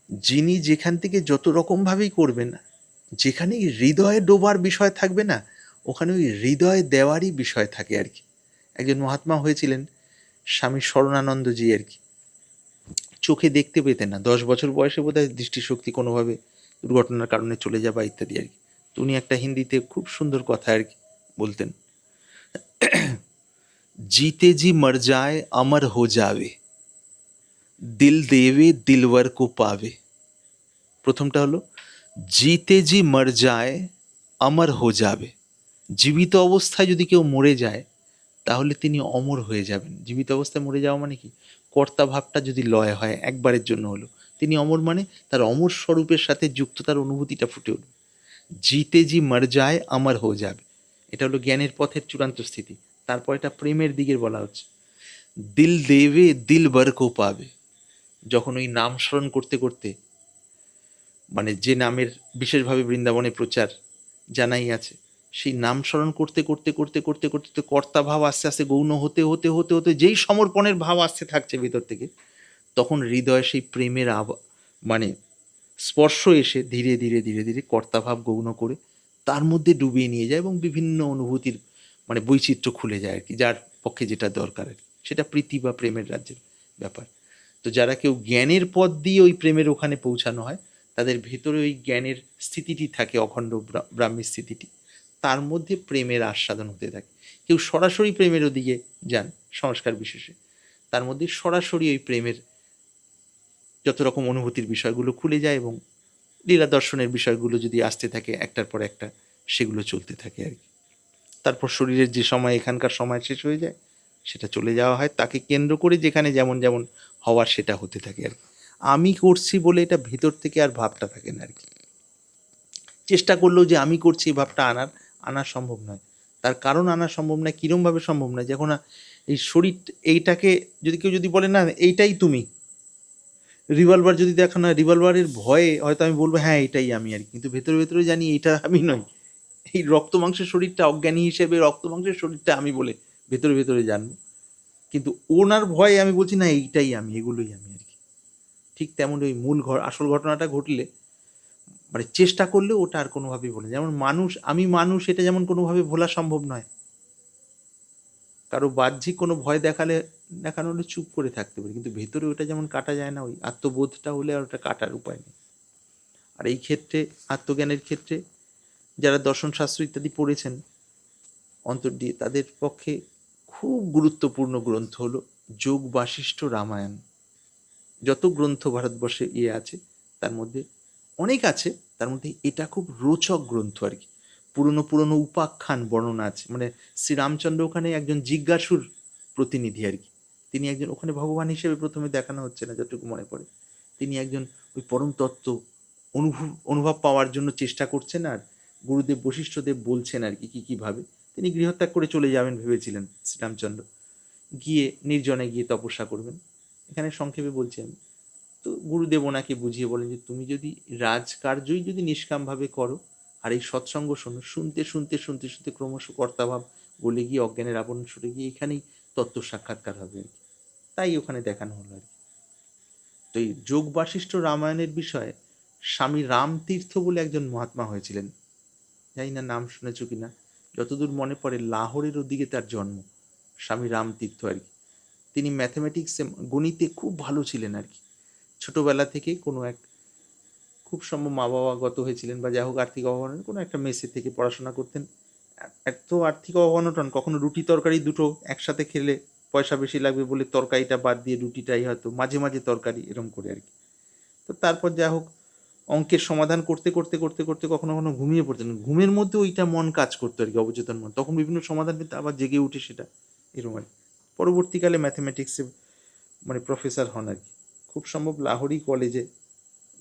যিনি যেখান থেকে যত রকমভাবেই করবেন, যেখানে হৃদয়ে ডোবার বিষয় থাকবে না, ওখানে ওই হৃদয় দেওয়ারই বিষয় থাকে আর কি। একজন মহাত্মা হয়েছিলেন স্বামী শরণানন্দজি আর কি, চোখে দেখতে পেতেন না, 10 বছর বয়সে বোধহয় দৃষ্টিশক্তি কোনোভাবে দুর্ঘটনার কারণে চলে যাবা ইত্যাদি আর কি। তো উনি একটা হিন্দিতে খুব সুন্দর কথা আর কি বলতেন, जीते जी मर जाए अमर हो जावे, दिल देवे दिलवर को पावे। প্রথমটা হলো জিতে জি মর যায় অমর হো যাবে, জীবিত অবস্থায় যদি কেউ মরে যায় তাহলে তিনি অমর হয়ে যাবেন। জীবিত অবস্থায় মরে যাওয়া মানে কি, কর্তা ভাবটা যদি লয় হয় একবারের জন্য হলো, তিনি অমর মানে তার অমর স্বরূপের সাথে যুক্ত তার অনুভূতিটা ফুটে উঠবে। জিতে জি মর যায় অমর হো যাবে, এটা হলো জ্ঞানের পথের চূড়ান্ত স্থিতি। তারপর এটা প্রেমের দিকের বলা হচ্ছে, দিল দেবে দিল বর কো পাবে, যখন ওই নাম স্মরণ করতে করতে, মানে যে নামের বিশেষভাবে বৃন্দাবনে প্রচার জানাই আছে, সেই নাম স্মরণ করতে করতে করতে করতে করতে কর্তা ভাব আস্তে আস্তে গৌণ হতে হতে হতে হতে যেই সমর্পণের ভাব আসতে থাকছে ভিতর থেকে, তখন হৃদয়ে সেই প্রেমের মানে স্পর্শ এসে ধীরে ধীরে ধীরে ধীরে কর্তাভাব গৌণ করে তার মধ্যে ডুবিয়ে নিয়ে যায় এবং বিভিন্ন অনুভূতির মানে বৈচিত্র্য খুলে যায় আর কি, যার পক্ষে যেটা দরকার আর কি, সেটা প্রীতি বা প্রেমের রাজ্যের ব্যাপার। তো যারা কেউ জ্ঞানের পথ দিয়ে ওই প্রেমের ওখানে পৌঁছানো হয়, তাদের ভেতরে ওই জ্ঞানের স্থিতিটি থাকে, অখণ্ড ব্রাহ্মী স্থিতিটি, তার মধ্যে প্রেমের আস্বাদন হতে থাকে। কেউ সরাসরি প্রেমের ওদিকে যান সংস্কার বিশেষে, তার মধ্যে সরাসরি ওই প্রেমের যত রকম অনুভূতির বিষয়গুলো খুলে যায় এবং লীলা দর্শনের বিষয়গুলো যদি আসতে থাকে একটার পর একটা, সেগুলো চলতে থাকে আর কি। তারপর শরীরের যে সময় এখানকার সময় শেষ হয়ে যায়, সেটা চলে যাওয়া হয়, তাকে কেন্দ্র করে যেখানে যেমন যেমন হওয়ার সেটা হতে থাকে আর কি। আমি করছি বলে এটা ভেতর থেকে আর ভাবটা থাকে না আর কি। চেষ্টা করলেও যে আমি করছি এই ভাবটা আনা সম্ভব নয়। তার কারণ আনা সম্ভব নয়, কীরমভাবে সম্ভব নয়, যখন এই শরীর এইটাকে যদি কেউ যদি বলে না এইটাই তুমি, রিভলভার যদি দেখানো হয়, রিভলভারের ভয়ে হয়তো আমি বলবো হ্যাঁ এটাই আমি আর কি, কিন্তু ভেতরে ভেতরে জানি এটা আমি নই। এই রক্ত মাংসের শরীরটা অজ্ঞানী হিসেবে রক্ত মাংসের শরীরটা আমি বলে ভেতরে ভেতরে জানবো, কিন্তু ওনার ভয়ে আমি বলছি না এইটাই আমি, এগুলোই আমি আর কি। ঠিক তেমন ওই মূল আসল ঘটনাটা ঘটলে মানে চেষ্টা করলেও ওটা আর কোনোভাবেই ভোলা, যেমন আমি মানুষ এটা যেমন কোনোভাবে ভোলা সম্ভব নয়। কারো বাহ্যিক কোনো ভয় দেখানো হলে চুপ করে থাকতে পারে, কিন্তু ভেতরে ওটা যেমন কাটা যায় না, ওই আত্মবোধটা হলে আর ওটা কাটার উপায় নেই। আর এই ক্ষেত্রে আত্মজ্ঞানের ক্ষেত্রে যারা দর্শনশাস্ত্র ইত্যাদি পড়েছেন অন্তর দিয়ে, তাদের পক্ষে খুব গুরুত্বপূর্ণ গ্রন্থ হলো যোগ বাশিষ্ঠ রামায়ণ, যত গ্রন্থ ভারতবর্ষে আছে তার মধ্যে অনেক আছে, তার মধ্যে এটা খুব রোচক গ্রন্থ আর কি। পুরনো পুরনো উপাখ্যান বর্ণনা আছে, মানে শ্রীরামচন্দ্র ওখানে একজন জিজ্ঞাসুর প্রতিনিধি আর কি। তিনি একজন ওখানে ভগবান হিসেবে প্রথমে দেখানো হচ্ছে না যতটুকু মনে পড়ে, তিনি একজন ওই পরম তত্ত্ব অনুভব পাওয়ার জন্য চেষ্টা করছেন, আর গুরুদেব বশিষ্ঠদেব বলছেন আর কি কীভাবে তিনি গৃহত্যাগ করে চলে যাবেন ভেবেছিলেন শ্রীরামচন্দ্র, গিয়ে নির্জনে গিয়ে তপস্যা করবেন। এখানে সংক্ষেপে বলছি আমি। তো গুরুদেব ওনাকে বুঝিয়ে বলেন যে তুমি যদি রাজকার্যই যদি নিষ্কামভাবে করো আর এই সৎসঙ্গ শোনো, শুনতে শুনতে শুনতে শুনতে ক্রমশ কর্তাভাব বলে গিয়ে অজ্ঞানের আবরণ সরে গিয়ে এখানেই তত্ত্ব সাক্ষাৎকার হবে আর কি। তাই ওখানে দেখানো হলো আর কি। তো এই যোগ বাশিষ্ঠ রামায়ণের বিষয়ে স্বামী রামতীর্থ বলে একজন মহাত্মা হয়েছিলেন, জানি না নাম শুনেছ কিনা, যতদূর মনে পড়ে লাহোরের ওদিকে তার জন্ম, স্বামী রামতীর্থ আর কি। তিনি ম্যাথমেটিক্সে গণিতে খুব ভালো ছিলেন আর কি। ছোটবেলা থেকে কোনো এক খুব সম্ভব মা বাবা গত হয়েছিলেন বা যাই হোক আর্থিক অভাবনের কোনো একটা মেসে থেকে পড়াশোনা করতেন। এত আর্থিক অভাবনটন, কখনো রুটি তরকারি দুটো একসাথে খেলে পয়সা বেশি লাগবে বলে তরকারিটা বাদ দিয়ে রুটিটাই হয়তো মাঝে মাঝে তরকারি এরম করে আর কি। তো তারপর যাই হোক অঙ্কের সমাধান করতে করতে করতে করতে কখনো কখনো ঘুমিয়ে পড়তেন, ঘুমের মধ্যে ওইটা মন কাজ করতো আর কি, অবচেতন মন, তখন বিভিন্ন সমাধান পেতে আবার জেগে উঠে সেটা এরকম আর কি। পরবর্তীকালে ম্যাথমেটিক্সে মানে প্রফেসর হন আর কি, খুব সম্ভব লাহোরি কলেজে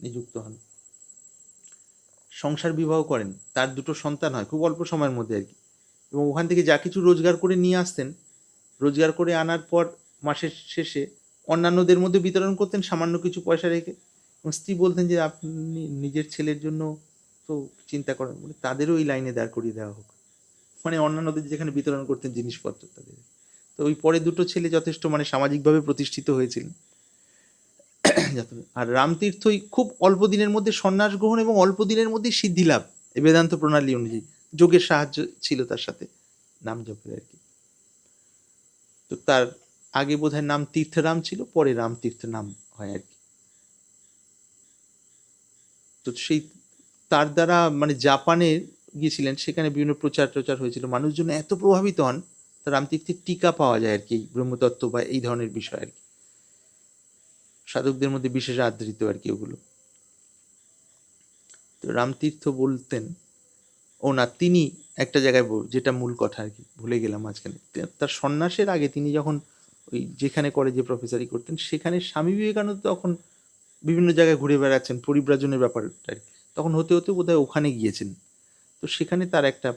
নিযুক্ত হন। সংসার বিবাহ করেন, তার দুটো সন্তান হয় খুব অল্প সময়ের মধ্যে আর কি। এবং ওখান থেকে যা কিছু রোজগার করে নিয়ে আসতেন, রোজগার করে আনার পর মাসের শেষে অন্যান্যদের মধ্যে বিতরণ করতেন সামান্য কিছু পয়সা রেখে। এবং স্ত্রী বলতেন যে আপনি নিজের ছেলের জন্য তো চিন্তা করেন, বলে তাদেরও এই লাইনে দাঁড় করিয়ে দেওয়া হোক, মানে অন্যান্যদের যেখানে বিতরণ করতেন জিনিসপত্র তাদের। তো ওই পরে দুটো ছেলে যথেষ্ট মানে সামাজিকভাবে প্রতিষ্ঠিত হয়েছিলেন। আর রামতীর্থই খুব অল্প দিনের মধ্যে সন্ন্যাস গ্রহণ এবং অল্প দিনের মধ্যেই সিদ্ধি লাভ, এই বেদান্ত প্রণালী অনুযায়ী যোগের সাহায্য ছিল তার সাথে নাম জপের আর কি। তো তার আগে বোধহয় নাম তীর্থরাম ছিল, পরে রামতীর্থ নাম হয় আর কি। তো সেই তার দ্বারা মানে জাপানে গিয়েছিলেন, সেখানে বিভিন্ন প্রচার টোচার হয়েছিল, মানুষজন এত প্রভাবিত হন, রামতীর্থের টিকা পাওয়া যায় আর কি ব্রহ্মতত্ত্ব বা এই ধরনের বিষয় আর কি, সাধকদের মধ্যে বিশেষ আদৃত আর কি ওগুলো। তো রামতীর্থ বলতেন, ও না তিনি একটা জায়গায় যেটা মূল কথা আর কি ভুলে গেলাম মাঝখানে, তার সন্ন্যাসের আগে তিনি যখন ওই যেখানে কলেজে প্রফেসরি করতেন সেখানে স্বামী বিবেকানন্দ তখন বিভিন্ন জায়গায় ঘুরে বেড়াচ্ছেন পরিব্রাজনের ব্যাপারটা আর কি, তখন হতে হতে বোধহয় ওখানে গিয়েছেন। তো সেখানে তার একটা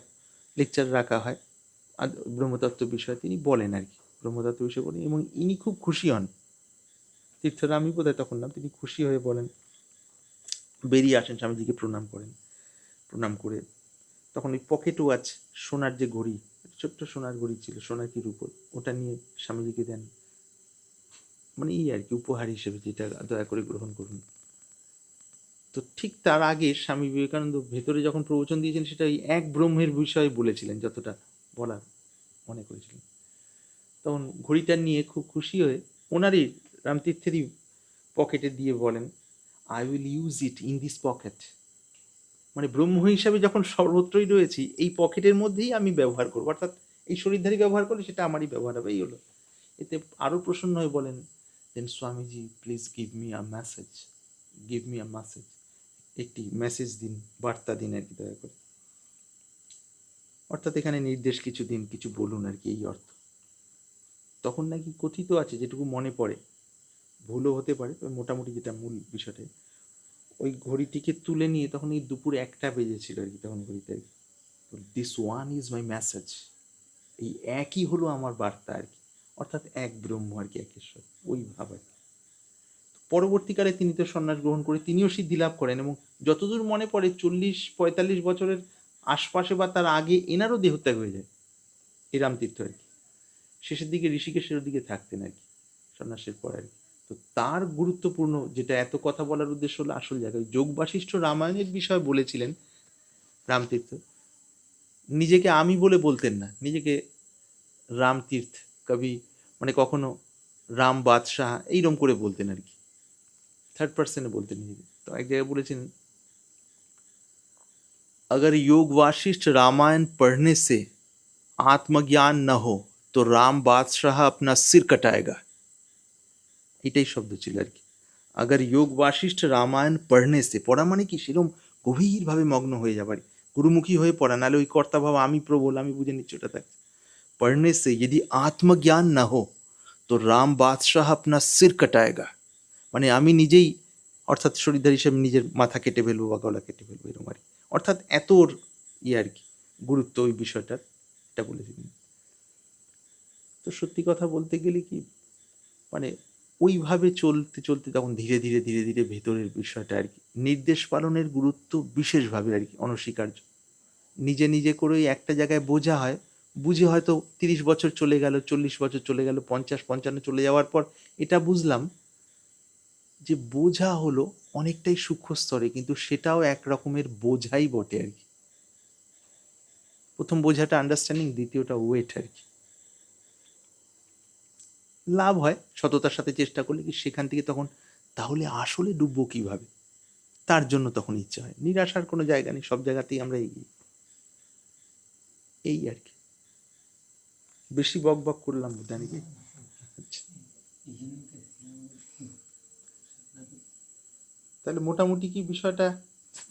লেকচার রাখা হয় আর ব্রহ্মতত্ত্ব বিষয়ে তিনি বলেন আর কি, ব্রহ্মতত্ত্ব বিষয়ে বলেন এবং ইনি খুব খুশি হন, তীর্থরামই বোধহয় তখন নাম, তিনি খুশি হয়ে বলেন, বেরিয়ে আসেন, স্বামীজিকে প্রণাম করেন, প্রণাম করে তখন ওই পকেট ওয়াচ সোনার যে ঘড়ি, ছোট্ট সোনার ঘড়ি ছিল, সোনার কি রূপোর, ওটা নিয়ে স্বামীজিকে দেন, মানে এই আর কি উপহার হিসেবে, যেটা দয়া করে গ্রহণ করুন। তো ঠিক তার আগে স্বামী বিবেকানন্দ ভেতরে যখন প্রবচন দিয়েছেন সেটা ওই এক ব্রহ্মের বিষয়ে বলেছিলেন, যতটা বলার মনে করেছিলেন। তখন ঘড়িটা নিয়ে খুব খুশি হয়ে ওনারই রামতীর্থেরই পকেটে দিয়ে বলেন, I will use it in this pocket, মানে ব্রহ্ম হিসাবে যখন সর্বত্রই রয়েছি এই পকেটের মধ্যেই আমি ব্যবহার করবো, অর্থাৎ এই শরীরধারী ব্যবহার করলে সেটা আমারই ব্যবহার হবে, এই হলো। এতে আরও প্রসন্ন হয়ে বলেন, দেন Swamiji please give me a message, give me a message, একটি মেসেজ দিন, বার্তা দিন আর কি দয়া করে, অর্থাৎ এখানে নির্দেশ কিছু দিন, কিছু বলুন আর কি, এই অর্থ। তখন নাকি কথিত আছে, যেটুকু মনে পড়ে, ভুলও হতে পারে, তবে মোটামুটি যেটা মূল বিষয়টা, ওই ঘড়িটিকে তুলে নিয়ে তখন এই দুপুর 1টা বেজেছিল আর কি তখন ঘড়িতে, this one is my message, এই একই হলো আমার বার্তা আর কি, অর্থাৎ এক ব্রহ্ম আর কি, একেশ্বর, ওই ভাব আর কি। পরবর্তীকালে তিনি তো সন্ন্যাস গ্রহণ করে তিনিও সিদ্ধি লাভ করেন এবং যতদূর মনে পড়ে 40-45 বছরের আশপাশে বা তার আগে এনারও দেহত্যাগ হয়ে যায় এই রামতীর্থ আর কি, শেষের দিকে ঋষিকেশের দিকে থাকতেন আর কি সন্ন্যাসের পর আর কি। তো তার গুরুত্বপূর্ণ যেটা এত কথা বলার উদ্দেশ্য হলো আসল জায়গায় যোগ বাশিষ্ঠ রামায়ণের বিষয়ে বলেছিলেন রামতীর্থ, নিজেকে আমি বলে বলতেন না, নিজেকে রামতীর্থ কবি, মানে কখনো রাম বাদশাহ এইরকম করে বলতেন আর কি, থার্ড পার্সনে বলতেন নিজেকে। তো এক জায়গায় বলেছেন, अगर योग वाशिष्ठ रामायण पढ़ने से आत्मज्ञान न हो तो राम बादशाह अपना सिर कटाएगा। এটাই শব্দ ছিল আর কি। আগার যোগ বাশিষ্ঠ রামায়ণ পড়নে সে, পড়া মানে কি সেরকম গভীরভাবে মগ্ন হয়ে যাবার, গুরুমুখী হয়ে পড়া, নাহলে ওই কর্তাভাব আমি প্রবল, আমি বুঝে নিচ্ছি ওটা থাকছে। পড়নে সে যদি আত্মজ্ঞান না হো তো রাম বাদশাহ আপনা সির কাটায়েগা, মানে আমি নিজেই, অর্থাৎ শরীরধার হিসেবে নিজের মাথা কেটে ফেলবো বা গলা কেটে ফেলবো এরকম আর কি। অর্থাৎ এত ওর আর কি গুরুত্ব ওই বিষয়টার, এটা বলেছিলেন। তো সত্যি কথা বলতে গেলে কি, মানে ওইভাবে চলতে চলতে তখন ধীরে ধীরে ধীরে ধীরে ভেতরের বিষয়টা আর কি, নির্দেশ পালনের গুরুত্ব বিশেষভাবে আর কি অনস্বীকার্য। নিজে নিজে করে একটা জায়গায় বোঝা হয়, বুঝে হয়তো 30 বছর চলে গেল, 40 বছর চলে গেল, 50-55 চলে যাওয়ার পর এটা বুঝলাম যে বোঝা হলো অনেকটাই সূক্ষ্ম স্তরে, কিন্তু সেটাও এক রকমের বোঝাই বটে আর কি। প্রথম বোঝাটা আন্ডারস্ট্যান্ডিং, দ্বিতীয়টা ওয়েট আর কি। লাভ হয় সততার সাথে চেষ্টা করলে কি, সেখান থেকে তখন তাহলে আসলে ডুববো কিভাবে, তার জন্য তখন ইচ্ছা হয়। নিরাশার কোনো জায়গা নেই, সব জায়গাতেই আমরা এগিয়ে, এই আর কি। বেশি বক বক করলাম বোধহয় নাকি? আচ্ছা, তাহলে মোটামুটি কি বিষয়টা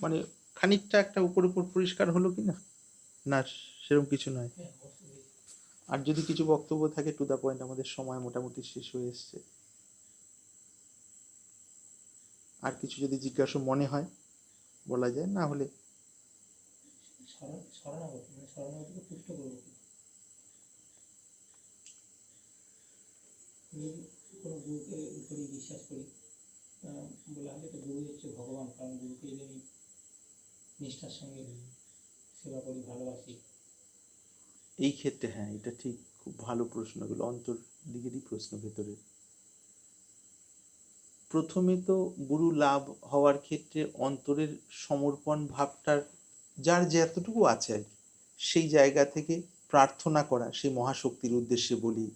মানে খানিকটা একটা উপর উপর পরিষ্কার হলো কি না? না সেরকম কিছু নয়। আর যদি কিছু বক্তব্য থাকে টু দা পয়েন্ট, আমাদের সময় মোটামুটি শেষ হয়ে এসছে। আর কিছু যদি জিজ্ঞাসা মনে হয় বলা যায়, না হলে শরণাগতি মানে শরণাগতিকে পুষ্ট করবো কি? আমি কোনো গুরুকে উপরই বিশ্বাস করি, বলা হয় তো গুরু হচ্ছে ভগবান, কারণ গুরুকে যদি আমি নিষ্ঠার সঙ্গে সেবা করি, ভালোবাসি। এই ক্ষেত্রে হ্যাঁ, এটা ঠিক, খুব ভালো প্রশ্নগুলো, অন্তর দিকেরই প্রশ্ন ভেতরে। প্রথমে তো গুরু লাভ হওয়ার ক্ষেত্রে অন্তরের সমর্পণ ভাবটার যার যতটুকু আছে আর কি, সেই জায়গা থেকে প্রার্থনা করা, সেই মহাশক্তির উদ্দেশ্যে বলি,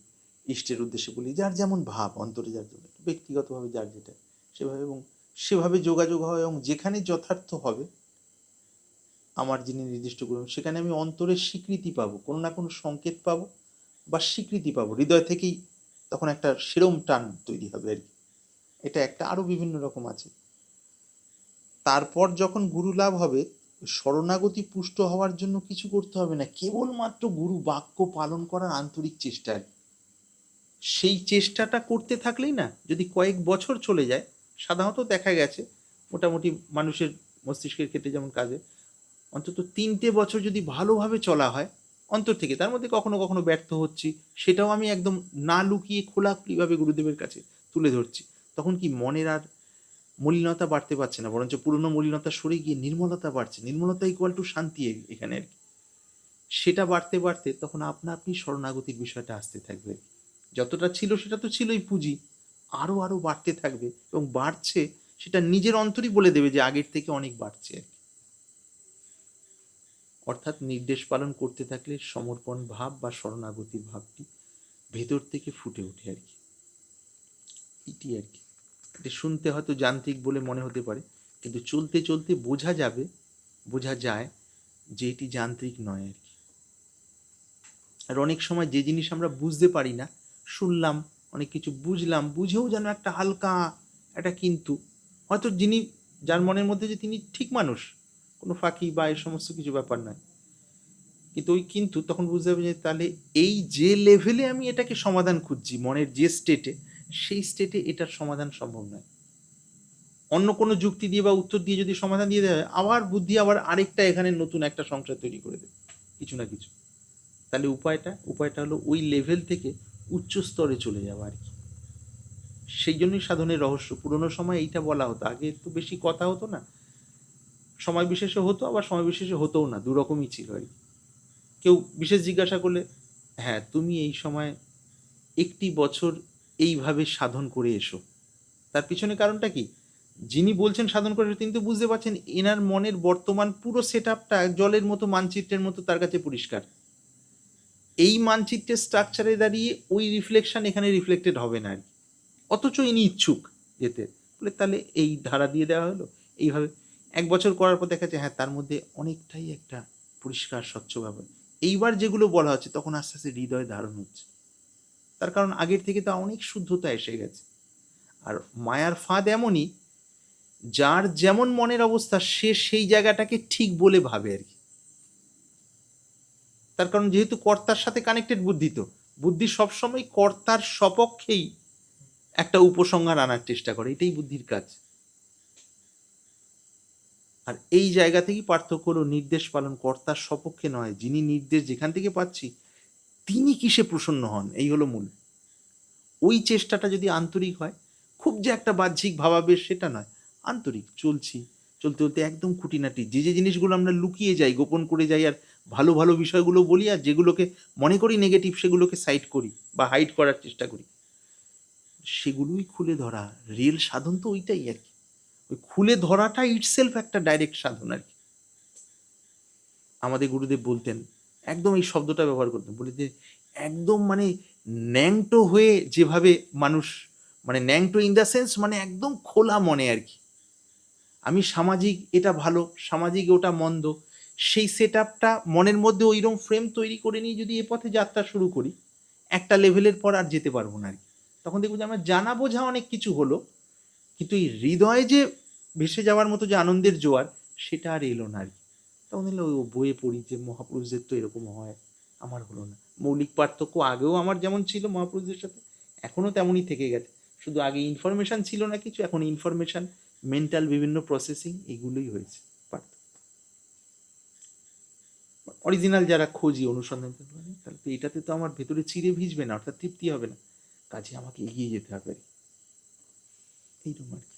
ইষ্টের উদ্দেশ্যে বলি, যার যেমন ভাব অন্তরে, যার জন্য ব্যক্তিগতভাবে যার যেটা সেভাবে, এবং সেভাবে যোগাযোগ হয়, এবং যেখানে যথার্থ হবে আমার যিনি নির্দিষ্ট করবেন, সেখানে আমি অন্তরের স্বীকৃতি পাবো, কোনো না কোনো সংকেত পাবো বা স্বীকৃতি পাবো, হৃদয় থেকেই তখন একটা সেরম টান তৈরি হবে আর কি। এটা একটা, আরো বিভিন্ন রকম আছে। তারপর যখন গুরু লাভ হবে, শরণাগতি পুষ্ট হওয়ার জন্য কিছু করতে হবে না, কেবলমাত্র গুরু বাক্য পালন করার আন্তরিক চেষ্টা আর কি। সেই চেষ্টাটা করতে থাকলেই না, যদি কয়েক বছর চলে যায়, সাধারণত দেখা গেছে মোটামুটি মানুষের মস্তিষ্কের ক্ষেত্রে যেমন কাজে, অন্তত 3টে বছর যদি ভালোভাবে চলা হয় অন্তর থেকে, তার মধ্যে কখনো কখনো ব্যর্থ হচ্ছি, সেটাও আমি একদম না লুকিয়ে খোলাখুলিভাবে গুরুদেবের কাছে তুলে ধরছি, তখন কি মনের আর মলিনতা বাড়তে পারছে না, বরঞ্চ পুরনো মলিনতা সরে গিয়ে নির্মলতা বাড়ছে। নির্মলতা ইকুয়াল টু শান্তি এখানে আর কি। সেটা বাড়তে বাড়তে তখন আপনা আপনি শরণাগতির বিষয়টা আসতে থাকবে। যতটা ছিল সেটা তো ছিলই পুঁজি, আরো আরো বাড়তে থাকবে, এবং বাড়ছে সেটা নিজের অন্তরই বলে দেবে যে আগের থেকে অনেক বাড়ছে আর কি। অর্থাৎ নির্দেশ পালন করতে থাকলে সমর্পণ ভাব বা শরণাগতির ভাবটি ভেতর থেকে ফুটে ওঠে আর কি। এটি আর কি, এটা শুনতে হয়তো যান্ত্রিক বলে মনে হতে পারে, কিন্তু চলতে চলতে বোঝা যাবে, বোঝা যায় যে এটি যান্ত্রিক নয় আর কি। আর অনেক সময় যে জিনিস আমরা বুঝতে পারি না, শুনলাম অনেক কিছু, বুঝলাম, বুঝেও যেন একটা হালকা একটা কিন্তু, হয়তো যিনি, যার মনের মধ্যে যে তিনি ঠিক মানুষ, কোনো ফাঁকি বা এই সমস্ত কিছু ব্যাপার নয়, কিন্তু ওই কিন্তু তখন বুঝতে হবে যে তাহলে এই যে লেভেলে আমি এটাকে সমাধান খুঁজছি, মনের যে স্টেটে, সেই স্টেটে এটার সমাধান সম্ভব নয়। অন্য কোনো যুক্তি দিয়ে বা উত্তর দিয়ে যদি সমাধান দিয়ে দেওয়া হয়, আবার বুদ্ধি আবার আরেকটা এখানে নতুন একটা সংসার তৈরি করে দেবে কিছু না কিছু। তাহলে উপায়টা হলো ওই লেভেল থেকে উচ্চ স্তরে চলে যাওয়া আর কি। সেই জন্যই সাধনের রহস্য। পুরোনো সময় এইটা বলা হতো, আগে তো বেশি কথা হতো না, সময় বিশেষে হতো, আবার সময় বিশেষে হতোও না, দুরকমই ছিল আর কি। কেউ বিশেষ জিজ্ঞাসা করলে, হ্যাঁ তুমি এই সময় 1টি বছর এইভাবে সাধন করে এসো, তার পিছনে কারণটা কি, যিনি বলছেন সাধন করে তিনি তো বুঝতে পারছেন এনার মনের বর্তমান পুরো সেট আপটা জলের মতো, মানচিত্রের মতো তার কাছে পরিষ্কার। এই মানচিত্রের স্ট্রাকচারে দাঁড়িয়ে ওই রিফ্লেকশন এখানে রিফ্লেক্টেড হবে না আর কি, অথচ ইনি ইচ্ছুক যেতে, বলে তাহলে এই ধারা দিয়ে দেওয়া হলো এইভাবে। 1 বছর করার পর দেখা যাচ্ছে হ্যাঁ তার মধ্যে অনেকটাই একটা পরিষ্কার স্বচ্ছ ব্যাপার। এইবার যেগুলো বলা হচ্ছে তখন আস্তে আস্তে হৃদয় ধারণ হচ্ছে, তার কারণ আগের থেকে তা অনেক শুদ্ধতা এসে গেছে। আর মায়ার ফাঁদ এমনই, যার যেমন মনের অবস্থা সে সেই জায়গাটাকে ঠিক বলে ভাবে আর কি। তার কারণ যেহেতু কর্তার সাথে কানেক্টেড বুদ্ধি, তো বুদ্ধি সবসময় কর্তার সপক্ষেই একটা উপসংহার আনার চেষ্টা করে, এটাই বুদ্ধির কাজ। আর এই জায়গা থেকেই পার্থক্য হলো নির্দেশ পালন কর্তার সপক্ষে নয়, যিনি নির্দেশ যেখান থেকে পাচ্ছি তিনি কিসে প্রসন্ন হন, এই হলো মূল। ওই চেষ্টাটা যদি আন্তরিক হয়, খুব যে একটা বাহ্যিক ভাবাবেশ সেটা নয়, আন্তরিক চলছি, চলতে চলতে একদম খুঁটিনাটি যে যে জিনিসগুলো আমরা লুকিয়ে যাই, গোপন করে যাই, আর ভালো ভালো বিষয়গুলো বলি, আর যেগুলোকে মনে করি নেগেটিভ সেগুলোকে সাইড করি বা হাইড করার চেষ্টা করি, সেগুলোই খুলে ধরা। রিয়েল সাধন তো ওইটাই আর কি, ওই খুলে ধরাটা ইটসেলফ একটা ডাইরেক্ট সাধন আর কি। আমাদের গুরুদেব বলতেন, একদম এই শব্দটা ব্যবহার করতেন, বলে যে একদম মানে ন্যাংটো হয়ে যেভাবে মানুষ, মানে ন্যাংটো ইন দ্য সেন্স মানে একদম খোলা মনে আর কি, আমি সামাজিক এটা ভালো, সামাজিক ওটা মন্দ, সেই সেট আপটা মনের মধ্যে ওইরকম ফ্রেম তৈরি করে নিয়ে যদি এ পথে যাত্রা শুরু করি, একটা লেভেলের পর আর যেতে পারবো না আর কি। তখন দেখবো যে আমার জানা বোঝা অনেক কিছু হলো, কিন্তু এই হৃদয়ে যে ভেসে যাওয়ার মতো যে আনন্দের জোয়ার, সেটা আর এলো না আর কি। তখন এলো ওই বইয়ে পড়ি যে মহাপুরুষদের তো এরকম হয়, আমার হলো না। মৌলিক পার্থক্য আগেও আমার যেমন ছিল মহাপুরুষদের সাথে, এখনও তেমনই থেকে গেছে, শুধু আগে ইনফরমেশান ছিল না কিছু, এখন ইনফরমেশান, মেন্টাল বিভিন্ন প্রসেসিং, এগুলোই হয়েছে পার্থক্য। অরিজিনাল যারা খোঁজি, অনুসন্ধান, তাহলে তো এটাতে তো আমার ভেতরে চিরে ভিজবে না, অর্থাৎ তৃপ্তি হবে না, কাজে আমাকে এগিয়ে যেতে হবে, এইরকম আর কি।